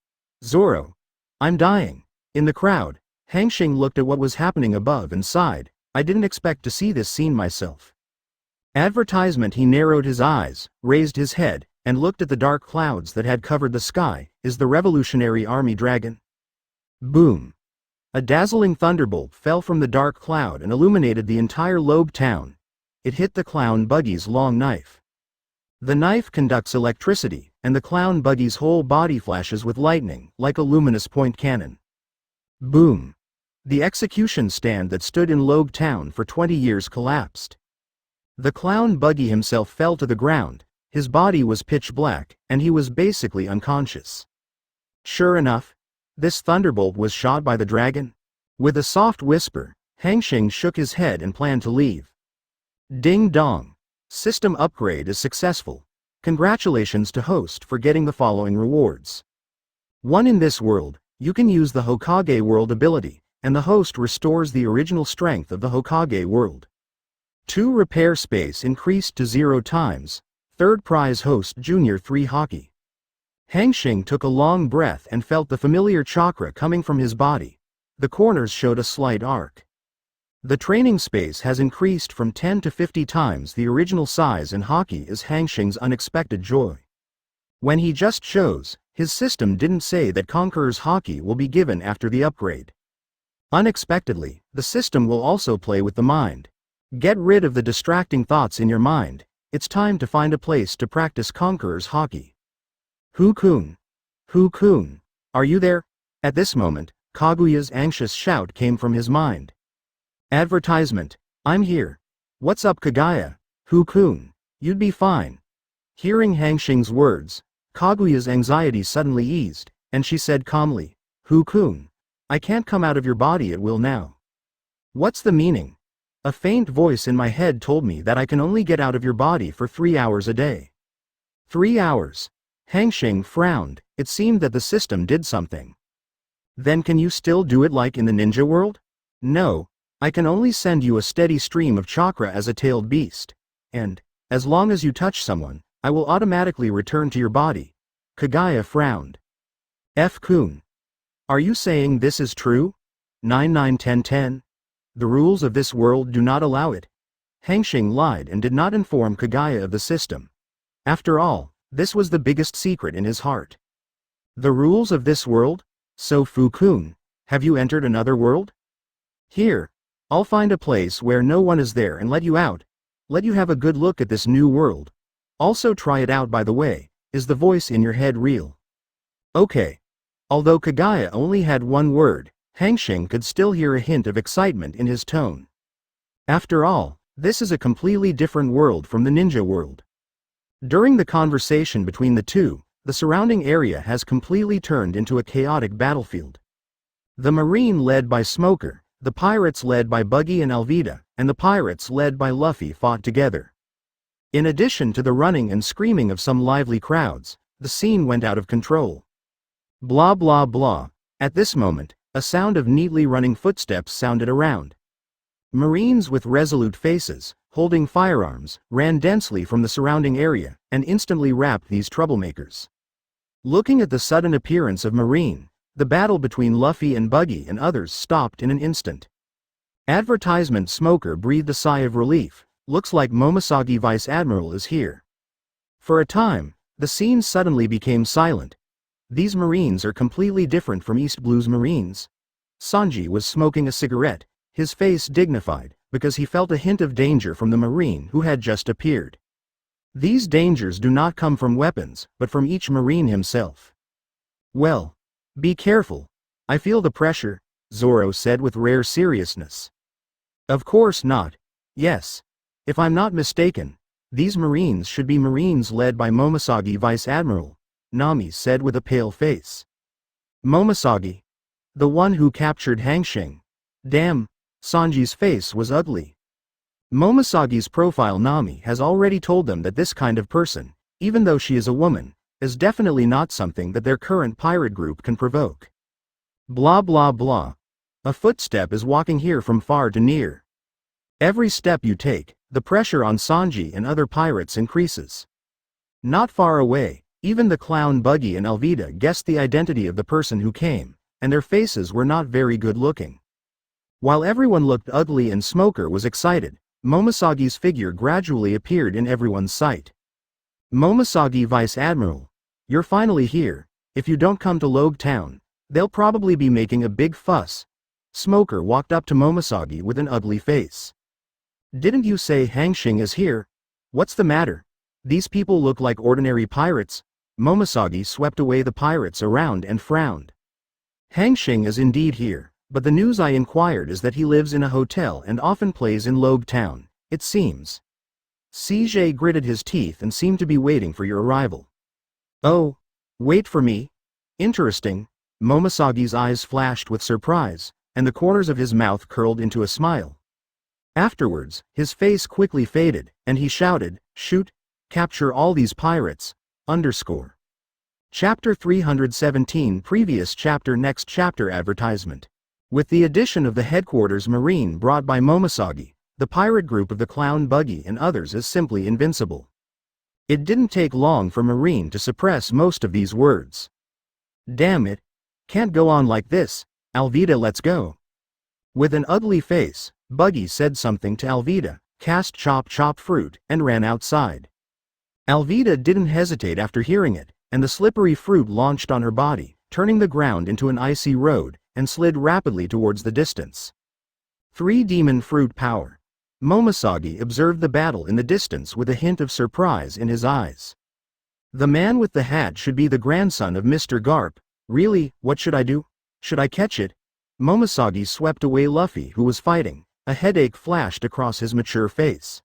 Zoro. I'm dying. In the crowd, Hanxing looked at what was happening above and sighed, "I didn't expect to see this scene myself." Advertisement. He narrowed his eyes, raised his head, and looked at the dark clouds that had covered the sky. Is the Revolutionary Army dragon? Boom. A dazzling thunderbolt fell from the dark cloud and illuminated the entire Lobe town. It hit the clown Buggy's long knife. The knife conducts electricity, and the clown Buggy's whole body flashes with lightning, like a luminous point cannon. Boom. The execution stand that stood in Lobe town for 20 years collapsed. The clown Buggy himself fell to the ground. His body was pitch black, and he was basically unconscious. Sure enough, this thunderbolt was shot by the dragon. With a soft whisper, Hanxing shook his head and planned to leave. Ding dong. System upgrade is successful. Congratulations to host for getting the following rewards. 1. In this world, you can use the Hokage world ability, and the host restores the original strength of the Hokage world. 2. Repair space increased to 0 times. 3rd prize host Junior 3 Hockey. Hanxing took a long breath and felt the familiar chakra coming from his body. The corners showed a slight arc. The training space has increased from 10 to 50 times the original size, and hockey is Hanxing's unexpected joy. When he just chose, his system didn't say that Conqueror's hockey will be given after the upgrade. Unexpectedly, the system will also play with the mind. Get rid of the distracting thoughts in your mind. It's time to find a place to practice Conqueror's hockey. Hu-kun. Hu-kun. Are you there? At this moment, Kaguya's anxious shout came from his mind. Advertisement. I'm here. What's up, Kaguya? Hu-kun. You'd be fine. Hearing Hanxing's words, Kaguya's anxiety suddenly eased, and she said calmly, Hu-kun. I can't come out of your body at will now. What's the meaning? A faint voice in my head told me that I can only get out of your body for 3 hours a day. 3 hours. Hanxing frowned. It seemed that the system did something. Then can you still do it like in the ninja world? No. I can only send you a steady stream of chakra as a tailed beast. And, as long as you touch someone, I will automatically return to your body. Kaguya frowned. F-kun. Are you saying this is true? 991010. The rules of this world do not allow it. Hanxing lied and did not inform Kaguya of the system. After all, this was the biggest secret in his heart. The rules of this world? So Fu-kun, have you entered another world? Here. I'll find a place where no one is there and let you out. Let you have a good look at this new world. Also try it out, by the way. Is the voice in your head real? Okay. Although Kaguya only had one word, Hanxing could still hear a hint of excitement in his tone. After all, this is a completely different world from the ninja world. During the conversation between the two, the surrounding area has completely turned into a chaotic battlefield. The Marine led by Smoker, the pirates led by Buggy and Alvida, and the pirates led by Luffy fought together. In addition to the running and screaming of some lively crowds, the scene went out of control. Blah blah blah. At this moment, a sound of neatly running footsteps sounded around. Marines with resolute faces, holding firearms, ran densely from the surrounding area, and instantly wrapped these troublemakers. Looking at the sudden appearance of Marine, the battle between Luffy and Buggy and others stopped in an instant. Advertisement. Smoker breathed a sigh of relief. Looks like Momoshiki Vice Admiral is here. For a time, the scene suddenly became silent. These Marines are completely different from East Blue's Marines. Sanji was smoking a cigarette, his face dignified, because he felt a hint of danger from the Marine who had just appeared. These dangers do not come from weapons, but from each Marine himself. Well, be careful. I feel the pressure, Zoro said with rare seriousness. Of course not. Yes. If I'm not mistaken, these Marines should be Marines led by Momoshage Vice Admiral, Nami said with a pale face. Momoshage? The one who captured Hanxing. Damn, Sanji's face was ugly. Momoshage's profile Nami has already told them that this kind of person, even though she is a woman, is definitely not something that their current pirate group can provoke. Blah blah blah. A footstep is walking here from far to near. Every step you take, the pressure on Sanji and other pirates increases. Not far away, even the clown Buggy and Alvida guessed the identity of the person who came, and their faces were not very good looking. While everyone looked ugly and Smoker was excited, Momoshage's figure gradually appeared in everyone's sight. Momoshage Vice Admiral, you're finally here. If you don't come to Logue Town, they'll probably be making a big fuss. Smoker walked up to Momoshage with an ugly face. Didn't you say Hanxing is here? What's the matter? These people look like ordinary pirates. Momoshage swept away the pirates around and frowned. Hanxing is indeed here, but the news I inquired is that he lives in a hotel and often plays in Logue Town, it seems. CJ gritted his teeth and seemed to be waiting for your arrival. Oh, wait for me? Interesting. Momoshage's eyes flashed with surprise, and the corners of his mouth curled into a smile. Afterwards, his face quickly faded, and he shouted, "Shoot! Capture all these pirates!" Chapter 317 Previous chapter Next chapter Advertisement. With the addition of the headquarters Marine brought by Momoshage, the pirate group of the Clown Buggy and others is simply invincible. It didn't take long for Marine to suppress most of these words. Damn it! Can't go on like this, Alvida, let's go. With an ugly face, Buggy said something to Alvida, cast chop chop fruit, and ran outside. Alvida didn't hesitate after hearing it, and the slippery fruit launched on her body, turning the ground into an icy road, and slid rapidly towards the distance. 3 Demon Fruit Power. Momoshage observed the battle in the distance with a hint of surprise in his eyes. The man with the hat should be the grandson of Mr. Garp. Really, what should I do? Should I catch it? Momoshage swept away Luffy who was fighting. A headache flashed across his mature face.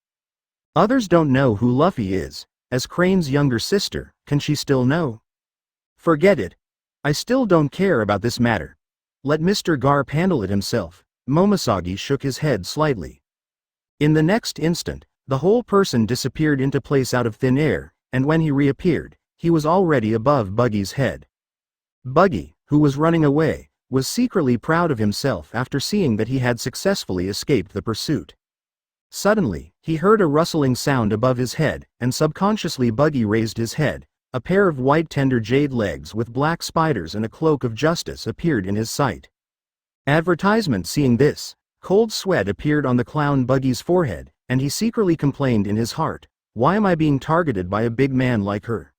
Others don't know who Luffy is. As Crane's younger sister, can she still know? Forget it. I still don't care about this matter. Let Mr. Garp handle it himself. Momoshage shook his head slightly. In the next instant, the whole person disappeared into place out of thin air, and when he reappeared, he was already above Buggy's head. Buggy, who was running away, was secretly proud of himself after seeing that he had successfully escaped the pursuit. Suddenly, he heard a rustling sound above his head, and subconsciously Buggy raised his head. A pair of white tender jade legs with black spiders and a cloak of justice appeared in his sight. Advertisement. Seeing this, cold sweat appeared on the Clown Buggy's forehead, and he secretly complained in his heart, "Why am I being targeted by a big man like her?"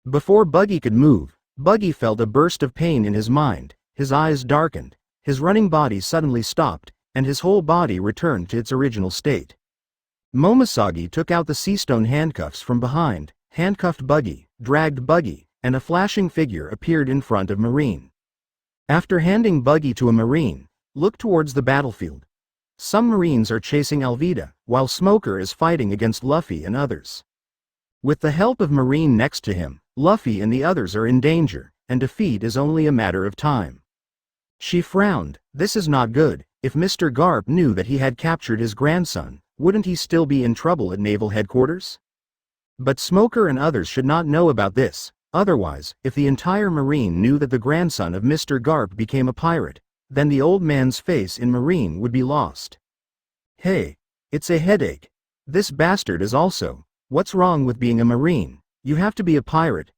Before Buggy could move, Buggy felt a burst of pain in his mind, his eyes darkened, his running body suddenly stopped, and his whole body returned to its original state. Momoshage took out the seastone handcuffs from behind, handcuffed Buggy, dragged Buggy, and a flashing figure appeared in front of Marine. After handing Buggy to a Marine, look towards the battlefield. Some Marines are chasing Alvida, while Smoker is fighting against Luffy and others. With the help of Marine next to him, Luffy and the others are in danger, and defeat is only a matter of time. She frowned. This is not good. If Mr. Garp knew that he had captured his grandson, wouldn't he still be in trouble at Naval Headquarters? But Smoker and others should not know about this. Otherwise, if the entire Marine knew that the grandson of Mr. Garp became a pirate, then the old man's face in Marine would be lost. Hey, it's a headache. This bastard is also. What's wrong with being a Marine? You have to be a pirate.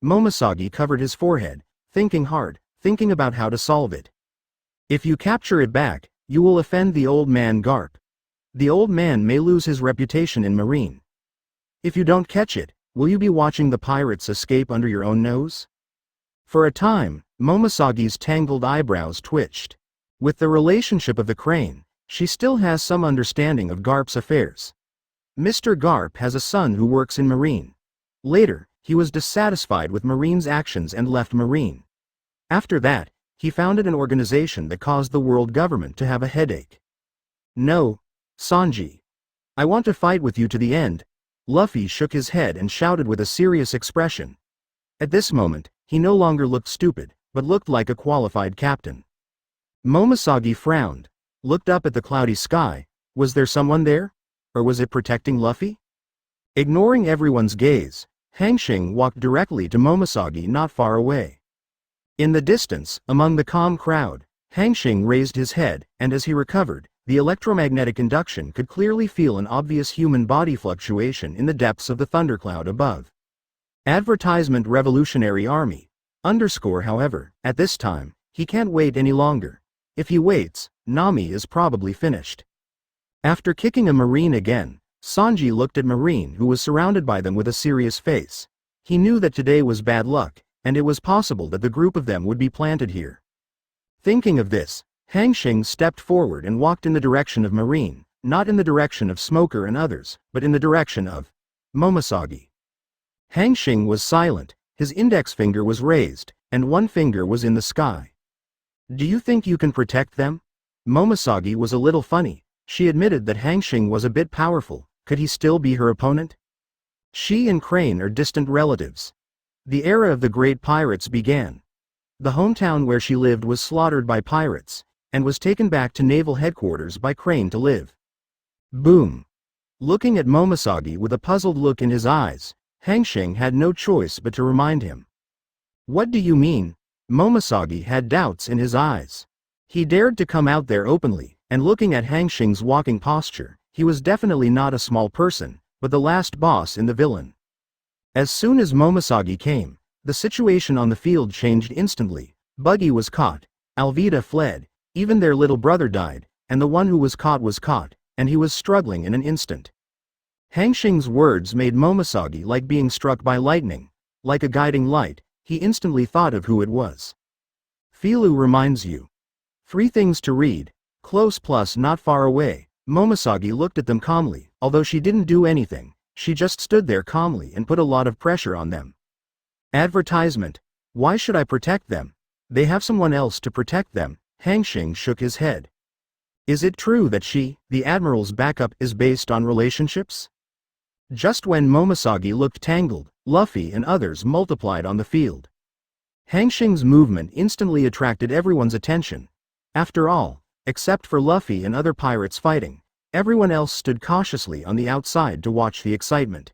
Momoshage covered his forehead, thinking hard, thinking about how to solve it. If you capture it back, you will offend the old man Garp. The old man may lose his reputation in Marine. If you don't catch it, will you be watching the pirates escape under your own nose? For a time, Momosagi's tangled eyebrows twitched. With the relationship of the crane, she still has some understanding of Garp's affairs. Mr. Garp has a son who works in Marine. Later, he was dissatisfied with Marine's actions and left Marine. After that, he founded an organization that caused the world government to have a headache. No, Sanji. I want to fight with you to the end. Luffy shook his head and shouted with a serious expression. At this moment, he no longer looked stupid, but looked like a qualified captain. Momosagi frowned, looked up at the cloudy sky. Was there someone there? Or was it protecting Luffy? Ignoring everyone's gaze, Hanxing walked directly to Momosagi not far away. In the distance, among the calm crowd, Hanxing raised his head, and as he recovered, the electromagnetic induction could clearly feel an obvious human body fluctuation in the depths of the thundercloud above. Advertisement Revolutionary Army. However, at this time, he can't wait any longer. If he waits, Nami is probably finished. After kicking a Marine again, Sanji looked at Marine who was surrounded by them with a serious face. He knew that today was bad luck, and it was possible that the group of them would be planted here. Thinking of this, Hanxing stepped forward and walked in the direction of Marine, not in the direction of Smoker and others, but in the direction of Momosagi. Hanxing was silent, his index finger was raised, and one finger was in the sky. Do you think you can protect them? Momosagi was a little funny. She admitted that Hanxing was a bit powerful. Could he still be her opponent? She and Crane are distant relatives. The era of the great pirates began. The hometown where she lived was slaughtered by pirates, and was taken back to naval headquarters by Crane to live. Boom. Looking at Momosagi with a puzzled look in his eyes, Hanxing had no choice but to remind him. What do you mean? Momosagi had doubts in his eyes. He dared to come out there openly, and looking at Hanxing's walking posture, he was definitely not a small person, but the last boss in the villain. As soon as Momosagi came, the situation on the field changed instantly. Buggy was caught, Alvida fled, even their little brother died, and the one who was caught, and he was struggling in an instant. Hanxing's words made Momosagi like being struck by lightning. Like a guiding light, he instantly thought of who it was. Filu reminds you. 3 things to read. Close plus not far away. Momosagi looked at them calmly, although she didn't do anything. She just stood there calmly and put a lot of pressure on them. Advertisement. Why should I protect them? They have someone else to protect them. Hanxing shook his head. Is it true that she, the Admiral's backup, is based on relationships? Just when Momosagi looked tangled, Luffy and others multiplied on the field. Hanxing's movement instantly attracted everyone's attention. After all, except for Luffy and other pirates fighting, everyone else stood cautiously on the outside to watch the excitement.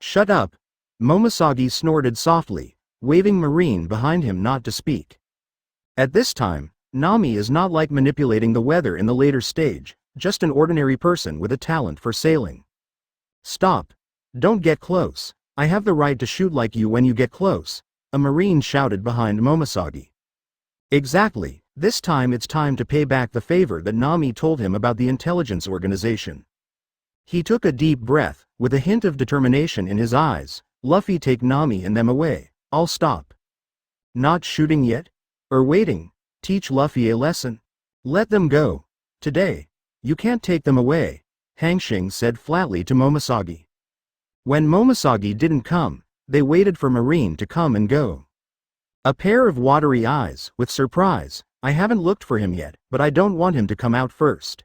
Shut up! Momosagi snorted softly, waving Marine behind him not to speak. At this time, Nami is not like manipulating the weather in the later stage, just an ordinary person with a talent for sailing. Stop! Don't get close. I have the right to shoot like you when you get close, a Marine shouted behind Momosagi. Exactly, this time it's time to pay back the favor that Nami told him about the intelligence organization. He took a deep breath, with a hint of determination in his eyes. Luffy, take Nami and them away. I'll stop. Not shooting yet? Or waiting? Teach Luffy a lesson. Let them go. Today. You can't take them away, Hanxing said flatly to Momosagi. When Momosagi didn't come, they waited for Marine to come and go. A pair of watery eyes, with surprise. I haven't looked for him yet, but I don't want him to come out first.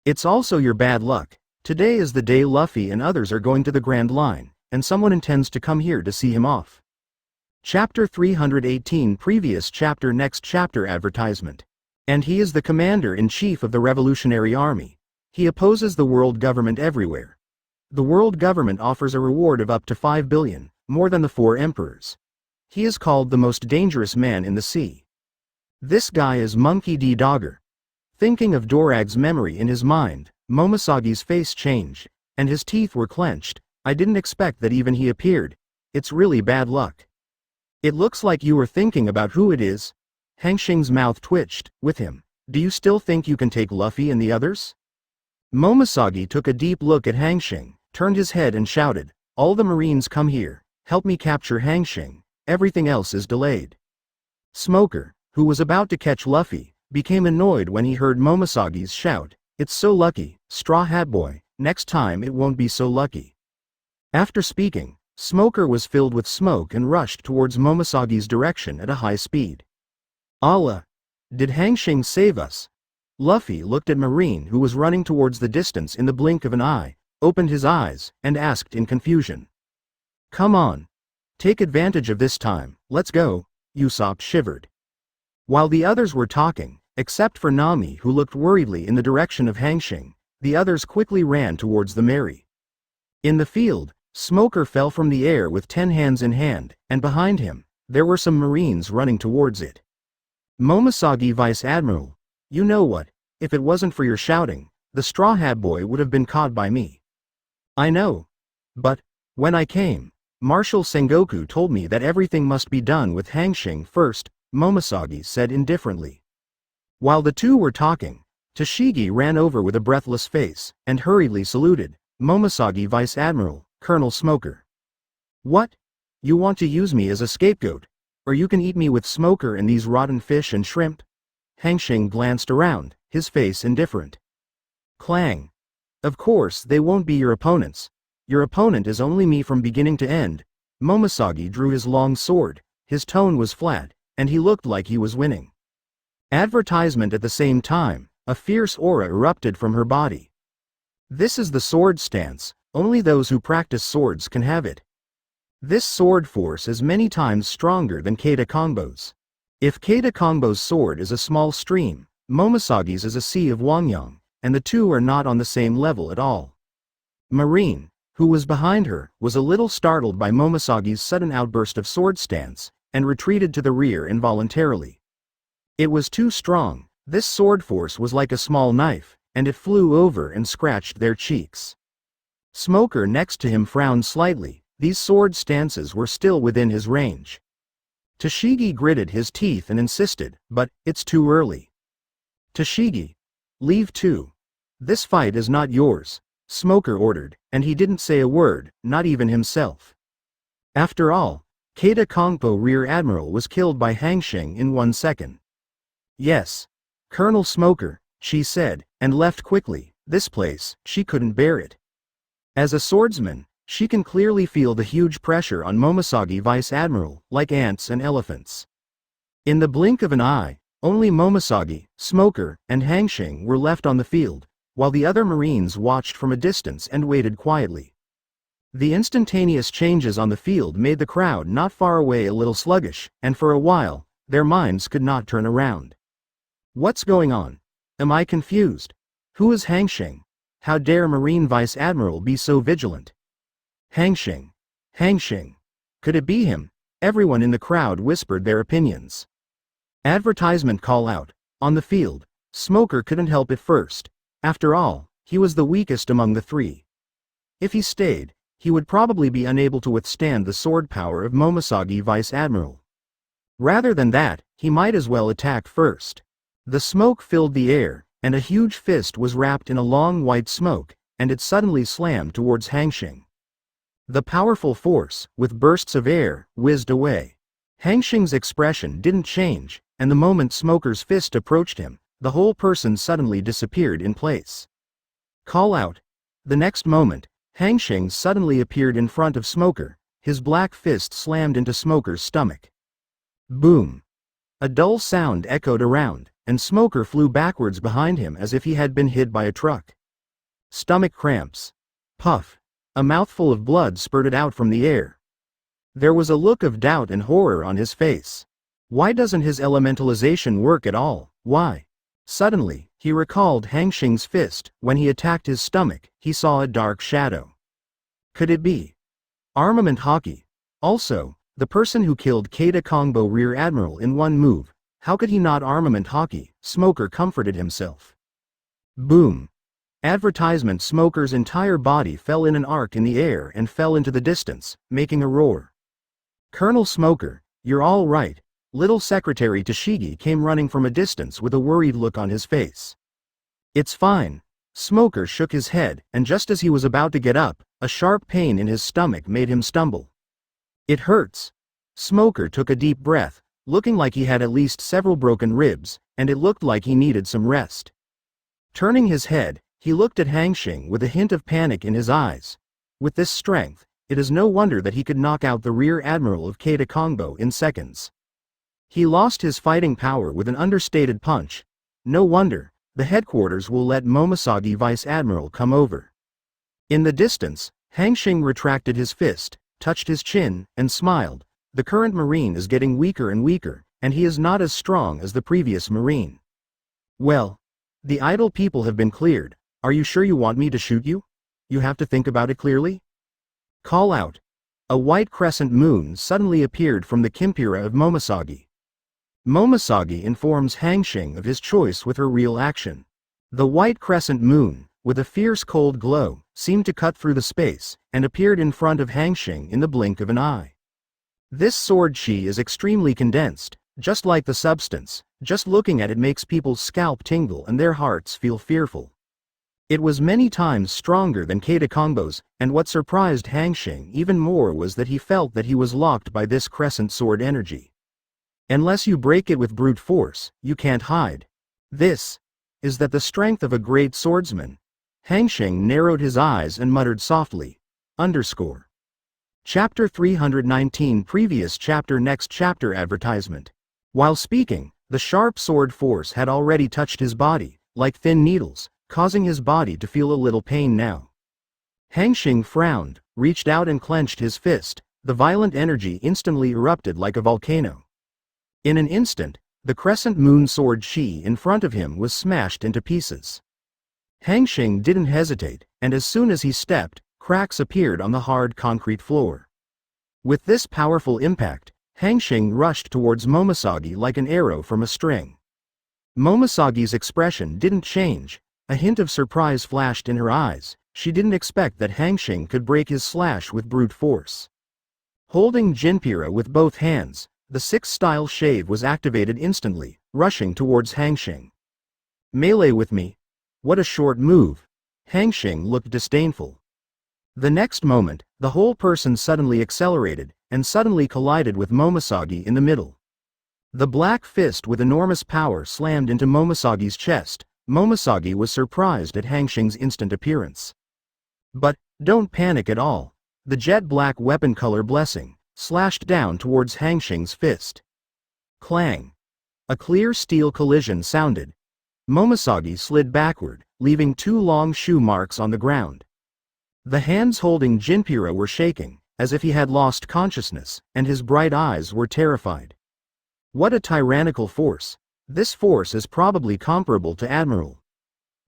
It's also your bad luck. Today is the day Luffy and others are going to the Grand Line, and someone intends to come here to see him off. Chapter 318 Previous chapter Next chapter Advertisement. And he is the commander-in-chief of the Revolutionary Army. He opposes the world government everywhere. The world government offers a reward of up to 5 billion, more than the 4 emperors. He is called the most dangerous man in the sea. This guy is Monkey D. Dogger. Thinking of Dorag's memory in his mind, Momosagi's face changed, and his teeth were clenched. I didn't expect that even he appeared. It's really bad luck. It looks like you were thinking about who it is. Hanxing's mouth twitched. With him, do you still think you can take Luffy and the others? Momosagi took a deep look at Hanxing, turned his head and shouted, all the Marines come here, help me capture Hanxing. everything else is delayed. Smoker, who was about to catch Luffy, became annoyed when he heard Momosagi's shout, "It's so lucky, Straw Hat Boy, next time it won't be so lucky." After speaking, Smoker was filled with smoke and rushed towards Momosagi's direction at a high speed. Allah! Did Hanxing save us? Luffy looked at Marine, who was running towards the distance in the blink of an eye, opened his eyes, and asked in confusion. "Come on. Take advantage of this time, let's go." Usopp shivered. While the others were talking, except for Nami, who looked worriedly in the direction of Hanxing, the others quickly ran towards the Mary. In the field, Smoker fell from the air with 10 hands in hand, and behind him, there were some Marines running towards it. "Momosagi Vice Admiral, you know what, if it wasn't for your shouting, the Straw Hat Boy would have been caught by me." "I know. But, when I came, Marshal Sengoku told me that everything must be done with Hanxing first," Momosagi said indifferently. While the two were talking, Tashigi ran over with a breathless face, and hurriedly saluted, "Momosagi Vice Admiral, Colonel Smoker." "What? You want to use me as a scapegoat? Or you can eat me with Smoker and these rotten fish and shrimp?" Hanxing glanced around, his face indifferent. Clang. "Of course they won't be your opponents. Your opponent is only me from beginning to end." Momosagi drew his long sword, his tone was flat, and he looked like he was winning. Advertisement at the same time, a fierce aura erupted from her body. "This is the sword stance, only those who practice swords can have it. This sword force is many times stronger than Keita Kongbo's. If Keita Kongbo's sword is a small stream, Momosagi's is a sea of Wangyang, and the two are not on the same level at all." Marine, who was behind her, was a little startled by Momosagi's sudden outburst of sword stance, and retreated to the rear involuntarily. It was too strong, this sword force was like a small knife, and it flew over and scratched their cheeks. Smoker next to him frowned slightly, these sword stances were still within his range. Tashigi gritted his teeth and insisted, "But, it's too early." "Tashigi, leave too. This fight is not yours," Smoker ordered, and he didn't say a word, not even himself. After all, Keita Kongpo Rear Admiral was killed by Hanxing in 1 second. "Yes. Colonel Smoker," she said, and left quickly. This place, she couldn't bear it. As a swordsman, she can clearly feel the huge pressure on Momosagi Vice Admiral, like ants and elephants. In the blink of an eye, only Momosagi, Smoker, and Hanxing were left on the field, while the other Marines watched from a distance and waited quietly. The instantaneous changes on the field made the crowd not far away a little sluggish, and for a while, their minds could not turn around. "What's going on? Am I confused? Who is Hanxing? How dare Marine Vice Admiral be so vigilant? Hanxing! Hanxing! Could it be him?" Everyone in the crowd whispered their opinions. Advertisement call out. On the field, Smoker couldn't help it first. After all, he was the weakest among the three. If he stayed, he would probably be unable to withstand the sword power of Momosagi Vice Admiral. Rather than that, he might as well attack first. The smoke filled the air, and a huge fist was wrapped in a long white smoke, and it suddenly slammed towards Hanxing. The powerful force, with bursts of air, whizzed away. Hanxing's expression didn't change, and the moment Smoker's fist approached him, the whole person suddenly disappeared in place. Call out. The next moment, Hanxing suddenly appeared in front of Smoker, his black fist slammed into Smoker's stomach. Boom! A dull sound echoed around, and Smoker flew backwards behind him as if he had been hit by a truck. Stomach cramps. Puff! A mouthful of blood spurted out from the air. There was a look of doubt and horror on his face. Why doesn't his elementalization work at all? Why? Suddenly, he recalled Hanxing's fist. When he attacked his stomach, he saw a dark shadow. Could it be Armament Haki? Also, the person who killed Keita Kongbo Rear Admiral in one move, how could he not Armament Haki? Smoker comforted himself. Boom! Advertisement Smoker's entire body fell in an arc in the air and fell into the distance, making a roar. Colonel Smoker, you're all right. Little Secretary Tashigi came running from a distance with a worried look on his face. It's fine. Smoker shook his head, and just as he was about to get up, a sharp pain in his stomach made him stumble. It hurts. Smoker took a deep breath, looking like he had at least several broken ribs, and it looked like he needed some rest. Turning his head, he looked at Hanxing with a hint of panic in his eyes. With this strength, it is no wonder that he could knock out the Rear Admiral of Keita Kongbo in seconds. He lost his fighting power with an understated punch. No wonder, the headquarters will let Momoshage Vice Admiral come over. In the distance, Hanxing retracted his fist, touched his chin, and smiled. The current Marine is getting weaker and weaker, and he is not as strong as the previous Marine. Well, the idle people have been cleared. Are you sure you want me to shoot you? You have to think about it clearly. Call out. A white crescent moon suddenly appeared from the Kimpira of Momoshage. Momoshage informs Hanxing of his choice with her real action. The white crescent moon, with a fierce cold glow, seemed to cut through the space, and appeared in front of Hanxing in the blink of an eye. This sword chi is extremely condensed, just like the substance. Just looking at it makes people's scalp tingle and their hearts feel fearful. It was many times stronger than Keita Kongbo's, and what surprised Hanxing even more was that he felt that he was locked by this crescent sword energy. Unless you break it with brute force, you can't hide. This is that the strength of a great swordsman. Hanxing narrowed his eyes and muttered softly. _ Chapter 319 Previous chapter Next chapter Advertisement. While speaking, the sharp sword force had already touched his body, like thin needles, causing his body to feel a little pain now. Hanxing frowned, reached out and clenched his fist. The violent energy instantly erupted like a volcano. In an instant, the crescent moon sword chi in front of him was smashed into pieces. Hanxing didn't hesitate, and as soon as he stepped, cracks appeared on the hard concrete floor. With this powerful impact, Hanxing rushed towards Momoshage like an arrow from a string. Momoshage's expression didn't change. A hint of surprise flashed in her eyes. She didn't expect that Hanxing could break his slash with brute force. Holding Jinpira with both hands, the six-style shave was activated instantly, rushing towards Hanxing. Melee with me? What a short move. Hanxing looked disdainful. The next moment, the whole person suddenly accelerated, and suddenly collided with Momoshage in the middle. The black fist with enormous power slammed into Momoshage's chest. Momoshage was surprised at Hanxing's instant appearance. But, don't panic at all. The jet black weapon color blessing slashed down towards Hanxing's fist. Clang. A clear steel collision sounded. Momoshage slid backward, leaving 2 long shoe marks on the ground. The hands holding Jinpira were shaking, as if he had lost consciousness, and his bright eyes were terrified. What a tyrannical force. This force is probably comparable to Admiral.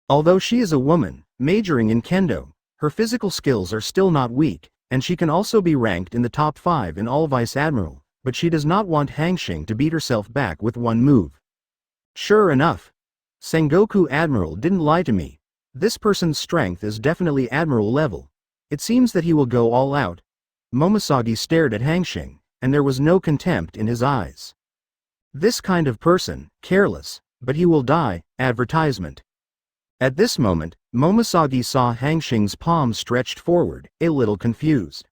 Although she is a woman, majoring in Kendo, her physical skills are still not weak, and she can also be ranked in the top 5 in all Vice Admiral, but she does not want Hanxing to beat herself back with one move. Sure enough. Sengoku Admiral didn't lie to me. This person's strength is definitely Admiral level. It seems that he will go all out. Momoshage stared at Hanxing, and there was no contempt in his eyes. This kind of person, careless, but he will die. Advertisement. At this moment, Momoshage saw Hanxing's palm stretched forward, a little confused.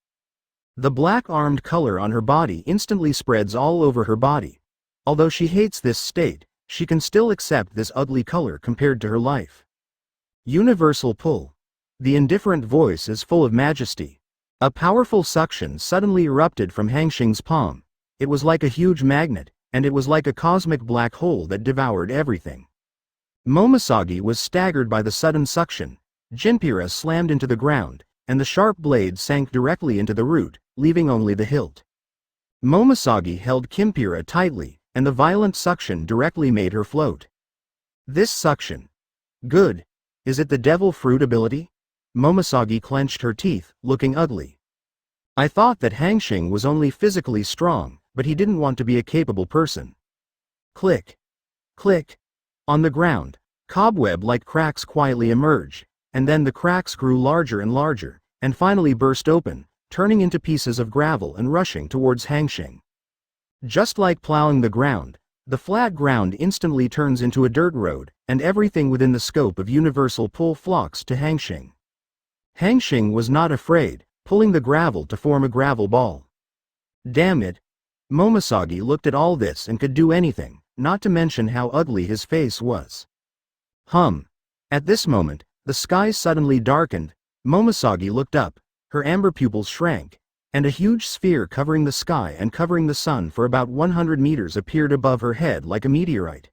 The black-armed color on her body instantly spreads all over her body. Although she hates this state, she can still accept this ugly color compared to her life. Universal pull. The indifferent voice is full of majesty. A powerful suction suddenly erupted from Hanxing's palm. It was like a huge magnet, and it was like a cosmic black hole that devoured everything. Momoshage was staggered by the sudden suction. Jinpira slammed into the ground, and the sharp blade sank directly into the root, leaving only the hilt. Momoshage held Kimpira tightly, and the violent suction directly made her float. This suction. Good. Is it the devil fruit ability? Momoshage clenched her teeth, looking ugly. I thought that Hanxing was only physically strong, but he didn't want to be a capable person. Click. Click. On the ground, cobweb-like cracks quietly emerged, and then the cracks grew larger and larger, and finally burst open, turning into pieces of gravel and rushing towards Hanxing. Just like plowing the ground, the flat ground instantly turns into a dirt road, and everything within the scope of universal pull flocks to Hanxing. Hanxing was not afraid, pulling the gravel to form a gravel ball. Damn it. Momoshage looked at all this and could do anything, not to mention how ugly his face was. At this moment, the sky suddenly darkened. Momoshage looked up, her amber pupils shrank, and a huge sphere covering the sky and covering the sun for about 100 meters appeared above her head like a meteorite.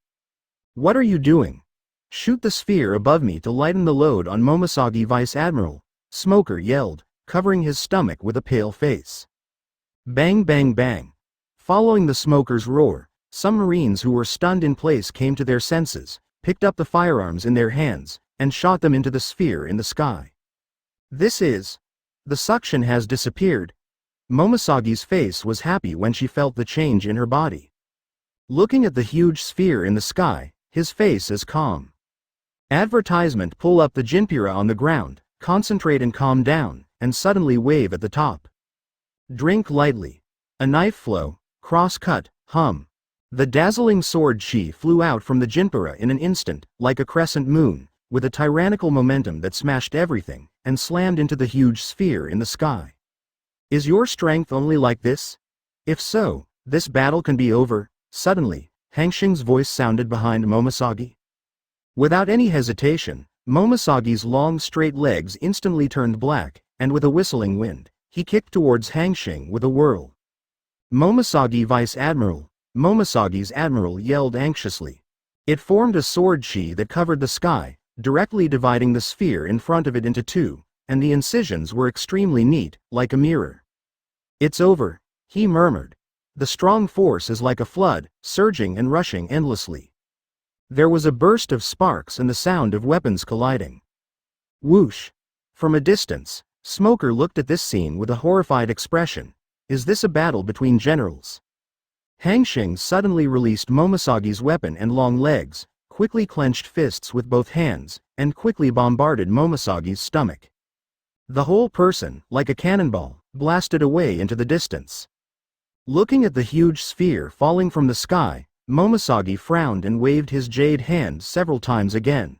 "What are you doing? Shoot the sphere above me to lighten the load on Momoshage Vice Admiral," Smoker yelled, covering his stomach with a pale face. Bang bang bang. Following the smoker's roar, some Marines who were stunned in place came to their senses, picked up the firearms in their hands, and shot them into the sphere in the sky. The suction has disappeared. Momosagi's face was happy when she felt the change in her body. Looking at the huge sphere in the sky, his face is calm. Advertisement: pull up the Jinpira on the ground, concentrate and calm down, and suddenly wave at the top. Drink lightly. A knife flow, cross-cut, The dazzling sword chi flew out from the Jinpira in an instant, like a crescent moon, with a tyrannical momentum that smashed everything, and slammed into the huge sphere in the sky. Is your strength only like this? If so, this battle can be over. Suddenly, Hanxing's voice sounded behind Momoshage. Without any hesitation, Momosagi's long straight legs instantly turned black, and with a whistling wind, he kicked towards Hanxing with a whirl. "Momoshage Vice Admiral!" Momosagi's admiral yelled anxiously. It formed a sword chi that covered the sky, directly dividing the sphere in front of it into two, and the incisions were extremely neat, like a mirror. "It's over," he murmured. "The strong force is like a flood, surging and rushing endlessly." There was a burst of sparks and the sound of weapons colliding. Whoosh! From a distance, Smoker looked at this scene with a horrified expression. Is this a battle between generals? Hanxing suddenly released Momosagi's weapon and long legs, quickly clenched fists with both hands, and quickly bombarded Momosagi's stomach. The whole person, like a cannonball, blasted away into the distance. Looking at the huge sphere falling from the sky, Momoshage frowned and waved his jade hand several times again.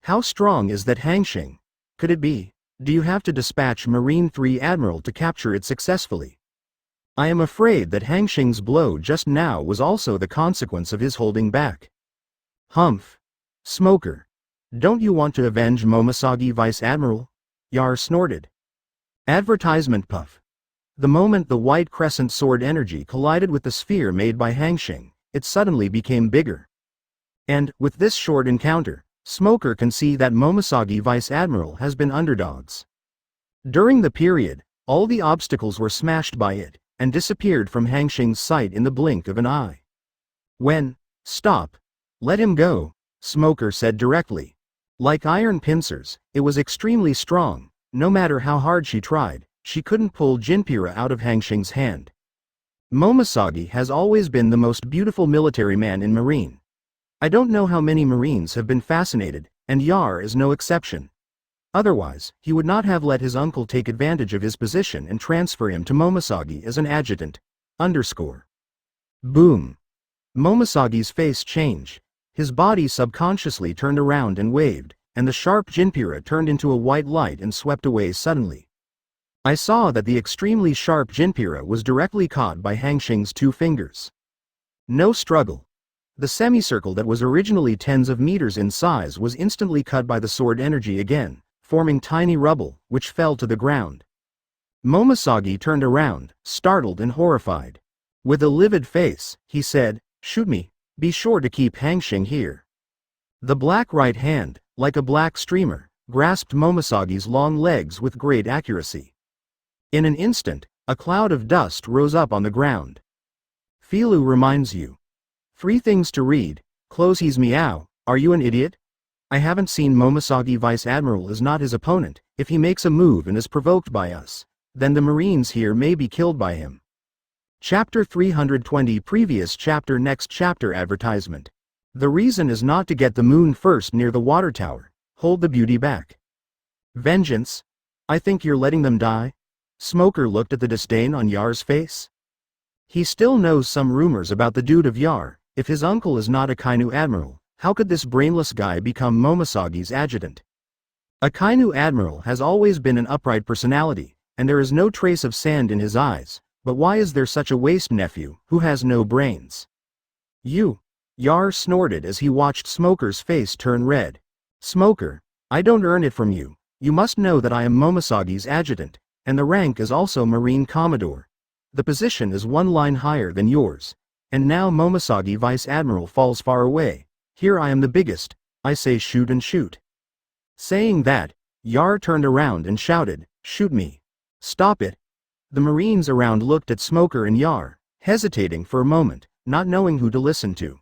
How strong is that Hanxing? Could it be? Do you have to dispatch Marine 3 Admiral to capture it successfully? I am afraid that Hanxing's blow just now was also the consequence of his holding back. Humph. Smoker. Don't you want to avenge Momoshage Vice Admiral? Yar snorted. Advertisement puff. The moment the white crescent sword energy collided with the sphere made by Hanxing, it suddenly became bigger. And, with this short encounter, Smoker can see that Momoshage Vice Admiral has been underdogs. During the period, all the obstacles were smashed by it, and disappeared from Hanxing's sight in the blink of an eye. Stop. Let him go, Smoker said directly. Like iron pincers, it was extremely strong. No matter how hard she tried, she couldn't pull Jinpira out of Hanxing's hand. Momoshage has always been the most beautiful military man in Marine. I don't know how many Marines have been fascinated, and Yar is no exception. Otherwise, he would not have let his uncle take advantage of his position and transfer him to Momoshage as an adjutant. Boom. Momosagi's face changed. His body subconsciously turned around and waved, and the sharp Jinpira turned into a white light and swept away suddenly. I saw that the extremely sharp Jinpira was directly caught by Hanxing's 2 fingers. No struggle. The semicircle that was originally tens of meters in size was instantly cut by the sword energy again, forming tiny rubble, which fell to the ground. Momoshage turned around, startled and horrified. With a livid face, he said, "Shoot me. Be sure to keep Hanxing here." The black right hand, like a black streamer, grasped Momosagi's long legs with great accuracy. In an instant, a cloud of dust rose up on the ground. Filu reminds you. 3 things to read. Close his meow. Are you an idiot? I haven't seen Momoshage Vice Admiral is not his opponent. If he makes a move and is provoked by us, then the Marines here may be killed by him. Chapter 320 Previous chapter Next chapter Advertisement. The reason is not to get the moon first near the water tower. Hold the beauty back. Vengeance? I think you're letting them die? Smoker looked at the disdain on Yar's face. He still knows some rumors about the dude of Yar. If his uncle is not a Kainu admiral, how could this brainless guy become Momosagi's adjutant? A Kainu admiral has always been an upright personality, and there is no trace of sand in his eyes, But why is there such a waste, nephew, who has no brains? You. Yar snorted as he watched Smoker's face turn red. Smoker, I don't earn it from you. You must know that I am Momosagi's adjutant, and the rank is also Marine Commodore. The position is one line higher than yours. And now Momosagi Vice Admiral falls far away. Here I am the biggest. I say shoot and shoot. Saying that, Yar turned around and shouted, shoot me. Stop it. The Marines around looked at Smoker and Yar, hesitating for a moment, not knowing who to listen to.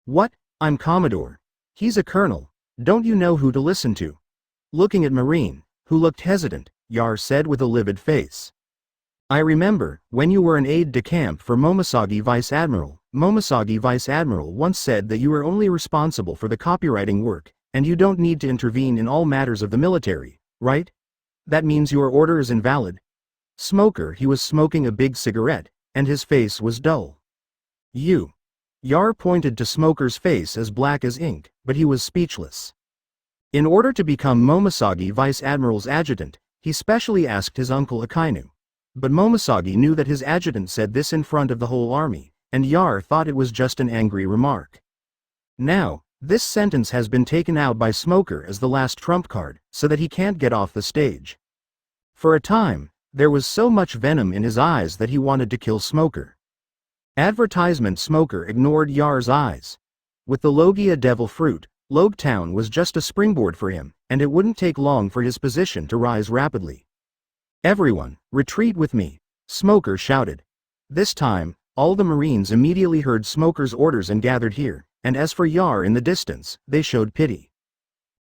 What? I'm Commodore. He's a colonel. Don't you know who to listen to? Looking at Marine, who looked hesitant, Yar said with a livid face. I remember, when you were an aide-de-camp for Momosagi Vice Admiral, Momosagi Vice Admiral once said that you were only responsible for the copywriting work, and you don't need to intervene in all matters of the military, right? That means your order is invalid. Smoker, he was smoking a big cigarette, and his face was dull. You. Yar pointed to Smoker's face as black as ink, but he was speechless. In order to become Momosagi Vice Admiral's adjutant, he specially asked his uncle Akainu. But Momosagi knew that his adjutant said this in front of the whole army, and Yar thought it was just an angry remark. Now, this sentence has been taken out by Smoker as the last trump card, so that he can't get off the stage. For a time, there was so much venom in his eyes that he wanted to kill Smoker. Advertisement. Smoker ignored Yar's eyes. With the Logia devil fruit, Logetown was just a springboard for him, and it wouldn't take long for his position to rise rapidly. Everyone, retreat with me, Smoker shouted. This time, all the Marines immediately heard Smoker's orders and gathered here, and as for Yar in the distance, they showed pity.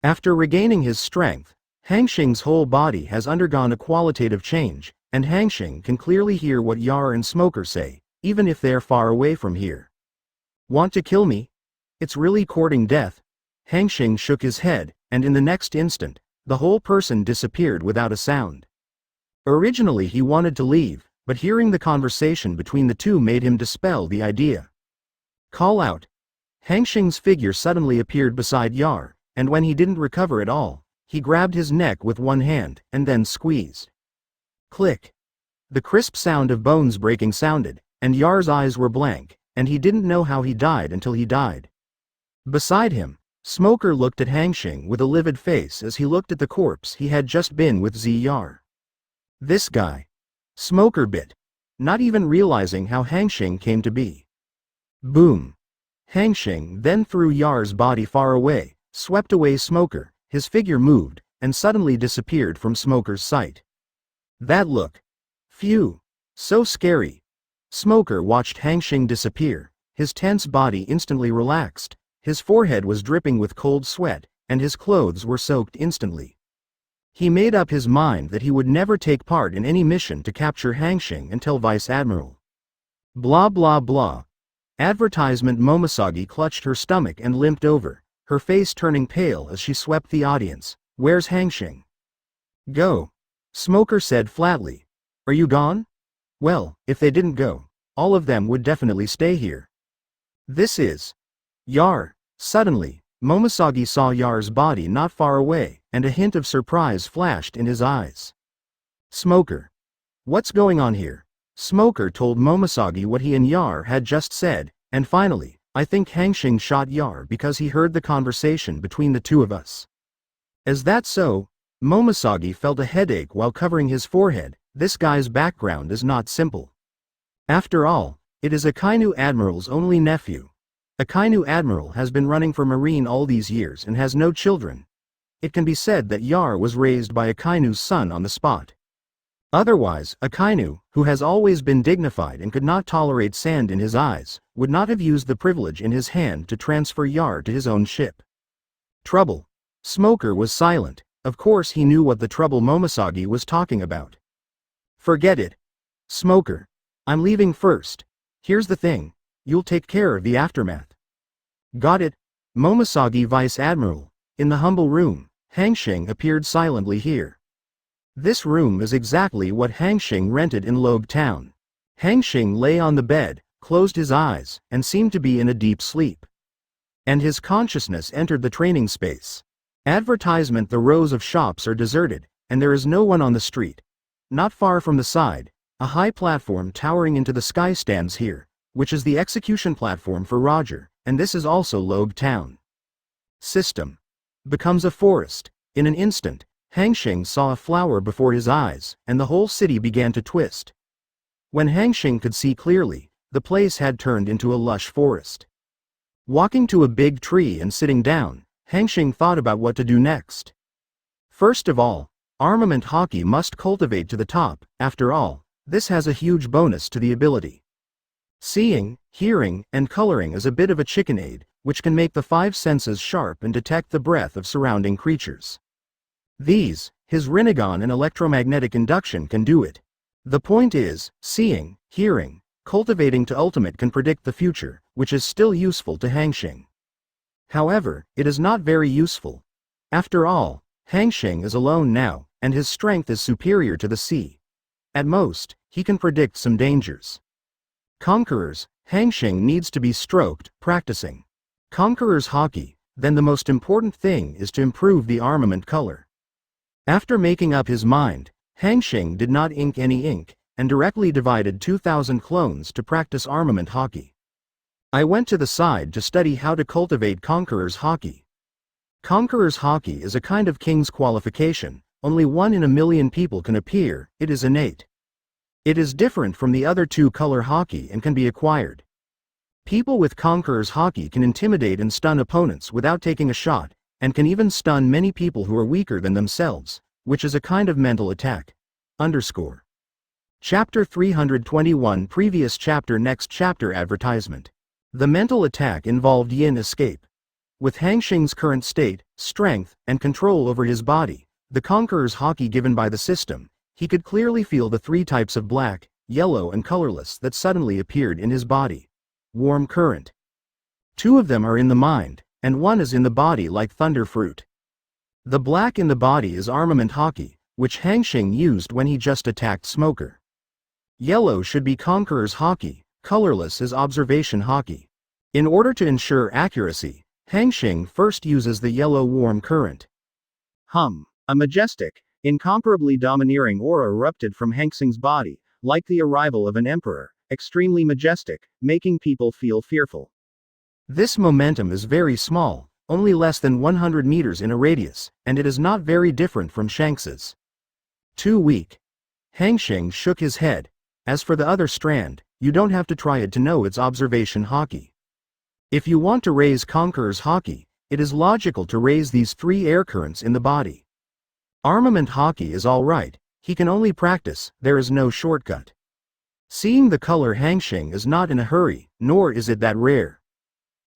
After regaining his strength, Hanxing's whole body has undergone a qualitative change, and Hanxing can clearly hear what Yar and Smoker say, even if they're far away from here. Want to kill me? It's really courting death. Hanxing shook his head, and in the next instant, the whole person disappeared without a sound. Originally he wanted to leave, but hearing the conversation between the two made him dispel the idea. Call out. Hanxing's figure suddenly appeared beside Yar, and when he didn't recover at all, he grabbed his neck with one hand, and then squeezed. Click. The crisp sound of bones breaking sounded, and Yar's eyes were blank, and he didn't know how he died until he died. Beside him, Smoker looked at Hanxing with a livid face as he looked at the corpse he had just been with Yar. This guy. Smoker bit, not even realizing how Hanxing came to be. Boom. Hanxing then threw Yar's body far away, swept away Smoker, his figure moved, and suddenly disappeared from Smoker's sight. That look. Phew. So scary. Smoker watched Hanxing disappear, his tense body instantly relaxed, his forehead was dripping with cold sweat, and his clothes were soaked instantly. He made up his mind that he would never take part in any mission to capture Hanxing until Vice Admiral. Blah blah blah. Advertisement. Momosagi clutched her stomach and limped over, her face turning pale as she swept the audience. Where's Hanxing? Go. Smoker said flatly. Are you gone? Well, if they didn't go, all of them would definitely stay here. This is Yar. Suddenly, Momosagi saw Yar's body not far away, and a hint of surprise flashed in his eyes. Smoker. What's going on here? Smoker told Momosagi what he and Yar had just said, and finally, I think Hanxing shot Yar because he heard the conversation between the two of us. Is that so? Momosagi felt a headache while covering his forehead. This guy's background is not simple. After all, it is Akainu Admiral's only nephew. Akainu Admiral has been running for Marine all these years and has no children. It can be said that Yar was raised by Akainu's son on the spot. Otherwise, Akainu, who has always been dignified and could not tolerate sand in his eyes, would not have used the privilege in his hand to transfer Yar to his own ship. Trouble. Smoker was silent. Of course he knew what the trouble Momosagi was talking about. Forget it. Smoker. I'm leaving first. Here's the thing. You'll take care of the aftermath. Got it. Momosagi Vice Admiral. In the humble room, Hanxing appeared silently here. This room is exactly what Hanxing rented in Logue Town. Hanxing lay on the bed, closed his eyes, and seemed to be in a deep sleep. And his consciousness entered the training space. Advertisement. The rows of shops are deserted, and there is no one on the street. Not far from the side, A high platform towering into the sky stands here, which is the execution platform for Roger, and this is also Logue Town. System. Becomes a forest. In an instant, Hanxing saw a flower before his eyes, and the whole city began to twist. When Hanxing could see clearly, the place had turned into a lush forest. Walking to a big tree and sitting down, Hanxing thought about what to do next. First of all, armament hockey must cultivate to the top. After all, this has a huge bonus to the ability. Seeing, hearing, and coloring is a bit of a chicken aid, which can make the five senses sharp and detect the breath of surrounding creatures. These, his Rinnegan and electromagnetic induction can do it. The point is, seeing, hearing, cultivating to ultimate can predict the future, which is still useful to Hanxing. However, it is not very useful. After all, Hanxing is alone now, and his strength is superior to the sea. At most, he can predict some dangers. Conquerors, Hanxing needs to be stroked, practicing. Conqueror's hockey, then the most important thing is to improve the armament color. After making up his mind, Hanxing did not ink any ink, and directly divided 2,000 clones to practice armament hockey. I went to the side to study how to cultivate Conqueror's hockey. Conqueror's hockey is a kind of king's qualification, only 1 in a million people can appear, it is innate. It is different from the other two-color hockey and can be acquired. People with Conqueror's hockey can intimidate and stun opponents without taking a shot, and can even stun many people who are weaker than themselves, which is a kind of mental attack. Chapter 321 Previous chapter Next chapter Advertisement. The mental attack involved yin escape. With Hanxing's current state, strength, and control over his body, the Conqueror's hockey given by the system, he could clearly feel the 3 types of black, yellow and colorless that suddenly appeared in his body. Warm current. 2 of them are in the mind, and 1 is in the body like thunder fruit. The black in the body is armament hockey, which Hanxing used when he just attacked Smoker. Yellow should be Conqueror's hockey, colorless is observation hockey. In order to ensure accuracy, Hanxing first uses the yellow warm current. A majestic, incomparably domineering aura erupted from Hanxing's body, like the arrival of an emperor, extremely majestic, making people feel fearful. This momentum is very small, only less than 100 meters in a radius, and it is not very different from Shanks's. Too weak. Hanxing shook his head. As for the other strand, you don't have to try it to know it's observation hockey. If you want to raise Conqueror's hockey, it is logical to raise these 3 air currents in the body. Armament hockey is alright, he can only practice, there is no shortcut. Seeing the color Hanxing is not in a hurry, nor is it that rare.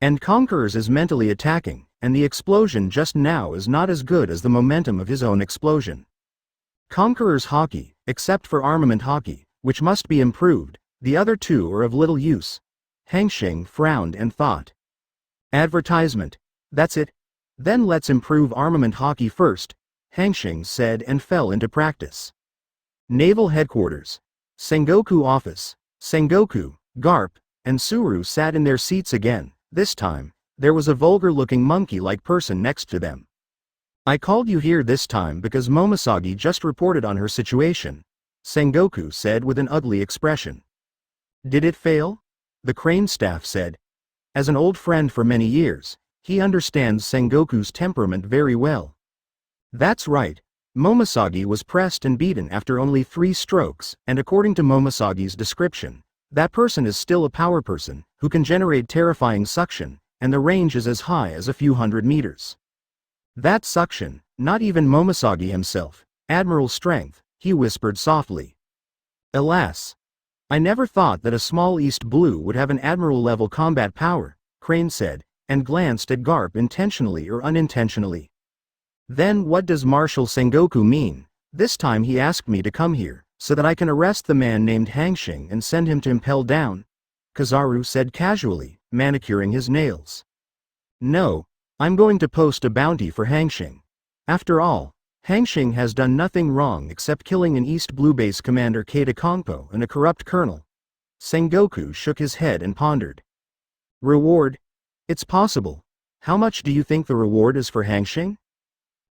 And Conqueror's is mentally attacking, and the explosion just now is not as good as the momentum of his own explosion. Conqueror's hockey, except for armament hockey, which must be improved, the other 2 are of little use. Hanxing frowned and thought. Advertisement. That's it. Then let's improve armament hockey first, Hanxing said and fell into practice. Naval Headquarters. Sengoku Office. Sengoku, Garp, and Suru sat in their seats again. This time, there was a vulgar-looking monkey-like person next to them. I called you here this time because Momosagi just reported on her situation, Sengoku said with an ugly expression. Did it fail? The Crane staff said. As an old friend for many years, he understands Sengoku's temperament very well. That's right. Momosagi was pressed and beaten after only 3 strokes, and according to Momosagi's description, that person is still a power person, who can generate terrifying suction, and the range is as high as a few hundred meters. That suction, not even Momosagi himself, Admiral Strength, he whispered softly. Alas! I never thought that a small East Blue would have an Admiral-level combat power, Crane said, and glanced at Garp intentionally or unintentionally. Then what does Marshal Sengoku mean? This time he asked me to come here, so that I can arrest the man named Hanxing and send him to impel down, Kizaru said casually, manicuring his nails. No, I'm going to post a bounty for Hanxing. After all, Hanxing has done nothing wrong except killing an East Blue Base commander Keita Kongpo and a corrupt colonel. Sengoku shook his head and pondered. Reward? It's possible. How much do you think the reward is for Hanxing?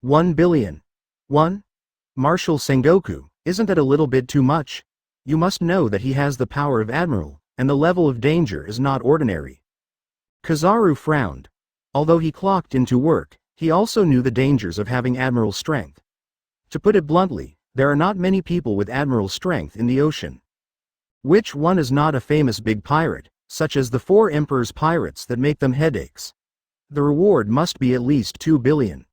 1 billion. 1? Marshal Sengoku, isn't that a little bit too much? you must know that he has the power of admiral, and the level of danger is not ordinary. Kizaru frowned. Although he clocked into work, he also knew the dangers of having admiral strength. To put it bluntly, there are not many people with admiral strength in the ocean. Which one is not a famous big pirate, such as the 4 Emperor's pirates that make them headaches? The reward must be at least 2 billion.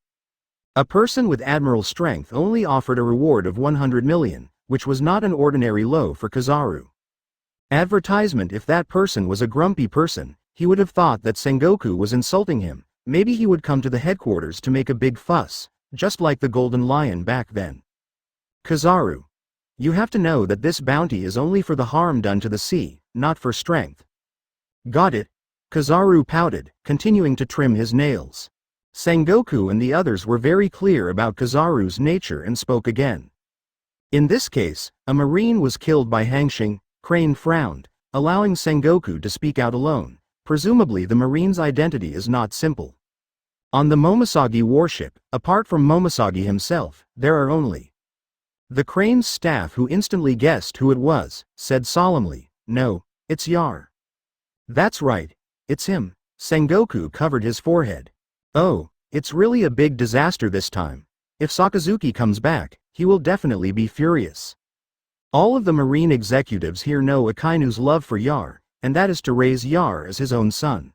A person with admiral strength only offered a reward of 100 million, which was not an ordinary low for Kizaru. Advertisement. If that person was a grumpy person, he would have thought that Sengoku was insulting him. Maybe he would come to the headquarters to make a big fuss, just like the Golden Lion back then. Kizaru, you have to know that this bounty is only for the harm done to the sea, not for strength. Got it? Kizaru pouted, continuing to trim his nails. Sengoku and the others were very clear about Kizaru's nature and spoke again. In this case, a marine was killed by Hanxing. Crane frowned, allowing Sengoku to speak out alone. Presumably the marine's identity is not simple. On the Momosagi warship, apart from Momosagi himself, there are only. The Crane's staff, who instantly guessed who it was, said solemnly, "No, it's Yar." "That's right, it's him." Sengoku covered his forehead. "Oh, it's really a big disaster this time. If Sakazuki comes back, he will definitely be furious." All of the marine executives here know Akainu's love for Yar, and that is to raise Yar as his own son.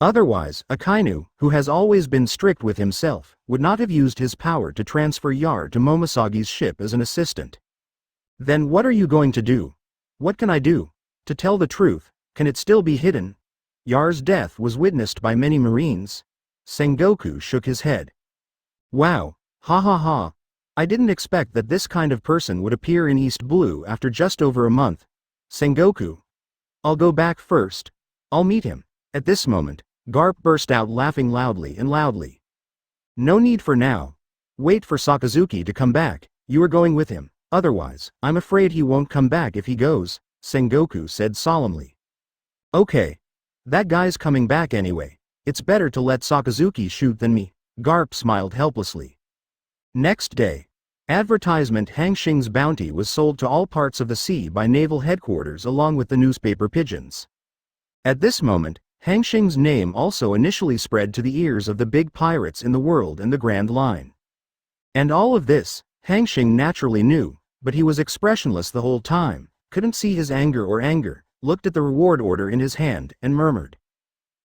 Otherwise, Akainu, who has always been strict with himself, would not have used his power to transfer Yar to Momosagi's ship as an assistant. "Then what are you going to do?" "What can I do? To tell the truth, can it still be hidden? Yar's death was witnessed by many marines." Sengoku shook his head. "Wow, ha ha ha. I didn't expect that this kind of person would appear in East Blue after just over a month. Sengoku. I'll go back first. I'll meet him." At this moment, Garp burst out laughing loudly and loudly. "No need for now. Wait for Sakazuki to come back. You are going with him. Otherwise, I'm afraid he won't come back if he goes," Sengoku said solemnly. "Okay. That guy's coming back anyway. It's better to let Sakazuki shoot than me." Garp smiled helplessly. Next day, advertisement. Hanxing's bounty was sold to all parts of the sea by naval headquarters along with the newspaper pigeons. At this moment, Hanxing's name also initially spread to the ears of the big pirates in the world and the Grand Line. And all of this, Hanxing naturally knew, but he was expressionless the whole time, couldn't see his anger, looked at the reward order in his hand, and murmured,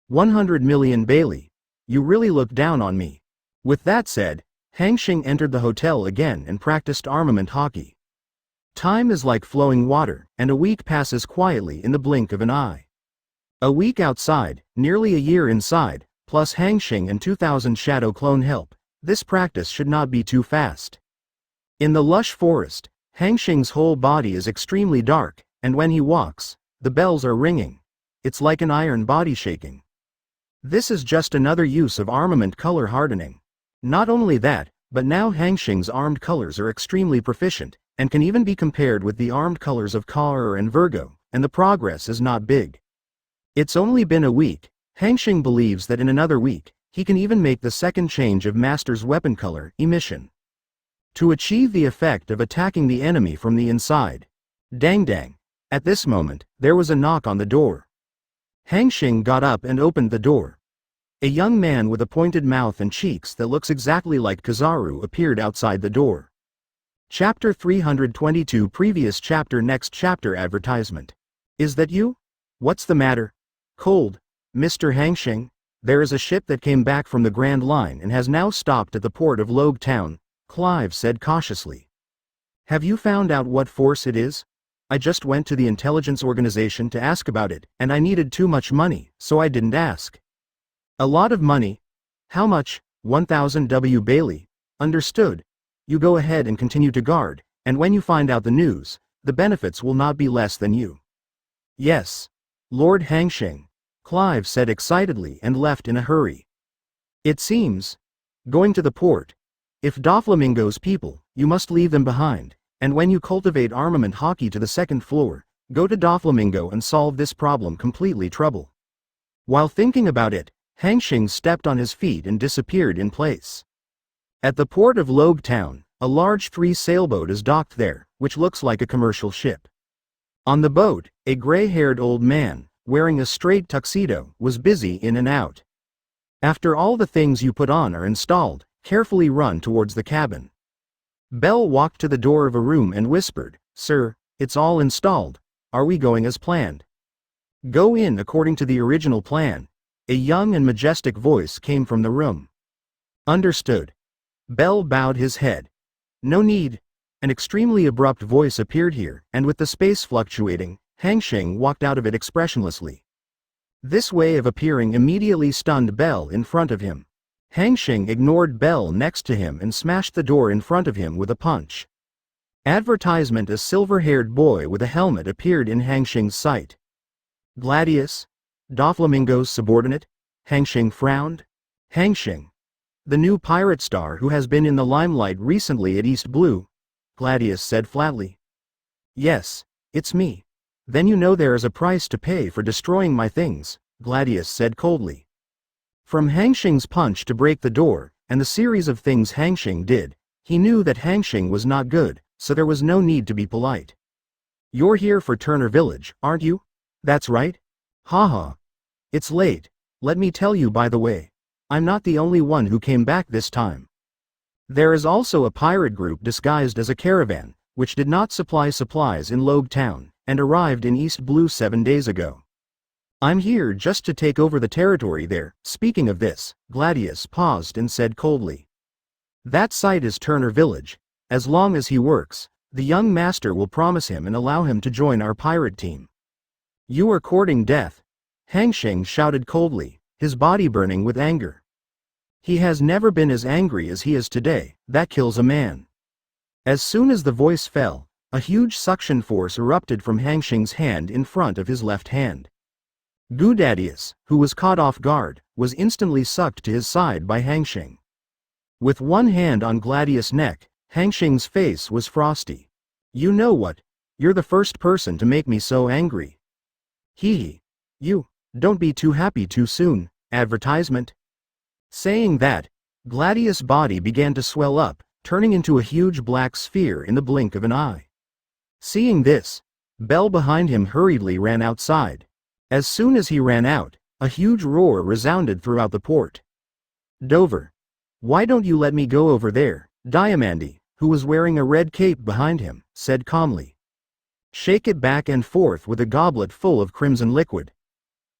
100 million Bailey. You really look down on me. With that said, Hanxing entered the hotel again and practiced armament hockey. Time is like flowing water, and a week passes quietly in the blink of an eye. A week outside, nearly a year inside, plus Hanxing and 2,000 shadow clone help. This practice should not be too fast. In the lush forest, Hanxing's whole body is extremely dark, and when he walks, the bells are ringing. It's like an iron body shaking. This is just another use of armament color hardening. Not only that, but now Hanxing's armed colors are extremely proficient, and can even be compared with the armed colors of Kaur and Virgo, and the progress is not big. It's only been a week. Hanxing believes that in another week, he can even make the second change of Master's weapon color, emission. To achieve the effect of attacking the enemy from the inside. Dang dang. At this moment, there was a knock on the door. Hanxing got up and opened the door. A young man with a pointed mouth and cheeks that looks exactly like Kizaru appeared outside the door. Chapter 322. Previous chapter. Next chapter. Advertisement. Is that you? What's the matter? Cold, Mr. Hanxing? There is a ship that came back from the Grand Line and has now stopped at the port of Logue Town, Clive said cautiously. Have you found out what force it is? I just went to the intelligence organization to ask about it, and I needed too much money, so I didn't ask. A lot of money? How much? 1,000 W. Bailey. Understood. You go ahead and continue to guard, and when you find out the news, the benefits will not be less than you. Yes. Lord Hanxing, Clive said excitedly and left in a hurry. It seems. Going to the port. If Doflamingo's people, you must leave them behind, and when you cultivate armament hockey to the second floor, go to Doflamingo and solve this problem completely trouble. While thinking about it, Hanxing stepped on his feet and disappeared in place. At the port of Logue Town, a large 3 sailboat is docked there, which looks like a commercial ship. On the boat, a gray-haired old man, wearing a straight tuxedo, was busy in and out. After all the things you put on are installed, carefully run towards the cabin. Belle walked to the door of a room and whispered, "Sir, it's all installed. Are we going as planned?" "Go in according to the original plan." A young and majestic voice came from the room. "Understood." Belle bowed his head. "No need." An extremely abrupt voice appeared here, and with the space fluctuating, Hanxing walked out of it expressionlessly. This way of appearing immediately stunned Belle in front of him. Hanxing ignored Belle next to him and smashed the door in front of him with a punch. Advertisement: a silver-haired boy with a helmet appeared in Hanxing's sight. "Gladius? Doflamingo's subordinate?" Hanxing frowned. "Hanxing. The new pirate star who has been in the limelight recently at East Blue," Gladius said flatly. "Yes, it's me." "Then you know there is a price to pay for destroying my things," Gladius said coldly. From Hanxing's punch to break the door, and the series of things Hanxing did, he knew that Hanxing was not good, so there was no need to be polite. "You're here for Turner Village, aren't you?" "That's right." "Haha. It's late. Let me tell you, by the way, I'm not the only one who came back this time. There is also a pirate group disguised as a caravan, which did not supply supplies in Logue Town, and arrived in East Blue 7 days ago. I'm here just to take over the territory there." Speaking of this, Gladius paused and said coldly, "That site is Turner Village. As long as he works, the young master will promise him and allow him to join our pirate team." "You are courting death," Hanxing shouted coldly, his body burning with anger. He has never been as angry as he is today. That kills a man. As soon as the voice fell, a huge suction force erupted from Hanxing's hand in front of his left hand. Gladius, who was caught off guard, was instantly sucked to his side by Hanxing. With one hand on Gladius' neck, Hanxing's face was frosty. "You know what? You're the first person to make me so angry." "Hee. You, don't be too happy too soon." Advertisement. Saying that, Gladius' body began to swell up, turning into a huge black sphere in the blink of an eye. Seeing this, Belle behind him hurriedly ran outside. As soon as he ran out, a huge roar resounded throughout the port. "Dover. Why don't you let me go over there?" Diamandi, who was wearing a red cape behind him, said calmly. "Shake it back and forth with a goblet full of crimson liquid."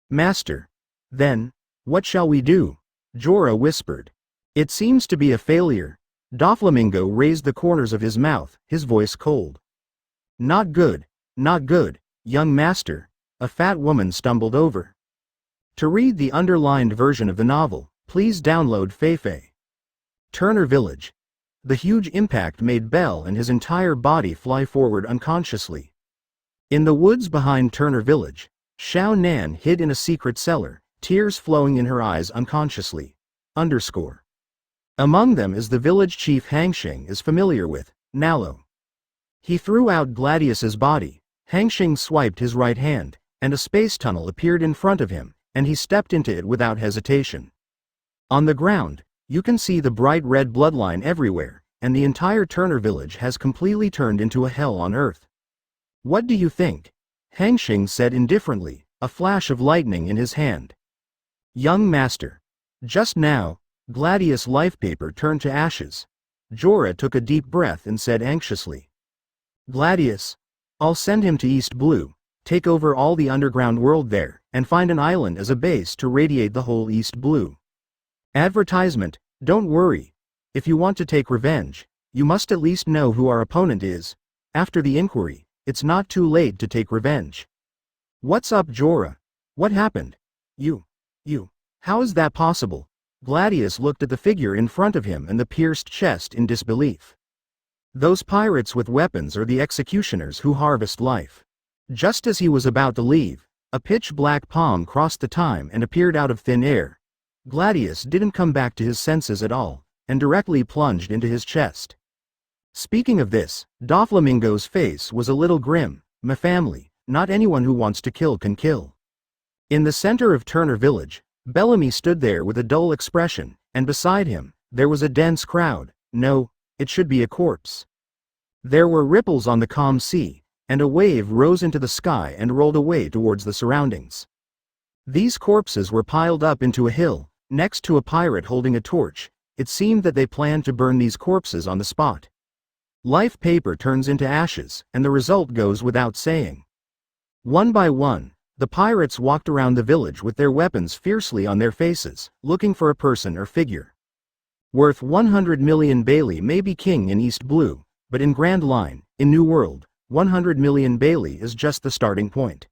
"Master. Then, what shall we do?" Jorah whispered. "It seems to be a failure." Doflamingo raised the corners of his mouth, his voice cold. Not good, young master," a fat woman stumbled over. To read the underlined version of the novel, please download Feifei. Turner Village. The huge impact made Belle and his entire body fly forward unconsciously. In the woods behind Turner Village, Xiao Nan hid in a secret cellar, tears flowing in her eyes unconsciously. Among them is the village chief Hanxing is familiar with, Nalo. He threw out Gladius's body. Hanxing swiped his right hand, and a space tunnel appeared in front of him, and he stepped into it without hesitation. On the ground, you can see the bright red bloodline everywhere, and the entire Turner village has completely turned into a hell on earth. "What do you think?" Hanxing said indifferently, a flash of lightning in his hand. "Young master. Just now, Gladius' life paper turned to ashes." Jorah took a deep breath and said anxiously. "Gladius. I'll send him to East Blue, take over all the underground world there, and find an island as a base to radiate the whole East Blue." Advertisement. Don't worry. If you want to take revenge, you must at least know who our opponent is. After the inquiry, it's not too late to take revenge. "What's up, Jorah? What happened? You. How is that possible?" Gladius looked at the figure in front of him and the pierced chest in disbelief. "Those pirates with weapons are the executioners who harvest life." Just as he was about to leave, a pitch-black palm crossed the time and appeared out of thin air. Gladius didn't come back to his senses at all, and directly plunged into his chest. Speaking of this, Doflamingo's face was a little grim. "My family, not anyone who wants to kill can kill." In the center of Turner Village, Bellamy stood there with a dull expression, and beside him, there was a dense crowd. No, it should be a corpse. There were ripples on the calm sea, and a wave rose into the sky and rolled away towards the surroundings. These corpses were piled up into a hill, next to a pirate holding a torch. It seemed that they planned to burn these corpses on the spot. Life paper turns into ashes, and the result goes without saying. One by one, the pirates walked around the village with their weapons fiercely on their faces, looking for a person or figure. Worth 100 million Bailey may be king in East Blue, but in Grand Line, in New World, 100 million Bailey is just the starting point.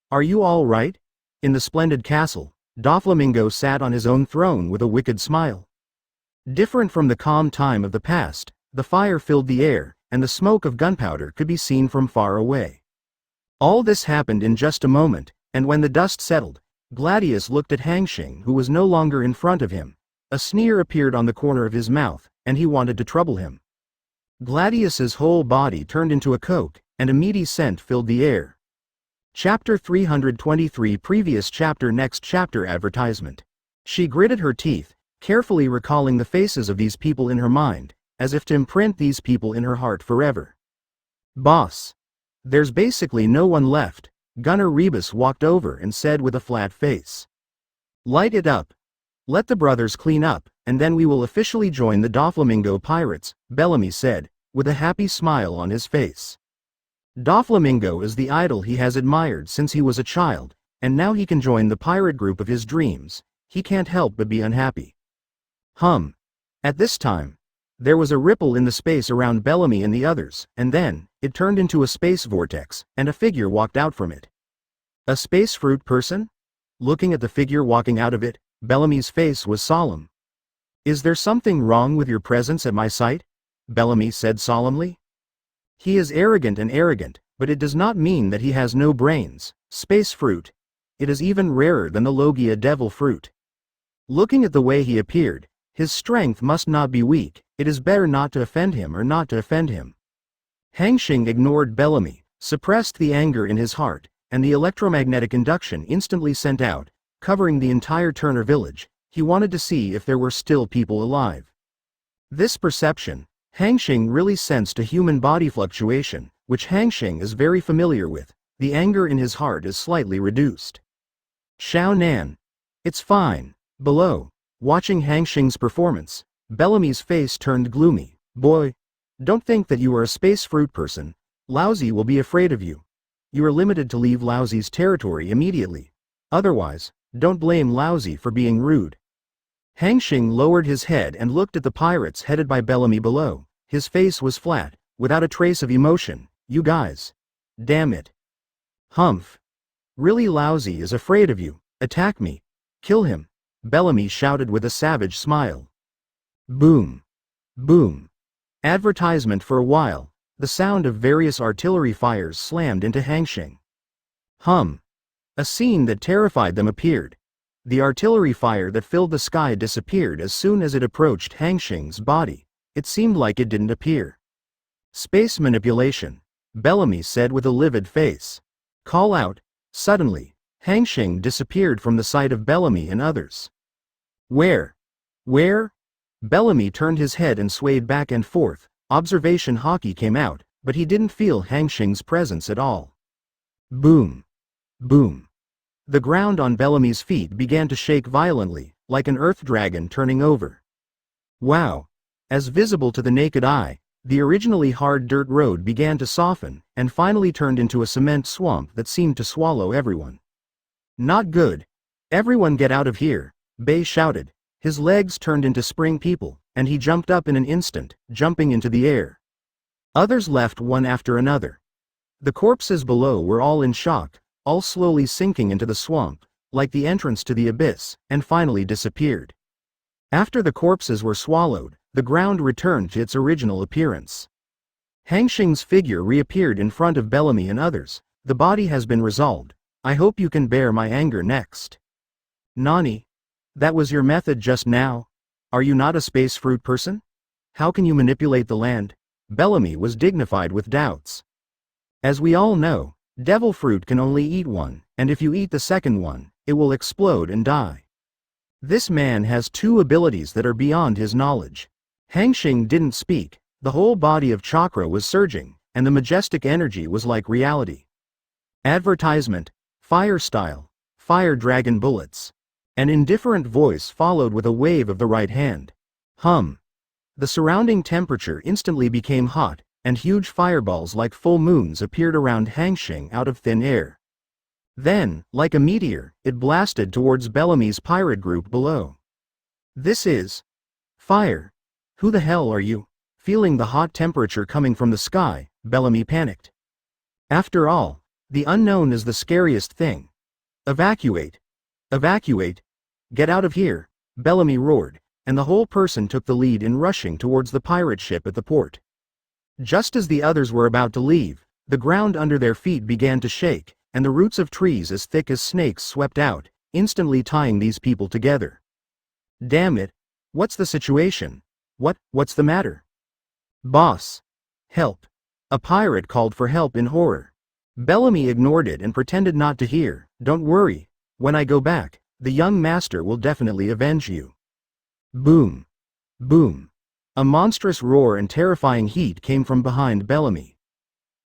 Are you all right? In the splendid castle, Doflamingo sat on his own throne with a wicked smile. Different from the calm time of the past, the fire filled the air, and the smoke of gunpowder could be seen from far away. All this happened in just a moment, and when the dust settled, Gladius looked at Hanxing, who was no longer in front of him. A sneer appeared on the corner of his mouth, and he wanted to trouble him. Gladius's whole body turned into a coke, and a meaty scent filled the air. Chapter 323 Previous chapter Next chapter Advertisement. She gritted her teeth, carefully recalling the faces of these people in her mind, as if to imprint these people in her heart forever. Boss. There's basically no one left, Gunner Rebus walked over and said with a flat face. Light it up. Let the brothers clean up, and then we will officially join the Doflamingo pirates, Bellamy said, with a happy smile on his face. Doflamingo is the idol he has admired since he was a child, and now he can join the pirate group of his dreams. He can't help but be unhappy. At this time, there was a ripple in the space around Bellamy and the others, and then, it turned into a space vortex, and a figure walked out from it. A space fruit person? Looking at the figure walking out of it, Bellamy's face was solemn. Is there something wrong with your presence at my site? Bellamy said solemnly. He is arrogant, but it does not mean that he has no brains. Space fruit. It is even rarer than the Logia devil fruit. Looking at the way he appeared, his strength must not be weak. It is better not to offend him or not to offend him. Hanxing ignored Bellamy, suppressed the anger in his heart, and the electromagnetic induction instantly sent out, covering the entire Turner village. He wanted to see if there were still people alive. This perception, Hanxing really sensed a human body fluctuation, which Hanxing is very familiar with. The anger in his heart is slightly reduced. Xiao Nan. It's fine. Below, watching Hanxing's performance, Bellamy's face turned gloomy. Boy, don't think that you are a space fruit person. Lousy will be afraid of you. You are limited to leave Lousy's territory immediately. Otherwise, don't blame Lousy for being rude. Hanxing lowered his head and looked at the pirates headed by Bellamy below. His face was flat, without a trace of emotion. You guys. Damn it. Humph. Really Lousy is afraid of you. Attack me. Kill him. Bellamy shouted with a savage smile. Boom. Boom. Advertisement. For a while, the sound of various artillery fires slammed into Hanxing. A scene that terrified them appeared. The artillery fire that filled the sky disappeared as soon as it approached Hanxing's body. It seemed like it didn't appear. Space manipulation, Bellamy said with a livid face. Call out. Suddenly, Hanxing disappeared from the sight of Bellamy and others. Where? Bellamy turned his head and swayed back and forth. Observation hockey came out, but he didn't feel Hanxing's presence at all. Boom. Boom. The ground on Bellamy's feet began to shake violently, like an earth dragon turning over. Wow. As visible to the naked eye, the originally hard dirt road began to soften, and finally turned into a cement swamp that seemed to swallow everyone. Not good. Everyone get out of here, Bay shouted. His legs turned into spring people, and he jumped up in an instant, jumping into the air. Others left one after another. The corpses below were all in shock, all slowly sinking into the swamp, like the entrance to the abyss, and finally disappeared. After the corpses were swallowed, the ground returned to its original appearance. Hanxing's figure reappeared in front of Bellamy and others. The body has been resolved. I hope you can bear my anger next. Nani? That was your method just now? Are you not a space fruit person? How can you manipulate the land? Bellamy was dignified with doubts. As we all know, devil fruit can only eat one, and if you eat the second one, it will explode and die. This man has two abilities that are beyond his knowledge. Hanxing didn't speak. The whole body of chakra was surging, and the majestic energy was like reality. Advertisement, fire style, fire dragon bullets. An indifferent voice followed with a wave of the right hand. Hum. The surrounding temperature instantly became hot, and huge fireballs like full moons appeared around Hanxing out of thin air. Then, like a meteor, it blasted towards Bellamy's pirate group below. This is fire. Who the hell are you? Feeling the hot temperature coming from the sky, Bellamy panicked. After all, the unknown is the scariest thing. Evacuate. Evacuate. Get out of here, Bellamy roared, and the whole person took the lead in rushing towards the pirate ship at the port. Just as the others were about to leave, the ground under their feet began to shake, and the roots of trees as thick as snakes swept out, instantly tying these people together. Damn it. What's the situation? What's the matter? Boss. Help. A pirate called for help in horror. Bellamy ignored it and pretended not to hear. Don't worry. When I go back, the young master will definitely avenge you. Boom. Boom. A monstrous roar and terrifying heat came from behind Bellamy.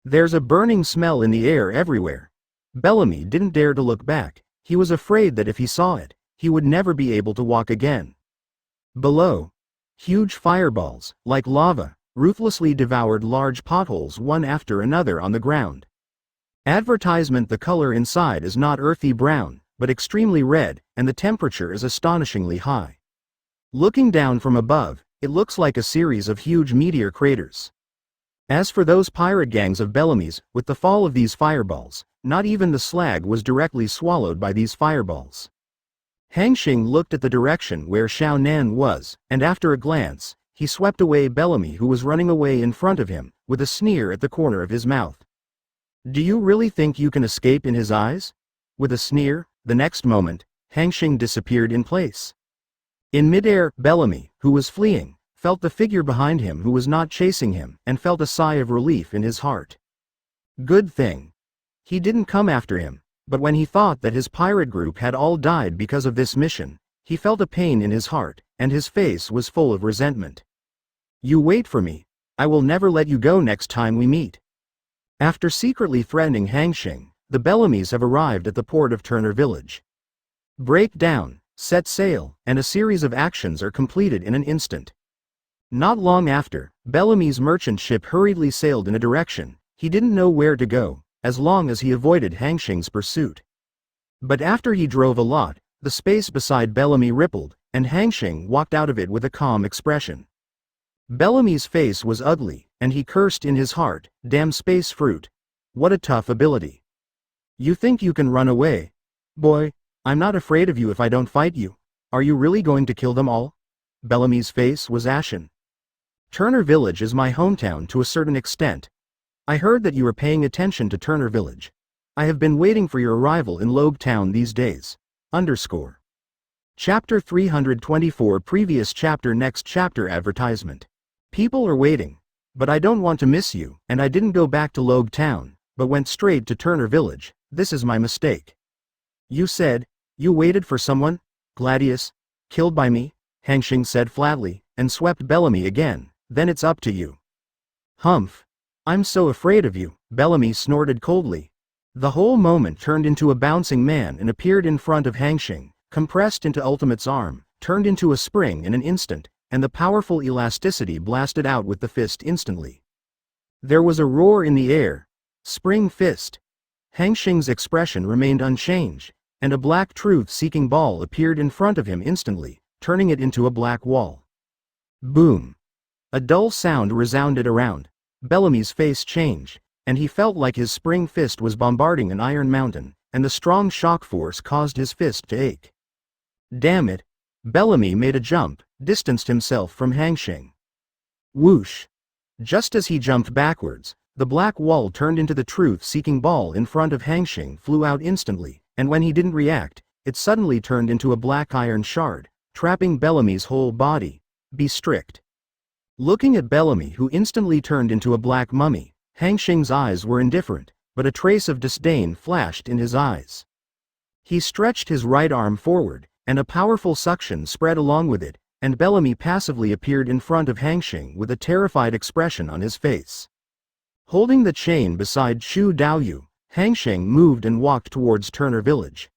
There's a burning smell in the air everywhere. Bellamy didn't dare to look back. He was afraid that if he saw it, he would never be able to walk again. Below, huge fireballs, like lava, ruthlessly devoured large potholes one after another on the ground. Advertisement: the color inside is not earthy brown, but extremely red, and the temperature is astonishingly high. Looking down from above, it looks like a series of huge meteor craters. As for those pirate gangs of Bellamy's, with the fall of these fireballs, not even the slag was directly swallowed by these fireballs. Hanxing looked at the direction where Xiao Nan was, and after a glance, he swept away Bellamy, who was running away in front of him, with a sneer at the corner of his mouth. Do you really think you can escape in his eyes? With a sneer, the next moment, Hanxing disappeared in place. In midair, Bellamy, who was fleeing, felt the figure behind him who was not chasing him, and felt a sigh of relief in his heart. Good thing. He didn't come after him, but when he thought that his pirate group had all died because of this mission, he felt a pain in his heart, and his face was full of resentment. You wait for me. I will never let you go next time we meet. After secretly threatening Hanxing, the Bellamys have arrived at the port of Turner Village. Break down, set sail, and a series of actions are completed in an instant. Not long after, Bellamy's merchant ship hurriedly sailed in a direction. He didn't know where to go, as long as he avoided Hanxing's pursuit. But after he drove a lot, the space beside Bellamy rippled, and Hanxing walked out of it with a calm expression. Bellamy's face was ugly, and he cursed in his heart, damn space fruit. What a tough ability. You think you can run away? Boy, I'm not afraid of you if I don't fight you. Are you really going to kill them all? Bellamy's face was ashen. Turner Village is my hometown to a certain extent. I heard that you are paying attention to Turner Village. I have been waiting for your arrival in Logue Town these days. Chapter 324 Previous chapter Next chapter Advertisement. People are waiting. But I don't want to miss you, and I didn't go back to Logue Town, but went straight to Turner Village. This is my mistake. You said, you waited for someone? Gladius? Killed by me? Hanxing said flatly, and swept Bellamy again. Then it's up to you. Humph. I'm so afraid of you, Bellamy snorted coldly. The whole moment turned into a bouncing man and appeared in front of Hanxing, compressed into Ultimate's arm, turned into a spring in an instant, and the powerful elasticity blasted out with the fist instantly. There was a roar in the air. Spring fist. Hanxing's expression remained unchanged, and a black truth-seeking ball appeared in front of him instantly, turning it into a black wall. Boom. A dull sound resounded around. Bellamy's face changed, and he felt like his spring fist was bombarding an iron mountain, and the strong shock force caused his fist to ache. Damn it. Bellamy made a jump, distanced himself from Hanxing. Whoosh. Just as he jumped backwards, the black wall turned into the truth-seeking ball in front of Hanxing flew out instantly, and when he didn't react, it suddenly turned into a black iron shard, trapping Bellamy's whole body. Be strict. Looking at Bellamy, who instantly turned into a black mummy, Hanxing's eyes were indifferent, but a trace of disdain flashed in his eyes. He stretched his right arm forward, and a powerful suction spread along with it, and Bellamy passively appeared in front of Hanxing with a terrified expression on his face. Holding the chain beside Chu Daoyu, Hanxing moved and walked towards Turner Village.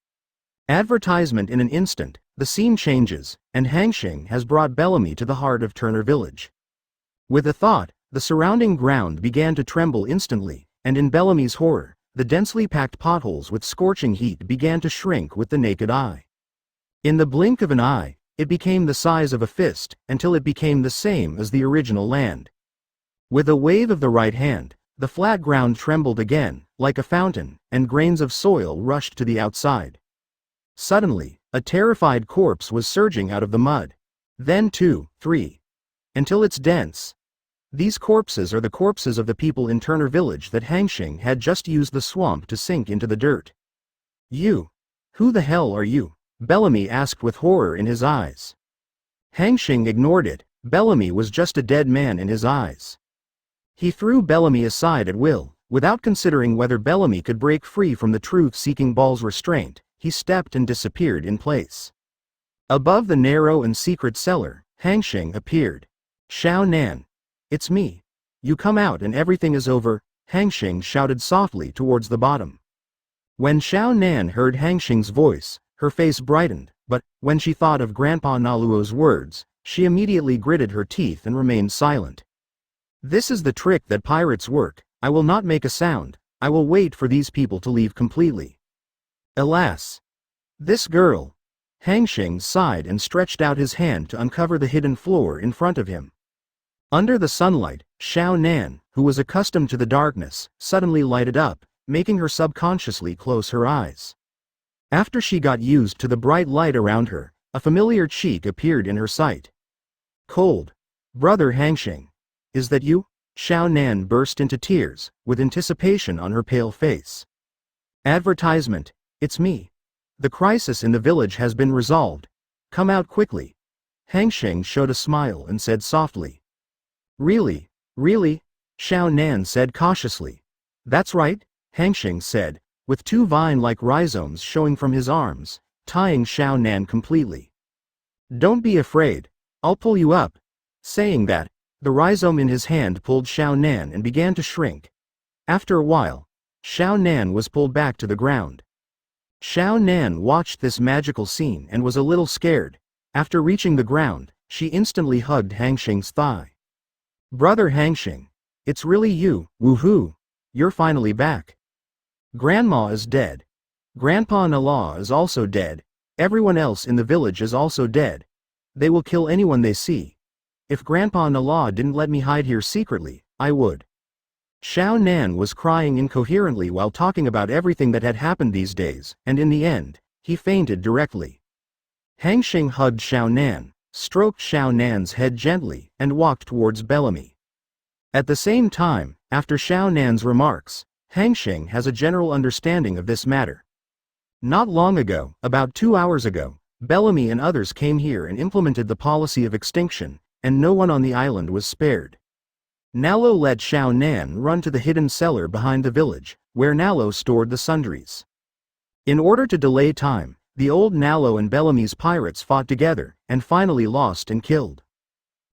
Advertisement in an instant, the scene changes, and Hanxing has brought Bellamy to the heart of Turner Village. With a thought, the surrounding ground began to tremble instantly, and in Bellamy's horror, the densely packed potholes with scorching heat began to shrink with the naked eye. In the blink of an eye, it became the size of a fist, until it became the same as the original land. With a wave of the right hand, the flat ground trembled again, like a fountain, and grains of soil rushed to the outside. Suddenly, a terrified corpse was surging out of the mud. Then 2, 3. Until it's dense. These corpses are the corpses of the people in Turner Village that Hanxing had just used the swamp to sink into the dirt. You. Who the hell are you? Bellamy asked with horror in his eyes. Hanxing ignored it. Bellamy was just a dead man in his eyes. He threw Bellamy aside at will, without considering whether Bellamy could break free from the truth-seeking ball's restraint. He stepped and disappeared in place. Above the narrow and secret cellar, Hanxing appeared. Xiao Nan. It's me. You come out and everything is over, Hanxing shouted softly towards the bottom. When Xiao Nan heard Hanxing's voice, her face brightened, but, when she thought of Grandpa Naluo's words, she immediately gritted her teeth and remained silent. This is the trick that pirates work. I will not make a sound. I will wait for these people to leave completely. Alas! This girl! Hanxing sighed and stretched out his hand to uncover the hidden floor in front of him. Under the sunlight, Xiao Nan, who was accustomed to the darkness, suddenly lighted up, making her subconsciously close her eyes. After she got used to the bright light around her, a familiar cheek appeared in her sight. Cold. Brother Hanxing. Is that you? Xiao Nan burst into tears, with anticipation on her pale face. Advertisement. It's me. The crisis in the village has been resolved. Come out quickly. Hanxing showed a smile and said softly. Really? Really? Xiao Nan said cautiously. That's right, Hanxing said, with 2 vine-like rhizomes showing from his arms, tying Xiao Nan completely. Don't be afraid. I'll pull you up. Saying that, the rhizome in his hand pulled Xiao Nan and began to shrink. After a while, Xiao Nan was pulled back to the ground. Xiao Nan watched this magical scene and was a little scared. After reaching the ground, she instantly hugged Hanxing's thigh. Brother Hanxing. It's really you, woohoo! You're finally back. Grandma is dead. Grandpa Nala is also dead. Everyone else in the village is also dead. They will kill anyone they see. If Grandpa Nala didn't let me hide here secretly, I would. Xiao Nan was crying incoherently while talking about everything that had happened these days, and in the end, he fainted directly. Hanxing hugged Xiao Nan, stroked Xiao Nan's head gently, and walked towards Bellamy. At the same time, after Xiao Nan's remarks, Hanxing has a general understanding of this matter. Not long ago, about 2 hours ago, Bellamy and others came here and implemented the policy of extinction, and no one on the island was spared. Nalo let Xiao Nan run to the hidden cellar behind the village, where Nalo stored the sundries. In order to delay time, the old Nalo and Bellamy's pirates fought together, and finally lost and killed.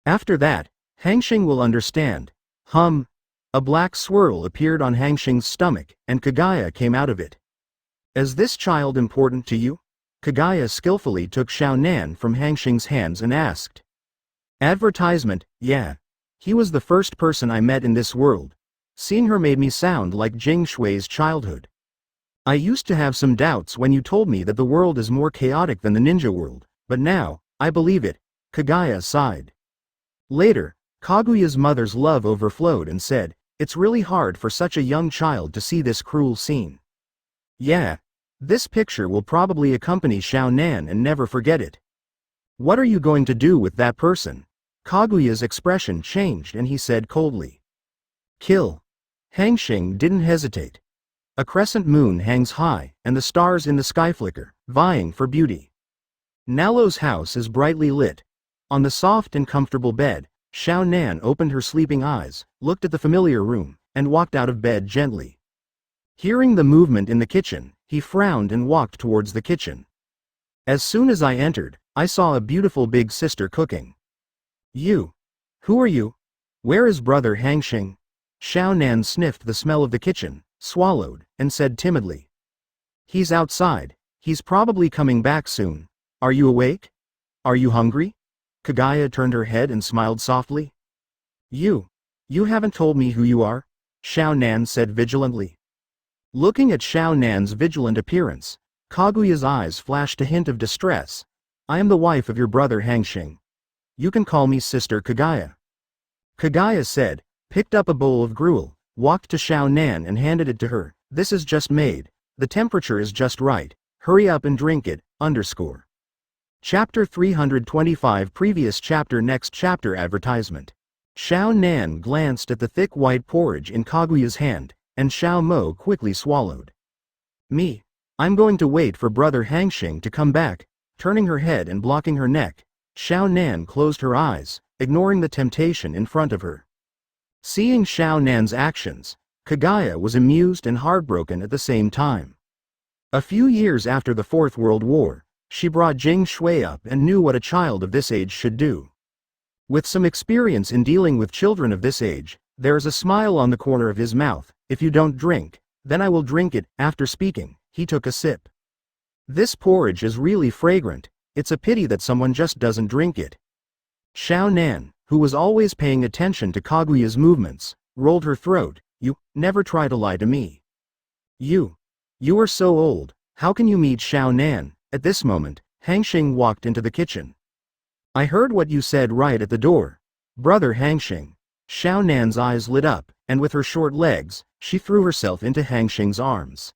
After that, Hanxing will understand. A black swirl appeared on Hanxing's stomach, and Kagaya came out of it. Is this child important to you? Kagaya skillfully took Xiao Nan from Hanxing's hands and asked. Advertisement. Yeah. He was the first person I met in this world. Seeing her made me sound like Jing Shui's childhood. I used to have some doubts when you told me that the world is more chaotic than the ninja world, but now, I believe it. Kagaya sighed. Later, Kaguya's mother's love overflowed and said, it's really hard for such a young child to see this cruel scene. Yeah. This picture will probably accompany Xiao Nan and never forget it. What are you going to do with that person? Kaguya's expression changed and he said coldly. Kill. Hanxing didn't hesitate. A crescent moon hangs high, and the stars in the sky flicker, vying for beauty. Nalo's house is brightly lit. On the soft and comfortable bed, Xiao Nan opened her sleeping eyes, looked at the familiar room, and walked out of bed gently. Hearing the movement in the kitchen, he frowned and walked towards the kitchen. As soon as I entered, I saw a beautiful big sister cooking. You. Who are you? Where is brother Hanxing? Xiao Nan sniffed the smell of the kitchen, swallowed, and said timidly. He's outside. He's probably coming back soon. Are you awake? Are you hungry? Kaguya turned her head and smiled softly. You haven't told me who you are? Xiao Nan said vigilantly. Looking at Xiao Nan's vigilant appearance, Kaguya's eyes flashed a hint of distress. I am the wife of your brother Hanxing. You can call me Sister Kaguya. Kaguya said, picked up a bowl of gruel, walked to Xiao Nan and handed it to her. This is just made. The temperature is just right. Hurry up and drink it. Chapter 325 Previous chapter Next chapter Advertisement. Xiao Nan glanced at the thick white porridge in Kaguya's hand, and Xiao Mo quickly swallowed. I'm going to wait for brother Hanxing to come back. Turning her head and blocking her neck, Xiao Nan closed her eyes, ignoring the temptation in front of her. Seeing Xiao Nan's actions, Kaguya was amused and heartbroken at the same time. A few years after the Fourth World War, she brought Jing Shui up and knew what a child of this age should do. With some experience in dealing with children of this age, there is a smile on the corner of his mouth. If you don't drink, then I will drink it. After speaking, he took a sip. This porridge is really fragrant. It's a pity that someone just doesn't drink it. Xiao Nan, who was always paying attention to Kaguya's movements, rolled her throat. You never try to lie to me. You are so old. How can you meet Xiao Nan? At this moment, Hanxing walked into the kitchen. I heard what you said right at the door. Brother Hanxing. Xiao Nan's eyes lit up, and with her short legs, she threw herself into Hanxing's arms.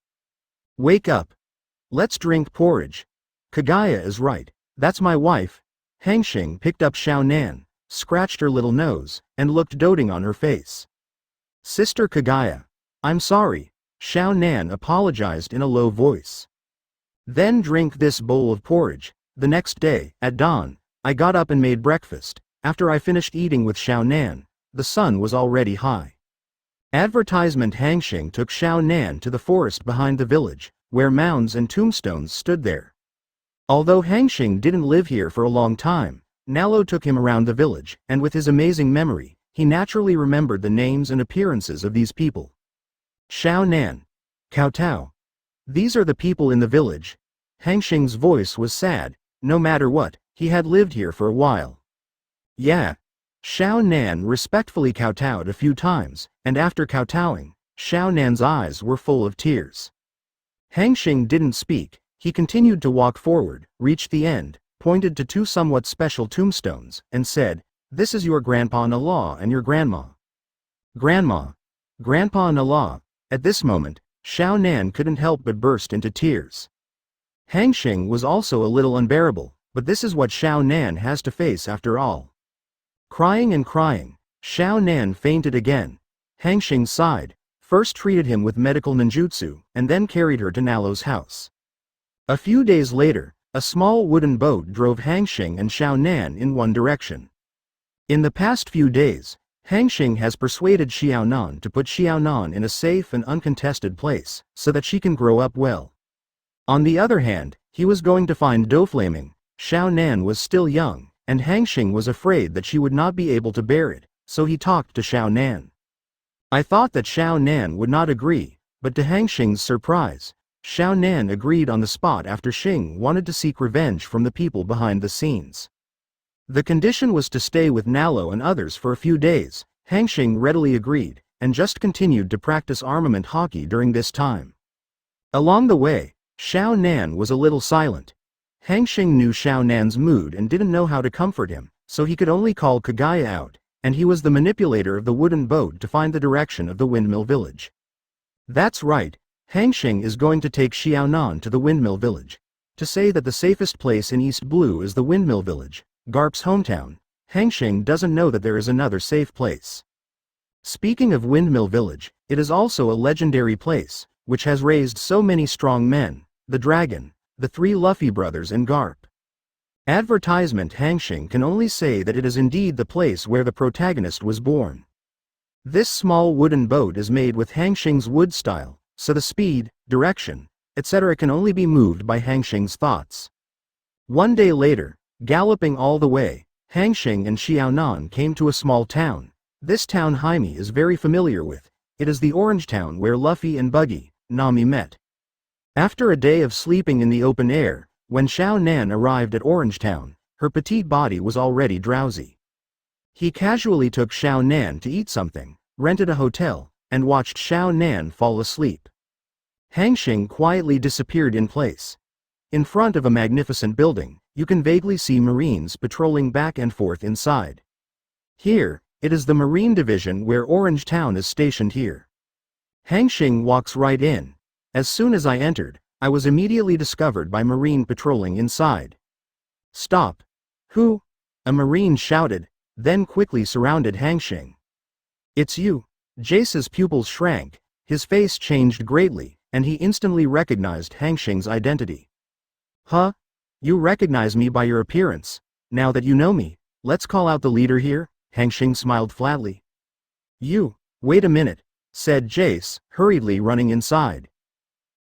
Wake up. Let's drink porridge. Kaguya is right. That's my wife. Hanxing picked up Xiao Nan, scratched her little nose, and looked doting on her face. Sister Kaguya. I'm sorry. Xiao Nan apologized in a low voice. Then drink this bowl of porridge. The next day, at dawn, I got up and made breakfast. After I finished eating with Xiao Nan, the sun was already high. Advertisement. Hanxing took Xiao Nan to the forest behind the village, where mounds and tombstones stood there. Although Hanxing didn't live here for a long time, Nalo took him around the village, and with his amazing memory, he naturally remembered the names and appearances of these people. Xiao Nan. Kowtow. These are the people in the village. Hanxing's voice was sad. No matter what, he had lived here for a while. Yeah. Xiao Nan respectfully kowtowed a few times, and after kowtowing, Xiao Nan's eyes were full of tears. Hanxing didn't speak. He continued to walk forward, reached the end, pointed to two somewhat special tombstones, and said, This is your grandpa-in-law and your grandma. Grandpa-in-law. At this moment, Xiao Nan couldn't help but burst into tears. Hanxing was also a little unbearable, but this is what Xiao Nan has to face after all. Crying and crying, Xiao Nan fainted again. Hanxing sighed, first treated him with medical ninjutsu, and then carried her to Nalo's house. A few days later, a small wooden boat drove Hanxing and Xiao Nan in one direction. In the past few days, Hanxing has persuaded Xiao Nan to put Xiao Nan in a safe and uncontested place, so that she can grow up well. On the other hand, he was going to find Doflaming. Xiao Nan was still young, and Hanxing was afraid that she would not be able to bear it, so he talked to Xiao Nan. I thought that Xiao Nan would not agree, but to Hanxing's surprise, Xiao Nan agreed on the spot after Xing wanted to seek revenge from the people behind the scenes. The condition was to stay with Nalo and others for a few days. Hanxing readily agreed, and just continued to practice armament hockey during this time. Along the way, Xiao Nan was a little silent. Hanxing knew Xiao Nan's mood and didn't know how to comfort him, so he could only call Kaguya out, and he was the manipulator of the wooden boat to find the direction of the windmill village. That's right, Hanxing is going to take Xiao Nan to the windmill village. To say that the safest place in East Blue is the windmill village, Garp's hometown, Hanxing doesn't know that there is another safe place. Speaking of Windmill Village, it is also a legendary place, which has raised so many strong men, the dragon, the three Luffy brothers and Garp. Advertisement. Hanxing can only say that it is indeed the place where the protagonist was born. This small wooden boat is made with Hanxing's wood style, so the speed, direction, etc. can only be moved by Hanxing's thoughts. One day later, galloping all the way, Hanxing and Xiao Nan came to a small town. This town Jaime is very familiar with. It is the orange town where Luffy and Buggy, Nami met. After a day of sleeping in the open air, when Xiao Nan arrived at Orange Town, her petite body was already drowsy. He casually took Xiao Nan to eat something, rented a hotel, and watched Xiao Nan fall asleep. Hanxing quietly disappeared in place. In front of a magnificent building, you can vaguely see Marines patrolling back and forth inside. Here, it is the Marine Division where Orange Town is stationed here. Hanxing walks right in. As soon as I entered, I was immediately discovered by Marine patrolling inside. "Stop! Who?" a Marine shouted, then quickly surrounded Hanxing. "It's you." Jace's pupils shrank, his face changed greatly, and he instantly recognized Hanxing's identity. "Huh? You recognize me by your appearance. Now that you know me, let's call out the leader here," Hanxing smiled flatly. "You, wait a minute," said Jace, hurriedly running inside.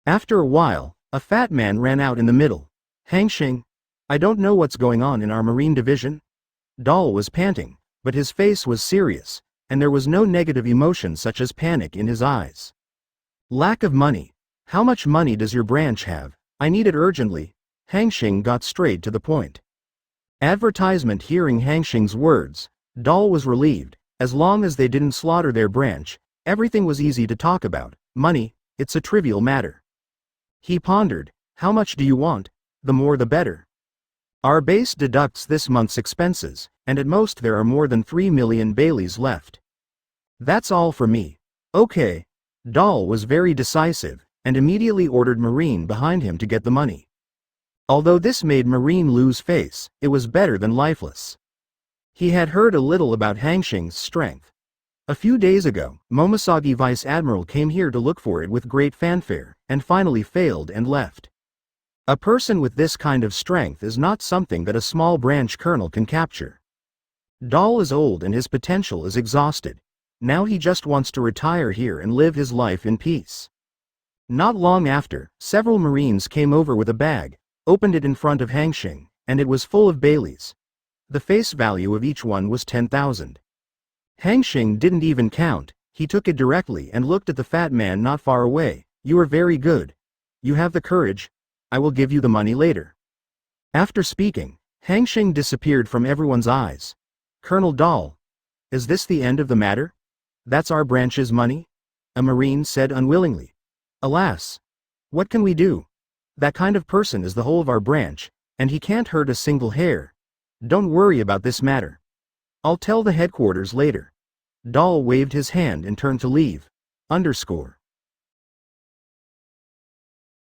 After a while, a fat man ran out in the middle. "Hanxing, I don't know what's going on in our Marine Division." Doll was panting, but his face was serious, and there was no negative emotion such as panic in his eyes. "Lack of money. How much money does your branch have? I need it urgently." Hanxing got straight to the point. Advertisement. Hearing Hanxing's words, Doll was relieved. As long as they didn't slaughter their branch, everything was easy to talk about. Money, it's a trivial matter. He pondered. "How much do you want? The more the better. Our base deducts this month's expenses, and at most there are more than 3 million Baileys left. That's all for me." "Okay." Doll was very decisive, and immediately ordered Marine behind him to get the money. Although this made Marine lose face, it was better than lifeless. He had heard a little about Hanxing's strength. A few days ago, Momoshage Vice Admiral came here to look for it with great fanfare, and finally failed and left. A person with this kind of strength is not something that a small branch colonel can capture. Doll is old and his potential is exhausted. Now he just wants to retire here and live his life in peace. Not long after, several Marines came over with a bag, opened it in front of Hanxing, and it was full of Baileys. The face value of each one was 10,000. Hanxing didn't even count, he took it directly and looked at the fat man not far away. "You are very good. You have the courage. I will give you the money later." After speaking, Hanxing disappeared from everyone's eyes. "Colonel Doll, is this the end of the matter? That's our branch's money?" a Marine said unwillingly. "Alas. What can we do? That kind of person is the whole of our branch, and he can't hurt a single hair. Don't worry about this matter. I'll tell the headquarters later." Doll waved his hand and turned to leave.